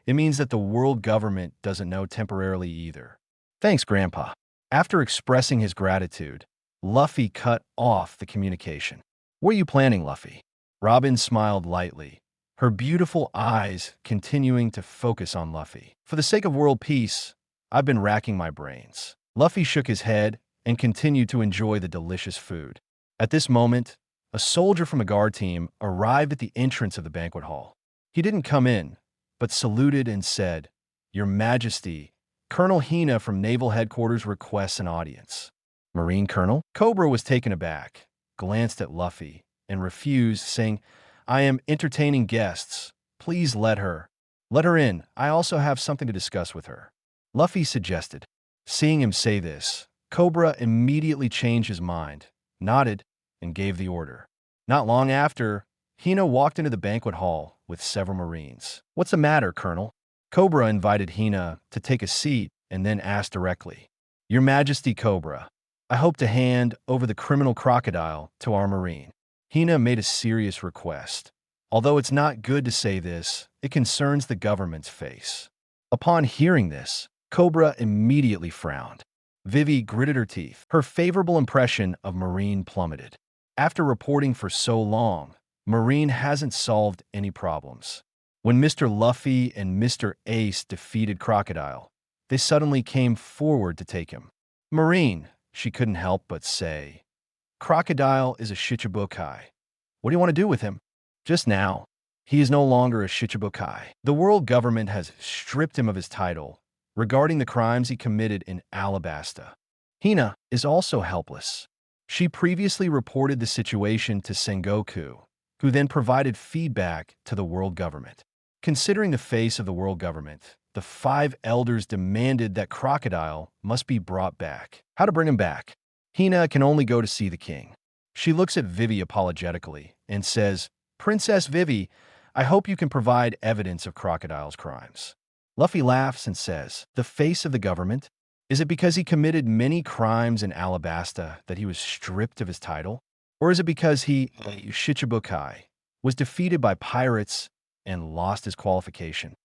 it means that the world government doesn't know temporarily either." "Thanks, Grandpa." After expressing his gratitude, Luffy cut off the communication. "What are you planning, Luffy?" Robin smiled lightly, her beautiful eyes continuing to focus on Luffy. "For the sake of world peace, I've been racking my brains." Luffy shook his head and continued to enjoy the delicious food. At this moment, a soldier from a guard team arrived at the entrance of the banquet hall. He didn't come in, but saluted and said, "Your Majesty, Colonel Hina from Naval Headquarters requests an audience." "Marine Colonel?" Cobra was taken aback, glanced at Luffy, and refused, saying, "I am entertaining guests. Please let her. Let her in. I also have something to discuss with her." Luffy suggested. Seeing him say this, Cobra immediately changed his mind, nodded, and gave the order. Not long after, Hina walked into the banquet hall with several Marines. "What's the matter, Colonel?" Cobra invited Hina to take a seat and then asked directly, "Your Majesty, Cobra, I hope to hand over the criminal crocodile to our Marine." Hina made a serious request. Although it's not good to say this, it concerns the government's face. Upon hearing this, Cobra immediately frowned. Vivi gritted her teeth. Her favorable impression of Marine plummeted. After reporting for so long, Marine hasn't solved any problems. When Mr. Luffy and Mr. Ace defeated Crocodile, they suddenly came forward to take him. "Marine," she couldn't help but say. Crocodile is a Shichibukai. What do you want to do with him? Just now, he is no longer a Shichibukai. The world government has stripped him of his title regarding the crimes he committed in Alabasta. Hina is also helpless. She previously reported the situation to Sengoku, who then provided feedback to the world government. Considering the face of the world government, the 5 elders demanded that Crocodile must be brought back. How to bring him back? Hina can only go to see the king. She looks at Vivi apologetically and says, "Princess Vivi, I hope you can provide evidence of Crocodile's crimes." Luffy laughs and says, "The face of the government? Is it because he committed many crimes in Alabasta that he was stripped of his title? Or is it because he, Shichibukai, was defeated by pirates and lost his qualification?"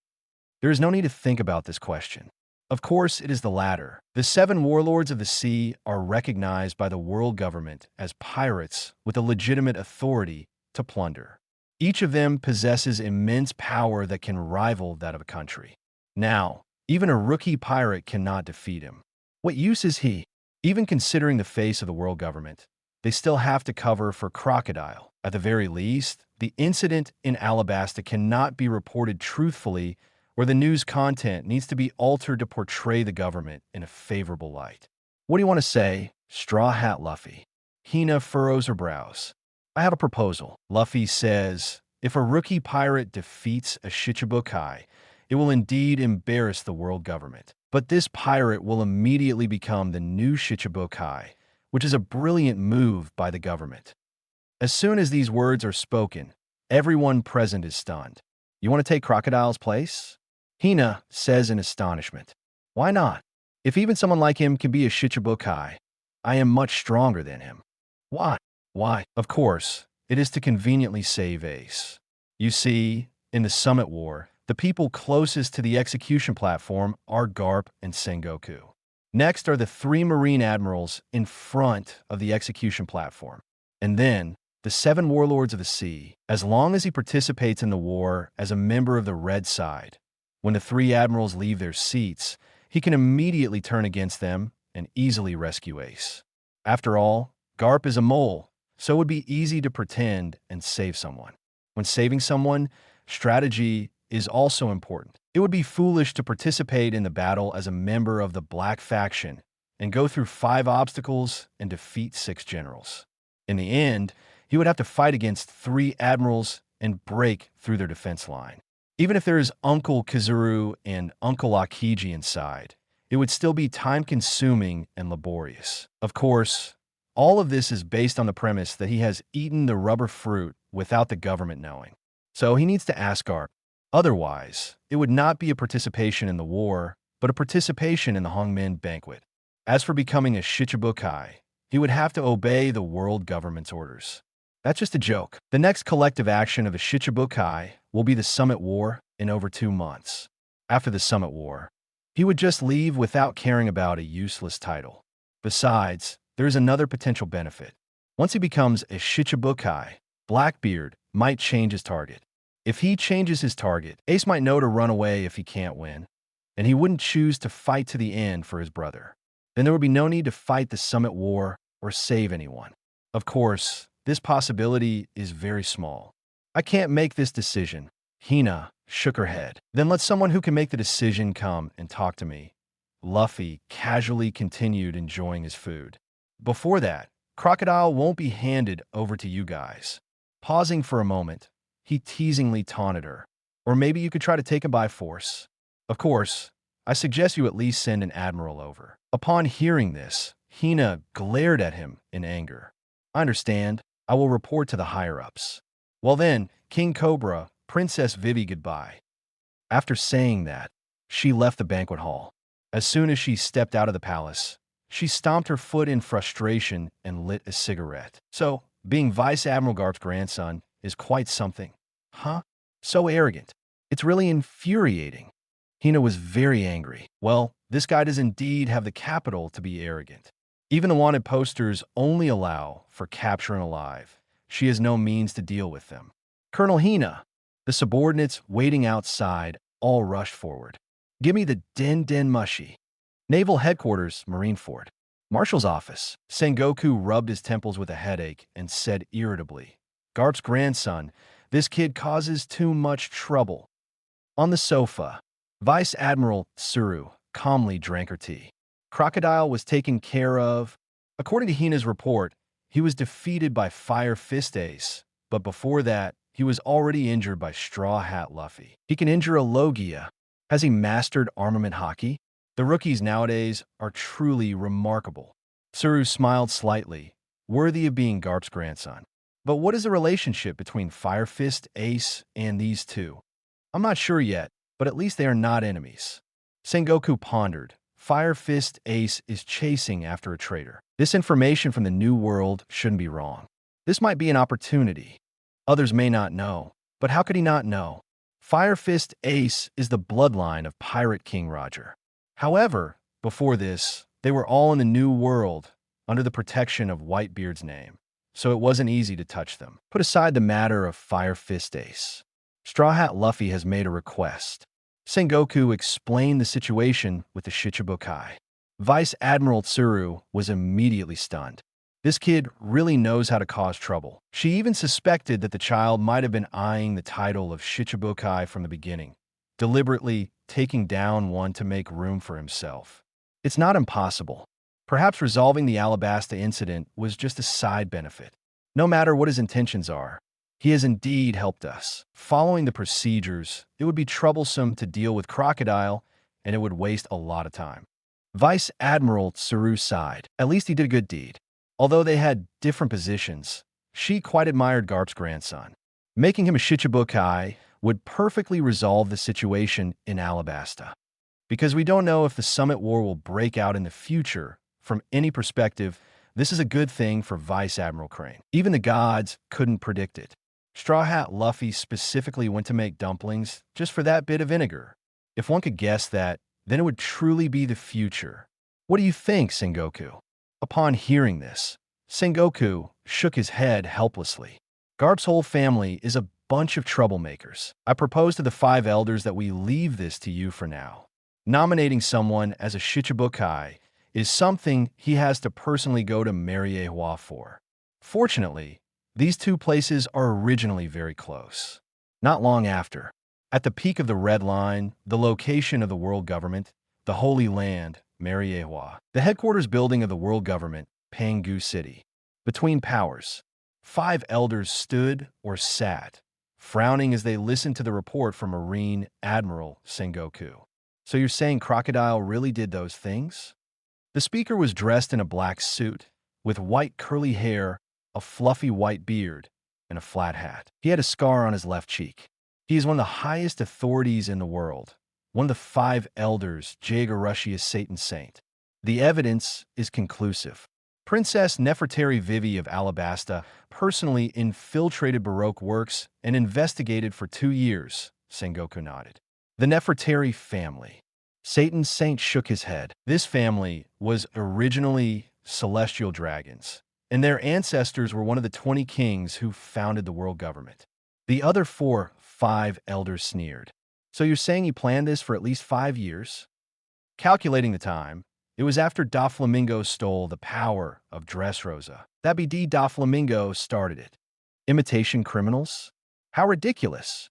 There is no need to think about this question. Of course, it is the latter. The 7 warlords of the sea are recognized by the world government as pirates with a legitimate authority to plunder. Each of them possesses immense power that can rival that of a country. Now, even a rookie pirate cannot defeat him. What use is he? Even considering the face of the world government, they still have to cover for Crocodile. At the very least, the incident in Alabasta cannot be reported truthfully, or the news content needs to be altered to portray the government in a favorable light. What do you want to say, Straw Hat Luffy? Hina furrows her brows. I have a proposal. Luffy says, if a rookie pirate defeats a Shichibukai, it will indeed embarrass the world government. But this pirate will immediately become the new Shichibukai, which is a brilliant move by the government. As soon as these words are spoken, everyone present is stunned. You want to take Crocodile's place? Hina says in astonishment. Why not? If even someone like him can be a Shichibukai, I am much stronger than him. Why? Why? Of course, it is to conveniently save Ace. You see, in the Summit War, the people closest to the execution platform are Garp and Sengoku. Next are the 3 marine admirals in front of the execution platform. And then, the 7 warlords of the sea, as long as he participates in the war as a member of the red side. When the 3 admirals leave their seats, he can immediately turn against them and easily rescue Ace. After all, Garp is a mole, so it would be easy to pretend and save someone. When saving someone, strategy is also important. It would be foolish to participate in the battle as a member of the Black Faction and go through 5 obstacles and defeat 6 generals. In the end, he would have to fight against 3 admirals and break through their defense line. Even if there is Uncle Kizuru and Uncle Akiji inside, it would still be time-consuming and laborious. Of course, all of this is based on the premise that he has eaten the rubber fruit without the government knowing. So he needs to ask Garp. Otherwise, it would not be a participation in the war, but a participation in the Hongmen banquet. As for becoming a Shichibukai, he would have to obey the world government's orders. That's just a joke. The next collective action of a Shichibukai will be the Summit War in over 2 months. After the Summit War, he would just leave without caring about a useless title. Besides, there is another potential benefit. Once he becomes a Shichibukai, Blackbeard might change his target. If he changes his target, Ace might know to run away if he can't win, and he wouldn't choose to fight to the end for his brother. Then there would be no need to fight the Summit War or save anyone. Of course, this possibility is very small. I can't make this decision. Hina shook her head. Then let someone who can make the decision come and talk to me. Luffy casually continued enjoying his food. Before that, Crocodile won't be handed over to you guys. Pausing for a moment, he teasingly taunted her. Or maybe you could try to take him by force. Of course, I suggest you at least send an admiral over. Upon hearing this, Hina glared at him in anger. I understand. I will report to the higher-ups. Well then, King Cobra, Princess Vivi goodbye. After saying that, she left the banquet hall. As soon as she stepped out of the palace, she stomped her foot in frustration and lit a cigarette. So, being Vice Admiral Garp's grandson is quite something. Huh? So arrogant. It's really infuriating. Hina was very angry. Well, this guy does indeed have the capital to be arrogant. Even the wanted posters only allow for capture and alive. She has no means to deal with them. Colonel Hina, the subordinates waiting outside all rushed forward. Give me the Den Den Mushi. Naval Headquarters, Marineford. Marshal's office. Sengoku rubbed his temples with a headache and said irritably, Garp's grandson, this kid causes too much trouble. On the sofa, Vice Admiral Tsuru calmly drank her tea. Crocodile was taken care of. According to Hina's report, he was defeated by Fire Fist Ace, but before that, he was already injured by Straw Hat Luffy. He can injure a Logia. Has he mastered armament hockey? The rookies nowadays are truly remarkable. Tsuru smiled slightly, worthy of being Garp's grandson. But what is the relationship between Fire Fist Ace and these two? I'm not sure yet, but at least they are not enemies. Sengoku pondered. Fire Fist Ace is chasing after a traitor. This information from the New World shouldn't be wrong. This might be an opportunity. Others may not know, but how could he not know? Fire Fist Ace is the bloodline of Pirate King Roger. However, before this, they were all in the New World, under the protection of Whitebeard's name, so it wasn't easy to touch them. Put aside the matter of Fire Fist Ace. Straw Hat Luffy has made a request. Sengoku explained the situation with the Shichibukai. Vice Admiral Tsuru was immediately stunned. This kid really knows how to cause trouble. She even suspected that the child might have been eyeing the title of Shichibukai from the beginning, deliberately taking down one to make room for himself. It's not impossible. Perhaps resolving the Alabasta incident was just a side benefit. No matter what his intentions are, he has indeed helped us. Following the procedures, it would be troublesome to deal with Crocodile, and it would waste a lot of time. Vice Admiral Tsuru sighed. At least he did a good deed. Although they had different positions, she quite admired Garp's grandson. Making him a Shichibukai would perfectly resolve the situation in Alabasta. Because we don't know if the Summit War will break out in the future, from any perspective, this is a good thing for Vice Admiral Crane. Even the gods couldn't predict it. Straw Hat Luffy specifically went to make dumplings just for that bit of vinegar. If one could guess that, then it would truly be the future. What do you think, Sengoku? Upon hearing this, Sengoku shook his head helplessly. Garp's whole family is a bunch of troublemakers. I propose to the 5 elders that we leave this to you for now. Nominating someone as a Shichibukai is something he has to personally go to Mariejois for. Fortunately, these two places are originally very close. Not long after, at the peak of the Red Line, the location of the world government, the Holy Land, Mariejois, the headquarters building of the world government, Pangu City. Between powers, 5 elders stood or sat, frowning as they listened to the report from Marine Admiral Sengoku. So you're saying Crocodile really did those things? The speaker was dressed in a black suit, with white curly hair, a fluffy white beard, and a flat hat. He had a scar on his left cheek. He is one of the highest authorities in the world, one of the 5 elders, Jaeger-Russia's Satan Saint. The evidence is conclusive. Princess Nefertari Vivi of Alabasta personally infiltrated Baroque works and investigated for 2 years, Sengoku nodded. The Nefertari family. Satan Saint shook his head. This family was originally celestial dragons, and their ancestors were one of the 20 kings who founded the world government. The other 5 elders sneered. So you're saying he planned this for at least 5 years? Calculating the time, it was after Doflamingo stole the power of Dressrosa that BD Doflamingo started it. Imitation criminals? How ridiculous.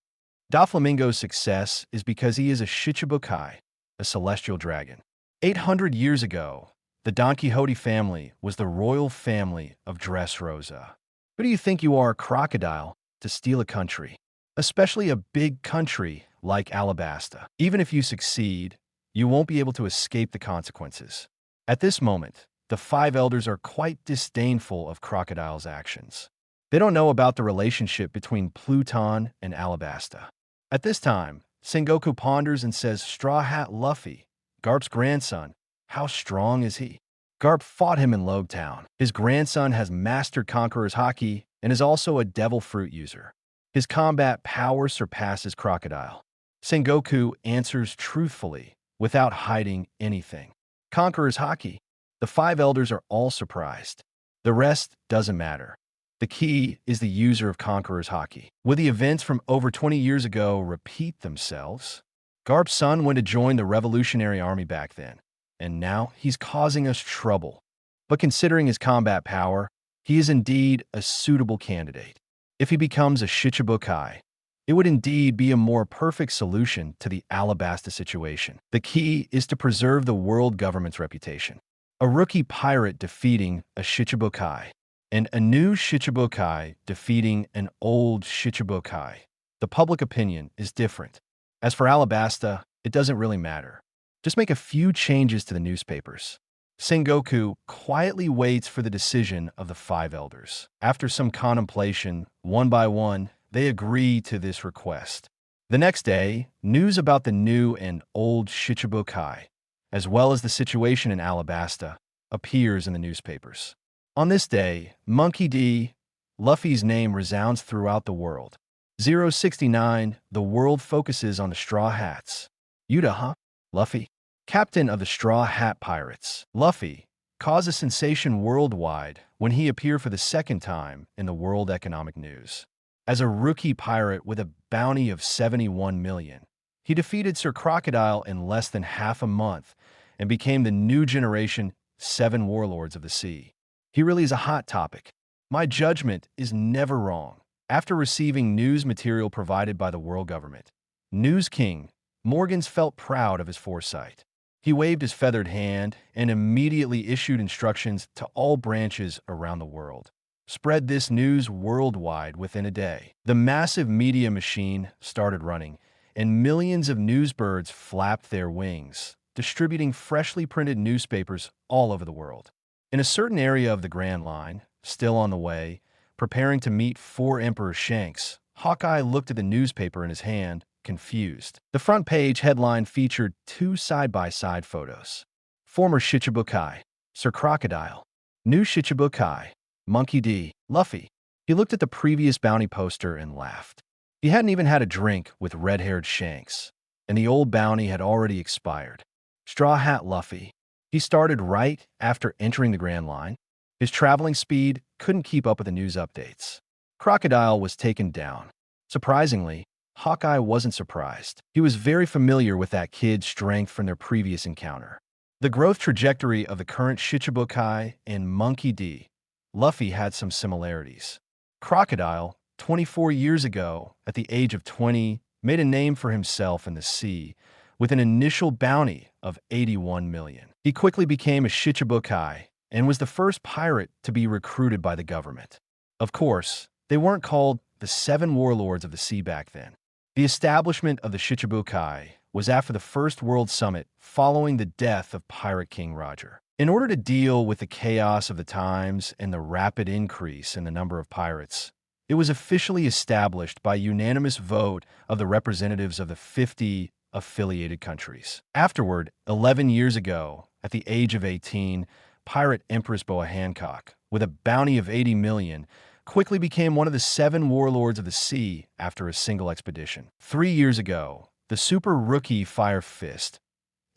Doflamingo's success is because he is a Shichibukai, a celestial dragon. 800 years ago, the Don Quixote family was the royal family of Dressrosa. Who do you think you are, Crocodile, to steal a country? Especially a big country like Alabasta. Even if you succeed, you won't be able to escape the consequences. At this moment, the 5 elders are quite disdainful of Crocodile's actions. They don't know about the relationship between Pluton and Alabasta. At this time, Sengoku ponders and says, Straw Hat Luffy, Garp's grandson, how strong is he? Garp fought him in Logtown. His grandson has mastered Conqueror's Haki and is also a devil fruit user. His combat power surpasses Crocodile. Sengoku answers truthfully, without hiding anything. Conqueror's Haki. The 5 elders are all surprised. The rest doesn't matter. The key is the user of Conqueror's Haki. Will the events from over 20 years ago repeat themselves? Garp's son went to join the Revolutionary Army back then, and now he's causing us trouble. But considering his combat power, he is indeed a suitable candidate. If he becomes a Shichibukai, it would indeed be a more perfect solution to the Alabasta situation. The key is to preserve the world government's reputation. A rookie pirate defeating a Shichibukai, and a new Shichibukai defeating an old Shichibukai. The public opinion is different. As for Alabasta, it doesn't really matter. Just make a few changes to the newspapers. Sengoku quietly waits for the decision of the five elders. After some contemplation, one by one, they agree to this request. The next day, news about the new and old Shichibukai, as well as the situation in Alabasta, appears in the newspapers. On this day, Monkey D. Luffy's name resounds throughout the world. 069, the world focuses on the Straw Hats. Yuta, huh? Luffy, captain of the Straw Hat Pirates. Luffy caused a sensation worldwide when he appeared for the second time in the World Economic News. As a rookie pirate with a bounty of 71 million, he defeated Sir Crocodile in less than half a month and became the new generation 7 warlords of the sea. He really is a hot topic. My judgment is never wrong. After receiving news material provided by the world government, News King Morgans felt proud of his foresight. He waved his feathered hand and immediately issued instructions to all branches around the world. Spread this news worldwide within a day. The massive media machine started running, and millions of newsbirds flapped their wings, distributing freshly printed newspapers all over the world. In a certain area of the Grand Line, still on the way, preparing to meet 4 Emperor Shanks, Hawkeye looked at the newspaper in his hand, confused. The front page headline featured 2 side-by-side photos. Former Shichibukai, Sir Crocodile. New Shichibukai, Monkey D. Luffy. He looked at the previous bounty poster and laughed. He hadn't even had a drink with red-haired Shanks, and the old bounty had already expired. Straw Hat Luffy. He started right after entering the Grand Line. His traveling speed couldn't keep up with the news updates. Crocodile was taken down. Surprisingly, Hawkeye wasn't surprised. He was very familiar with that kid's strength from their previous encounter. The growth trajectory of the current Shichibukai and Monkey D. Luffy had some similarities. Crocodile, 24 years ago, at the age of 20, made a name for himself in the sea with an initial bounty of 81 million. He quickly became a Shichibukai and was the first pirate to be recruited by the government. Of course, they weren't called the 7 warlords of the sea back then. The establishment of the Shichibukai was after the First World Summit following the death of Pirate King Roger. In order to deal with the chaos of the times and the rapid increase in the number of pirates, it was officially established by unanimous vote of the representatives of the 50 affiliated countries. Afterward, 11 years ago, at the age of 18, Pirate Empress Boa Hancock, with a bounty of 80 million, quickly became one of the 7 warlords of the sea after a single expedition. 3 years ago, the super rookie Fire Fist,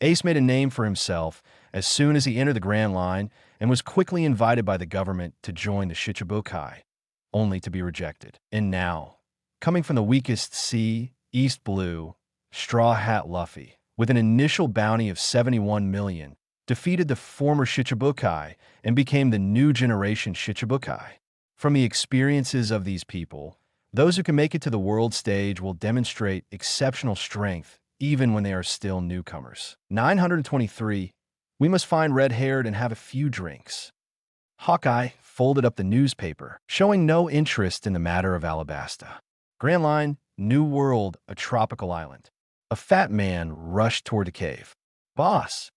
Ace made a name for himself as soon as he entered the Grand Line and was quickly invited by the government to join the Shichibukai, only to be rejected. And now, coming from the weakest sea, East Blue, Straw Hat Luffy, with an initial bounty of 71 million, defeated the former Shichibukai and became the new generation Shichibukai. From the experiences of these people, those who can make it to the world stage will demonstrate exceptional strength even when they are still newcomers. 923. We must find red-haired and have a few drinks. Hawkeye folded up the newspaper, showing no interest in the matter of Alabasta. Grand Line, New World, a tropical island. A fat man rushed toward the cave. Boss,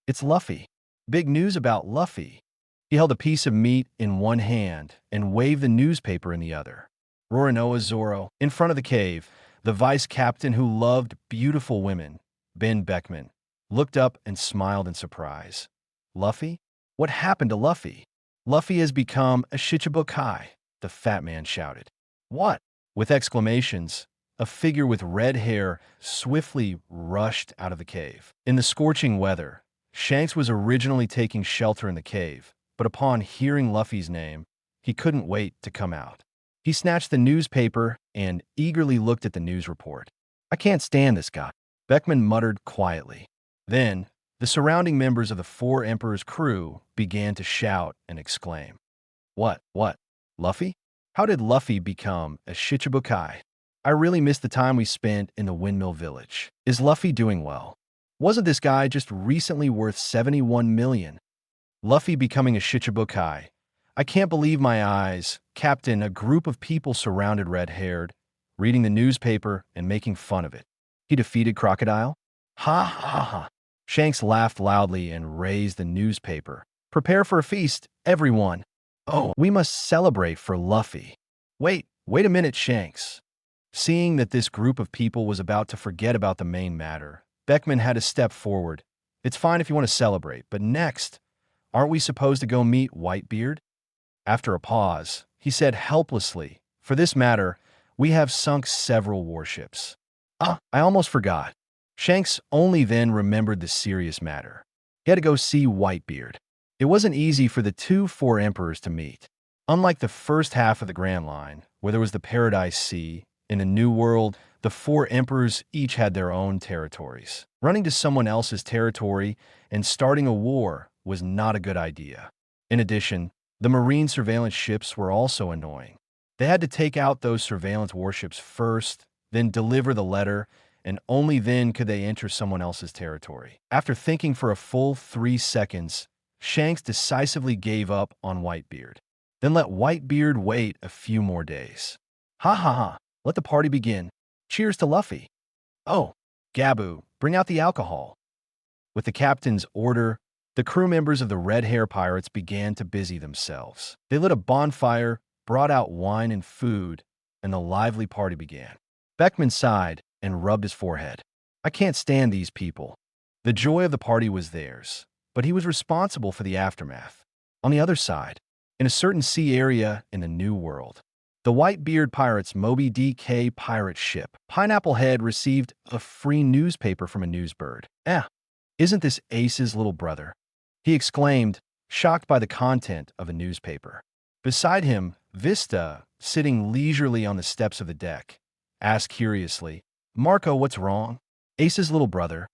it's Luffy. Big news about Luffy. He held a piece of meat in one hand and waved the newspaper in the other. Roronoa Zoro, in front of the cave, the vice captain who loved beautiful women, Ben Beckman, looked up and smiled in surprise. Luffy? What happened to Luffy? Luffy has become a Shichibukai, the fat man shouted. What? With exclamations, a figure with red hair swiftly rushed out of the cave. In the scorching weather, Shanks was originally taking shelter in the cave, but upon hearing Luffy's name, he couldn't wait to come out. He snatched the newspaper and eagerly looked at the news report. I can't stand this guy, Beckman muttered quietly. Then, The surrounding members of the four emperors' crew began to shout and exclaim. What? Luffy? How did Luffy become a Shichibukai? I really missed the time we spent in the windmill village. Is Luffy doing well? Wasn't this guy just recently worth 71 million? Luffy becoming a Shichibukai. I can't believe my eyes. Captain, a group of people surrounded red-haired, reading the newspaper and making fun of it. He defeated Crocodile? Ha ha ha. Shanks laughed loudly and raised the newspaper. Prepare for a feast, everyone. Oh, we must celebrate for Luffy. Wait a minute, Shanks. Seeing that this group of people was about to forget about the main matter, Beckman had to step forward. It's fine if you want to celebrate, but next, aren't we supposed to go meet Whitebeard? After a pause, he said helplessly, for this matter, we have sunk several warships. I almost forgot. Shanks only then remembered the serious matter. He had to go see Whitebeard. It wasn't easy for the four emperors to meet. Unlike the first half of the Grand Line, where there was the Paradise Sea, in the New World, the four emperors each had their own territories. Running to someone else's territory and starting a war was not a good idea. In addition, the marine surveillance ships were also annoying. They had to take out those surveillance warships first, then deliver the letter, and only then could they enter someone else's territory. After thinking for a full 3 seconds, Shanks decisively gave up on Whitebeard. Then let Whitebeard wait a few more days. Ha ha ha, let the party begin. Cheers to Luffy. Oh, Gabu, bring out the alcohol. With the captain's order, the crew members of the Red Hair Pirates began to busy themselves. They lit a bonfire, brought out wine and food, and the lively party began. Beckman sighed and rubbed his forehead. I can't stand these people. The joy of the party was theirs, but he was responsible for the aftermath. On the other side, in a certain sea area in the New World, the Whitebeard Pirates' Moby DK pirate ship, Pineapple Head, received a free newspaper from a newsbird. Isn't this Ace's little brother? He exclaimed, shocked by the content of a newspaper. Beside him, Vista, sitting leisurely on the steps of the deck, asked curiously, Marco, what's wrong? Ace's little brother.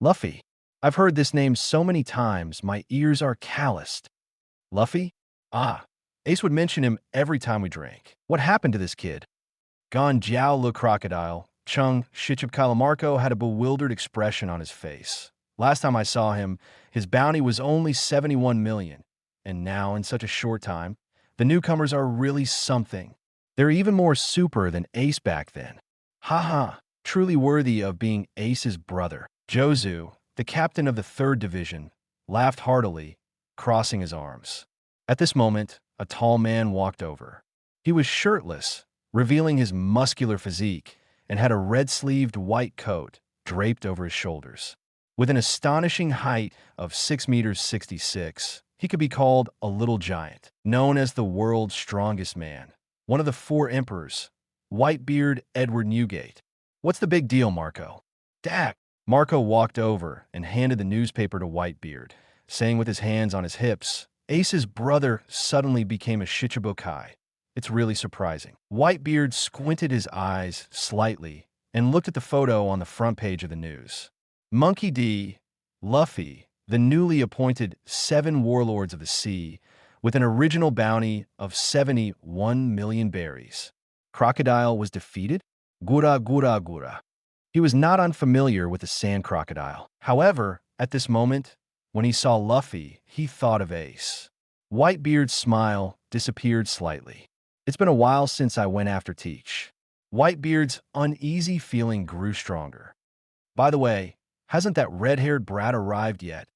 Luffy. I've heard this name so many times, my ears are calloused. Luffy? Ace would mention him every time we drank. What happened to this kid? Jiao Le Crocodile, Chung, Shichib Marco had a bewildered expression on his face. Last time I saw him, his bounty was only 71 million. And now, in such a short time, the newcomers are really something. They're even more super than Ace back then. Truly worthy of being Ace's brother. Jozu, the captain of the 3rd Division, laughed heartily, crossing his arms. At this moment, a tall man walked over. He was shirtless, revealing his muscular physique, and had a red-sleeved white coat draped over his shoulders. With an astonishing height of 6 meters 66, he could be called a little giant, known as the world's strongest man. One of the 4 emperors, Whitebeard Edward Newgate. What's the big deal, Marco? Dad. Marco walked over and handed the newspaper to Whitebeard, saying with his hands on his hips, Ace's brother suddenly became a Shichibukai. It's really surprising. Whitebeard squinted his eyes slightly and looked at the photo on the front page of the news. Monkey D. Luffy, the newly appointed 7 warlords of the sea, with an original bounty of 71 million berries. Crocodile was defeated? Gura. He was not unfamiliar with the sand crocodile. However, at this moment, when he saw Luffy, he thought of Ace. Whitebeard's smile disappeared slightly. It's been a while since I went after Teach. Whitebeard's uneasy feeling grew stronger. By the way, hasn't that red-haired brat arrived yet?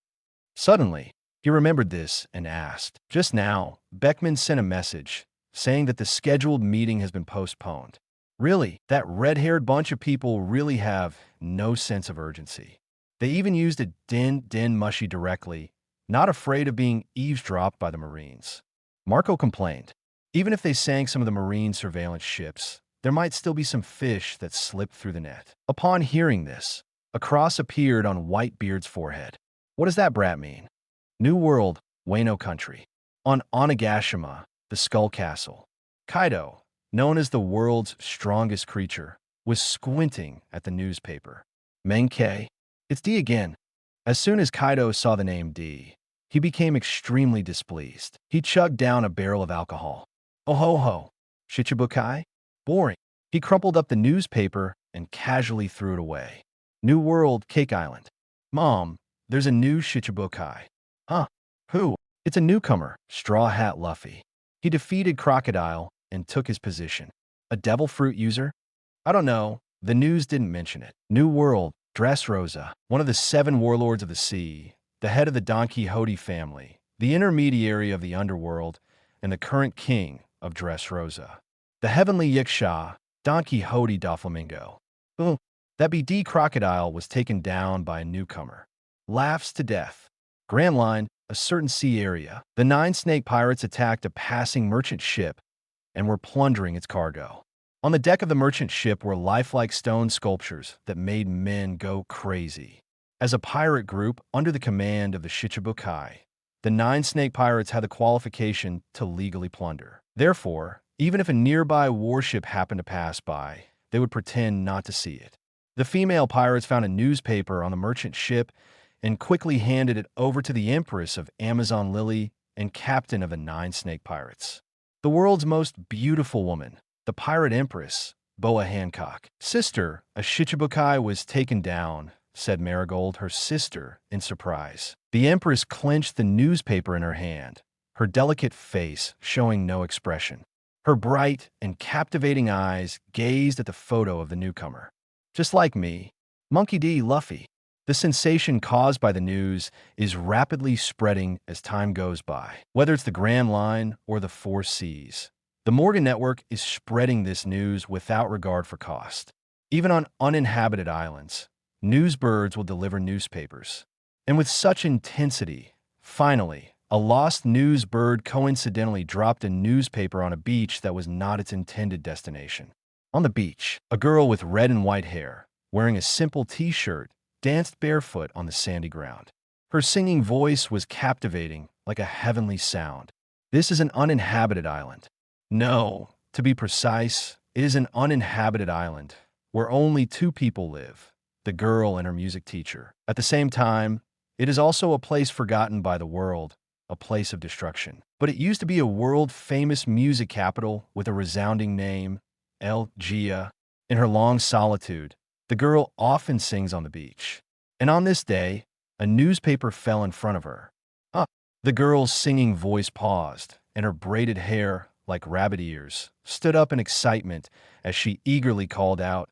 Suddenly, he remembered this and asked. Just now, Beckman sent a message saying that the scheduled meeting has been postponed. Really, that red-haired bunch of people really have no sense of urgency. They even used a den mushy directly, not afraid of being eavesdropped by the Marines. Marco complained. Even if they sank some of the Marine surveillance ships, there might still be some fish that slipped through the net. Upon hearing this, a cross appeared on Whitebeard's forehead. What does that brat mean? New World, Wano Country. On Onigashima, the Skull Castle. Kaido, known as the world's strongest creature, was squinting at the newspaper. Menkei, it's D again. As soon as Kaido saw the name D, he became extremely displeased. He chugged down a barrel of alcohol. Oh ho ho. Shichibukai? Boring. He crumpled up the newspaper and casually threw it away. New World, Cake Island. Mom, there's a new Shichibukai. Huh? Who? It's a newcomer, Straw Hat Luffy. He defeated Crocodile and took his position. A devil fruit user? I don't know. The news didn't mention it. New World, Dressrosa, one of the 7 warlords of the sea, the head of the Don Quixote family, the intermediary of the underworld, and the current king of Dressrosa. The heavenly Yiksha, Don Quixote Doflamingo. Oh, that BD Crocodile was taken down by a newcomer. Laughs to death. Grand Line, a certain sea area. The 9 snake pirates attacked a passing merchant ship and were plundering its cargo. On the deck of the merchant ship were lifelike stone sculptures that made men go crazy. As a pirate group under the command of the Shichibukai, the 9 snake pirates had the qualification to legally plunder. Therefore, even if a nearby warship happened to pass by, they would pretend not to see it. The female pirates found a newspaper on the merchant ship and quickly handed it over to the Empress of Amazon Lily and captain of the 9 snake pirates. The world's most beautiful woman, the pirate empress, Boa Hancock. Sister, a Shichibukai was taken down, said Marigold, her sister, in surprise. The empress clenched the newspaper in her hand, her delicate face showing no expression. Her bright and captivating eyes gazed at the photo of the newcomer. Just like me, Monkey D. Luffy. The sensation caused by the news is rapidly spreading as time goes by. Whether it's the Grand Line or the 4 Seas, the Morgan Network is spreading this news without regard for cost. Even on uninhabited islands, newsbirds will deliver newspapers. And with such intensity, finally, a lost news bird coincidentally dropped a newspaper on a beach that was not its intended destination. On the beach, a girl with red and white hair, wearing a simple t-shirt, danced barefoot on the sandy ground. Her singing voice was captivating, like a heavenly sound. This is an uninhabited island. No, to be precise, it is an uninhabited island where only 2 people live, the girl and her music teacher. At the same time, it is also a place forgotten by the world, a place of destruction. But it used to be a world-famous music capital with a resounding name, El Gia. In her long solitude, the girl often sings on the beach. And on this day, a newspaper fell in front of her. The girl's singing voice paused, and her braided hair, like rabbit ears, stood up in excitement as she eagerly called out,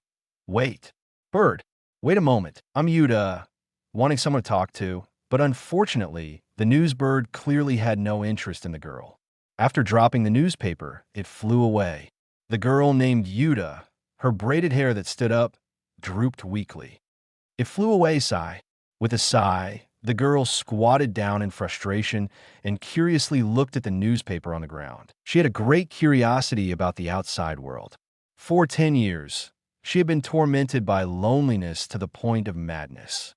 "Wait, bird, wait a moment. I'm Yuta, wanting someone to talk to." But unfortunately, the newsbird clearly had no interest in the girl. After dropping the newspaper, it flew away. The girl named Yuta, her braided hair that stood up, drooped weakly. It flew away, sigh. With a sigh, the girl squatted down in frustration and curiously looked at the newspaper on the ground. She had a great curiosity about the outside world. For 10 years, she had been tormented by loneliness to the point of madness.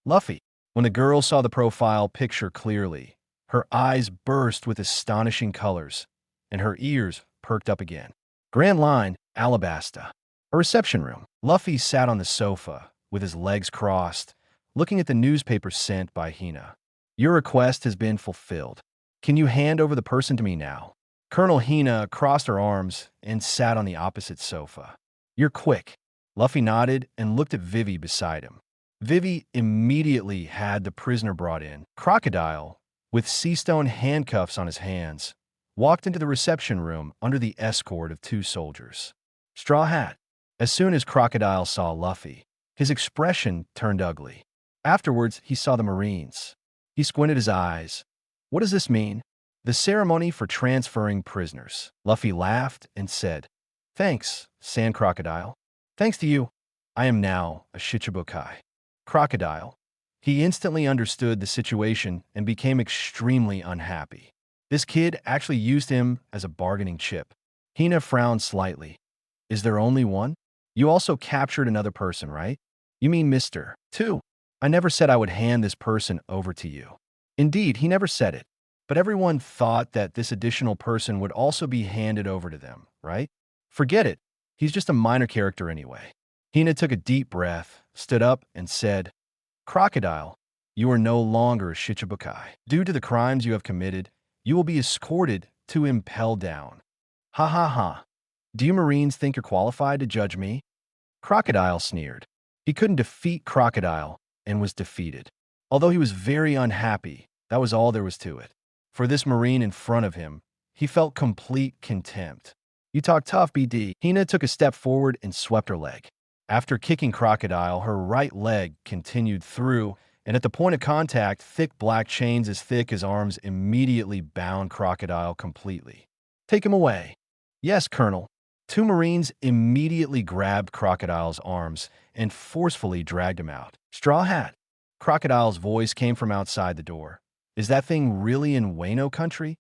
Luffy. When the girl saw the profile picture clearly, her eyes burst with astonishing colors, and her ears perked up again. Grand Line, Alabasta. A reception room. Luffy sat on the sofa, with his legs crossed, looking at the newspaper sent by Hina. "Your request has been fulfilled. Can you hand over the person to me now?" Colonel Hina crossed her arms and sat on the opposite sofa. "You're quick." Luffy nodded and looked at Vivi beside him. Vivi immediately had the prisoner brought in. Crocodile, with sea-stone handcuffs on his hands, walked into the reception room under the escort of 2 soldiers. Straw Hat. As soon as Crocodile saw Luffy, his expression turned ugly. Afterwards, he saw the Marines. He squinted his eyes. "What does this mean?" "The ceremony for transferring prisoners." Luffy laughed and said, "Thanks, Sand Crocodile. Thanks to you, I am now a Shichibukai." Crocodile. He instantly understood the situation and became extremely unhappy. This kid actually used him as a bargaining chip. Hina frowned slightly. "Is there only one? You also captured another person, right? You mean Mr. 2? I never said I would hand this person over to you." Indeed, he never said it. But everyone thought that this additional person would also be handed over to them, right? Forget it. He's just a minor character anyway. Hina took a deep breath, stood up, and said, "Crocodile, You are no longer a Shichibukai. Due to the crimes you have committed, you will be escorted to Impel Down. Ha ha ha. Do you Marines think you're qualified to judge me? Crocodile sneered. He couldn't defeat Crocodile and was defeated. Although he was very unhappy, that was all there was to it. For this Marine in front of him, he felt complete contempt. You talk tough, BD. Hina took a step forward and swept her leg. After kicking Crocodile, her right leg continued through, and at the point of contact, thick black chains as thick as arms immediately bound Crocodile completely. Take him away. Yes, Colonel. Two Marines immediately grabbed Crocodile's arms and forcefully dragged him out. Straw Hat. Crocodile's voice came from outside the door. Is that thing really in Wano country?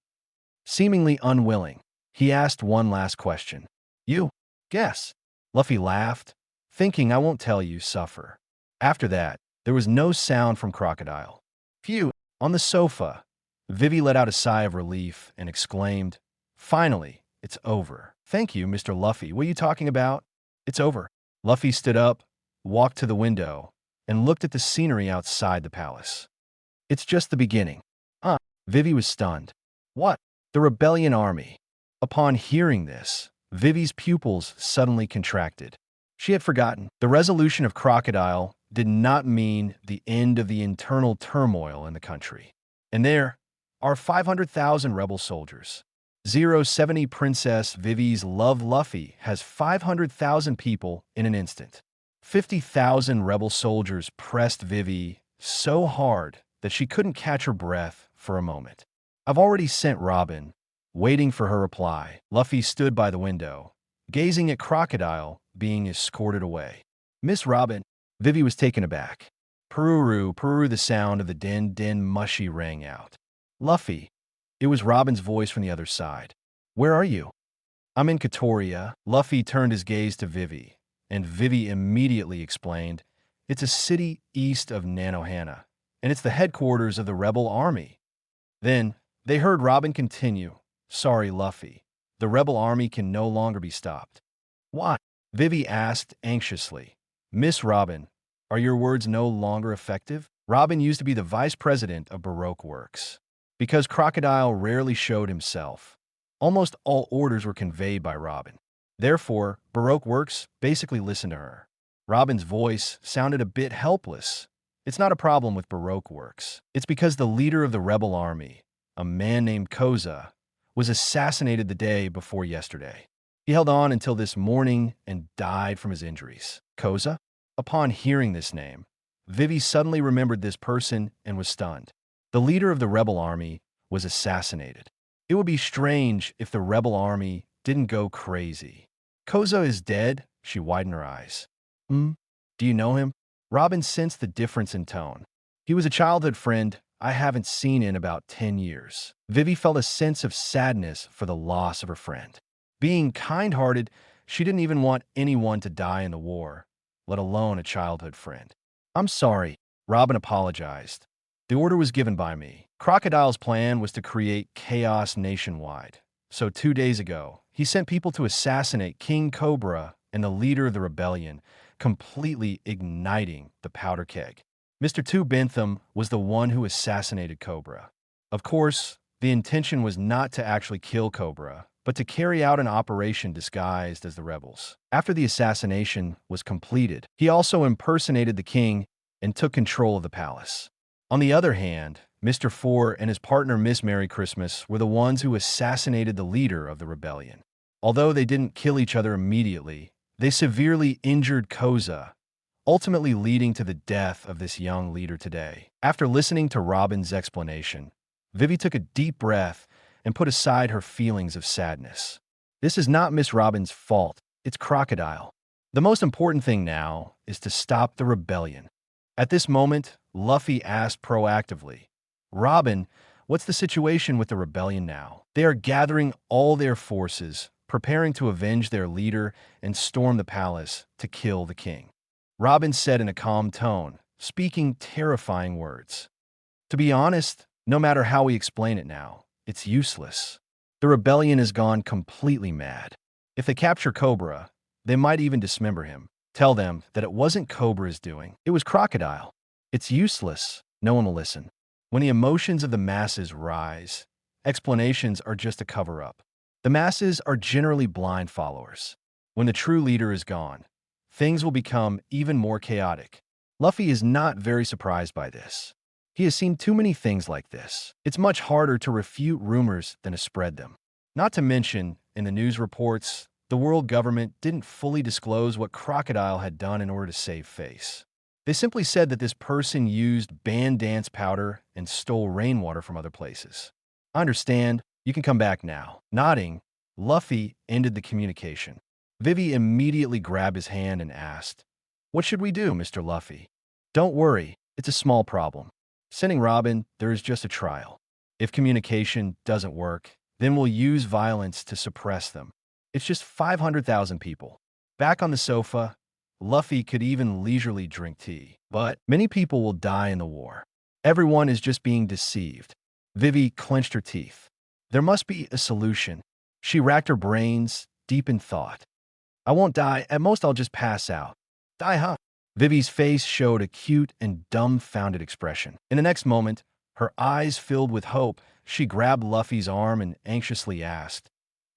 Seemingly unwilling, he asked one last question. You? Guess. Luffy laughed, thinking I won't tell you, suffer. After that, there was no sound from Crocodile. Phew. On the sofa, Vivi let out a sigh of relief and exclaimed, Finally, it's over. Thank you, Mr. Luffy. What are you talking about? It's over. Luffy stood up, walked to the window, and looked at the scenery outside the palace. It's just the beginning. Vivi was stunned. What? The rebellion army. Upon hearing this, Vivi's pupils suddenly contracted. She had forgotten. The resolution of Crocodile did not mean the end of the internal turmoil in the country. And there are 500,000 rebel soldiers. 070 Princess Vivi's love Luffy has 500,000 people in an instant. 50,000 rebel soldiers pressed Vivi so hard that she couldn't catch her breath for a moment. I've already sent Robin. Waiting for her reply, Luffy stood by the window, gazing at Crocodile being escorted away. Miss Robin. Vivi was taken aback. Pururu, the sound of the din mushy rang out. Luffy. It was Robin's voice from the other side. Where are you? I'm in Katoria. Luffy turned his gaze to Vivi, and Vivi immediately explained, It's a city east of Nanohana, and it's the headquarters of the rebel army. Then, they heard Robin continue, Sorry, Luffy. The rebel army can no longer be stopped. Why? Vivi asked anxiously. Miss Robin, are your words no longer effective? Robin used to be the vice president of Baroque Works. Because Crocodile rarely showed himself, almost all orders were conveyed by Robin. Therefore, Baroque Works basically listened to her. Robin's voice sounded a bit helpless. It's not a problem with Baroque Works. It's because the leader of the rebel army, a man named Koza, was assassinated the day before yesterday. He held on until this morning and died from his injuries. Koza? Upon hearing this name, Vivi suddenly remembered this person and was stunned. The leader of the rebel army was assassinated. It would be strange if the rebel army didn't go crazy. Koza is dead? She widened her eyes. Do you know him? Robin sensed the difference in tone. He was a childhood friend I haven't seen in about 10 years. Vivi felt a sense of sadness for the loss of her friend. Being kind-hearted, she didn't even want anyone to die in the war, let alone a childhood friend. I'm sorry, Robin apologized. The order was given by me. Crocodile's plan was to create chaos nationwide. So 2 days ago, he sent people to assassinate King Cobra and the leader of the rebellion, completely igniting the powder keg. Mr. Two Bentham was the one who assassinated Cobra. Of course, the intention was not to actually kill Cobra, but to carry out an operation disguised as the rebels. After the assassination was completed, he also impersonated the king and took control of the palace. On the other hand, Mr. Four and his partner Miss Merry Christmas were the ones who assassinated the leader of the rebellion. Although they didn't kill each other immediately, they severely injured Koza, ultimately leading to the death of this young leader today. After listening to Robin's explanation, Vivi took a deep breath and put aside her feelings of sadness. This is not Miss Robin's fault, it's Crocodile. The most important thing now is to stop the rebellion. At this moment, Luffy asked proactively, Robin, what's the situation with the rebellion now? They are gathering all their forces, preparing to avenge their leader and storm the palace to kill the king. Robin said in a calm tone, speaking terrifying words. To be honest, no matter how we explain it now, it's useless. The rebellion has gone completely mad. If they capture Cobra, they might even dismember him. Tell them that it wasn't Cobra's doing, it was Crocodile. It's useless. No one will listen. When the emotions of the masses rise, explanations are just a cover-up. The masses are generally blind followers. When the true leader is gone, things will become even more chaotic. Luffy is not very surprised by this. He has seen too many things like this. It's much harder to refute rumors than to spread them. Not to mention, in the news reports, the world government didn't fully disclose what Crocodile had done in order to save face. They simply said that this person used banned dance powder and stole rainwater from other places. I understand. You can come back now. Nodding, Luffy ended the communication. Vivi immediately grabbed his hand and asked, "What should we do, Mr. Luffy?" "Don't worry, it's a small problem. Sending Robin, there is just a trial. If communication doesn't work, then we'll use violence to suppress them. It's just 500,000 people." Back on the sofa, Luffy could even leisurely drink tea. But many people will die in the war. Everyone is just being deceived. Vivi clenched her teeth. There must be a solution. She racked her brains, deep in thought. "I won't die. At most, I'll just pass out." "Die, huh?" Vivi's face showed a cute and dumbfounded expression. In the next moment, her eyes filled with hope. She grabbed Luffy's arm and anxiously asked,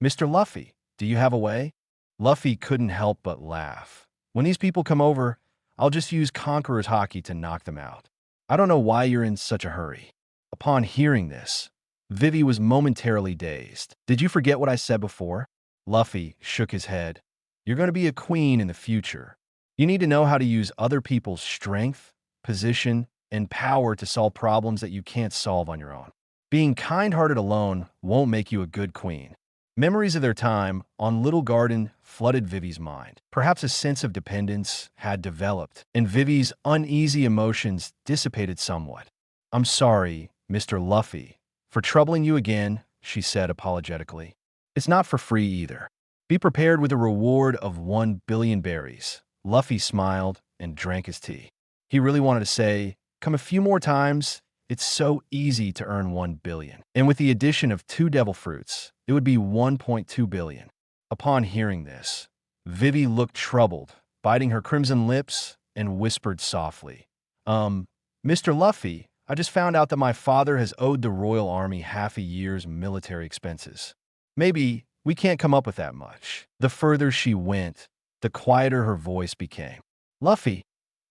"Mr. Luffy, do you have a way?" Luffy couldn't help but laugh. "When these people come over, I'll just use Conqueror's Haki to knock them out. I don't know why you're in such a hurry." Upon hearing this, Vivi was momentarily dazed. "Did you forget what I said before?" Luffy shook his head. "You're going to be a queen in the future. You need to know how to use other people's strength, position, and power to solve problems that you can't solve on your own. Being kind-hearted alone won't make you a good queen." Memories of their time on Little Garden flooded Vivi's mind. Perhaps a sense of dependence had developed, and Vivi's uneasy emotions dissipated somewhat. "I'm sorry, Mr. Luffy, for troubling you again," she said apologetically. "It's not for free either. Be prepared with a reward of 1 billion berries." Luffy smiled and drank his tea. He really wanted to say, "Come a few more times. It's so easy to earn 1 billion. And with the addition of 2 devil fruits, it would be 1.2 billion. Upon hearing this, Vivi looked troubled, biting her crimson lips, and whispered softly, Mr. Luffy, I just found out that my father has owed the Royal Army half a year's military expenses. Maybe we can't come up with that much." The further she went, the quieter her voice became. "Luffy,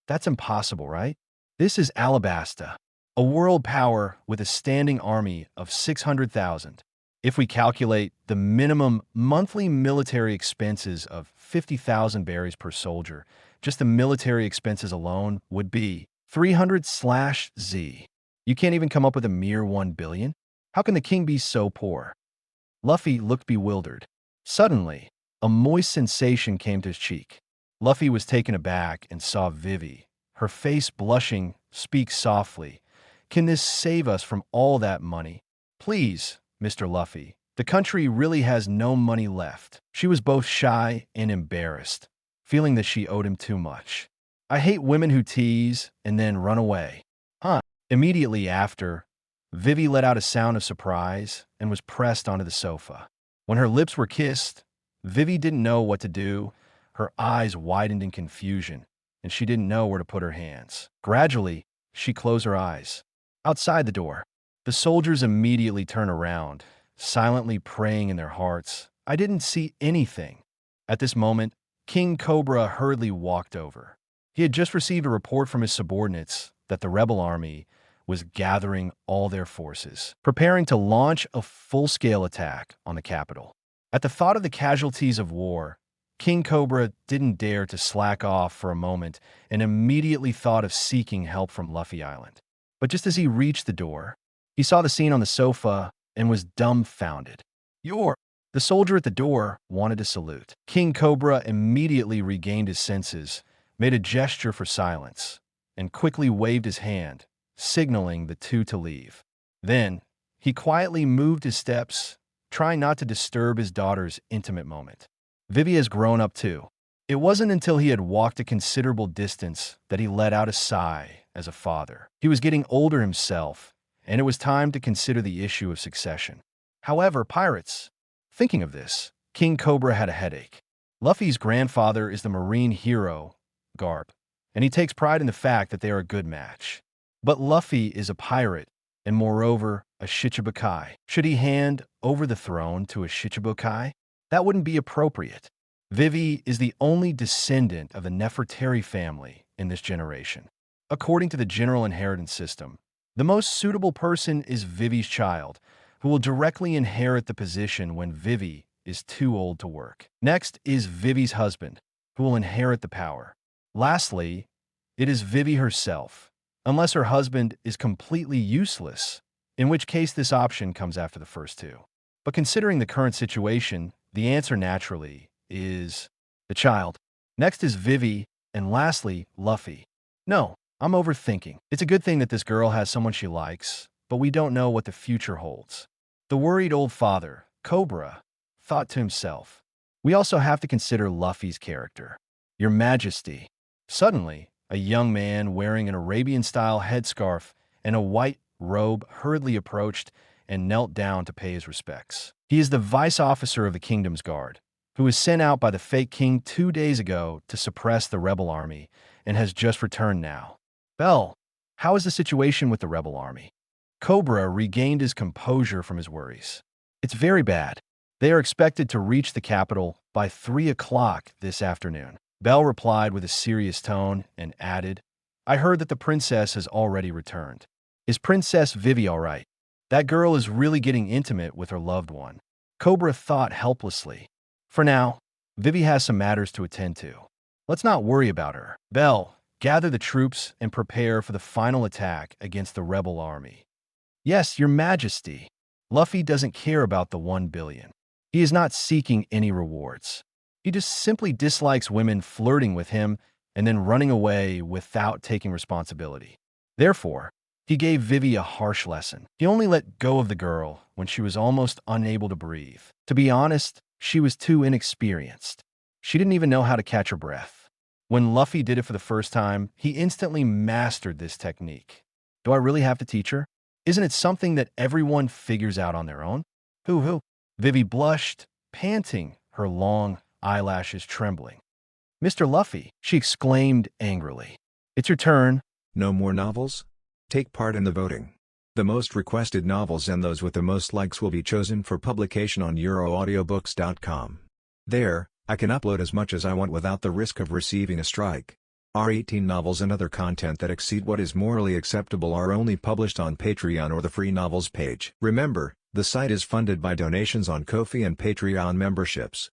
that's impossible, right? This is Alabasta, a world power with a standing army of 600,000. If we calculate the minimum monthly military expenses of 50,000 berries per soldier, just the military expenses alone would be 300/Z. You can't even come up with a mere 1 billion? How can the king be so poor?" Luffy looked bewildered. Suddenly, a moist sensation came to his cheek. Luffy was taken aback and saw Vivi, her face blushing, speak softly. "Can this save us from all that money? Please, Mr. Luffy. The country really has no money left." She was both shy and embarrassed, feeling that she owed him too much. "I hate women who tease and then run away." "Huh." Immediately after, Vivi let out a sound of surprise and was pressed onto the sofa. When her lips were kissed, Vivi didn't know what to do. Her eyes widened in confusion, and she didn't know where to put her hands. Gradually, she closed her eyes. Outside the door, the soldiers immediately turned around, silently praying in their hearts. "I didn't see anything." At this moment, King Cobra hurriedly walked over. He had just received a report from his subordinates that the rebel army was gathering all their forces, preparing to launch a full-scale attack on the capital. At the thought of the casualties of war, King Cobra didn't dare to slack off for a moment and immediately thought of seeking help from Luffy Island. But just as he reached the door, he saw the scene on the sofa and was dumbfounded. The soldier at the door wanted to salute. King Cobra immediately regained his senses, made a gesture for silence, and quickly waved his hand, signaling the two to leave. Then, he quietly moved his steps, trying not to disturb his daughter's intimate moment. Vivi has grown up too. It wasn't until he had walked a considerable distance that he let out a sigh as a father. He was getting older himself, and it was time to consider the issue of succession. However, pirates. Thinking of this, King Cobra had a headache. Luffy's grandfather is the marine hero, Garp, and he takes pride in the fact that they are a good match. But Luffy is a pirate, and moreover, a Shichibukai. Should he hand over the throne to a Shichibukai? That wouldn't be appropriate. Vivi is the only descendant of the Nefertari family in this generation. According to the general inheritance system, the most suitable person is Vivi's child, who will directly inherit the position when Vivi is too old to work. Next is Vivi's husband, who will inherit the power. Lastly, it is Vivi herself, unless her husband is completely useless, in which case this option comes after the first two. But considering the current situation, the answer naturally is the child. Next is Vivi, and lastly, Luffy. No, I'm overthinking. It's a good thing that this girl has someone she likes, but we don't know what the future holds. The worried old father, Cobra, thought to himself. We also have to consider Luffy's character. Your Majesty. Suddenly, a young man wearing an Arabian-style headscarf and a white robe hurriedly approached and knelt down to pay his respects. He is the vice officer of the kingdom's guard, who was sent out by the fake king 2 days ago to suppress the rebel army and has just returned now. Bell, how is the situation with the rebel army? Cobra regained his composure from his worries. It's very bad. They are expected to reach the capital by 3 o'clock this afternoon. Bell replied with a serious tone and added, I heard that the princess has already returned. Is Princess Vivi all right? That girl is really getting intimate with her loved one. Cobra thought helplessly. For now, Vivi has some matters to attend to. Let's not worry about her. Bell, gather the troops and prepare for the final attack against the rebel army. Yes, Your Majesty. Luffy doesn't care about the 1 billion. He is not seeking any rewards. He just simply dislikes women flirting with him and then running away without taking responsibility. Therefore, he gave Vivi a harsh lesson. He only let go of the girl when she was almost unable to breathe. To be honest, she was too inexperienced. She didn't even know how to catch her breath. When Luffy did it for the first time, he instantly mastered this technique. Do I really have to teach her? Isn't it something that everyone figures out on their own? Who? Vivi blushed, panting, her long eyelashes trembling. Mr. Luffy, she exclaimed angrily. It's your turn. No more novels? Take part in the voting. The most requested novels and those with the most likes will be chosen for publication on euroaudiobooks.com. There, I can upload as much as I want without the risk of receiving a strike. Our 18 novels and other content that exceed what is morally acceptable are only published on Patreon or the free novels page. Remember, the site is funded by donations on Ko-fi and Patreon memberships.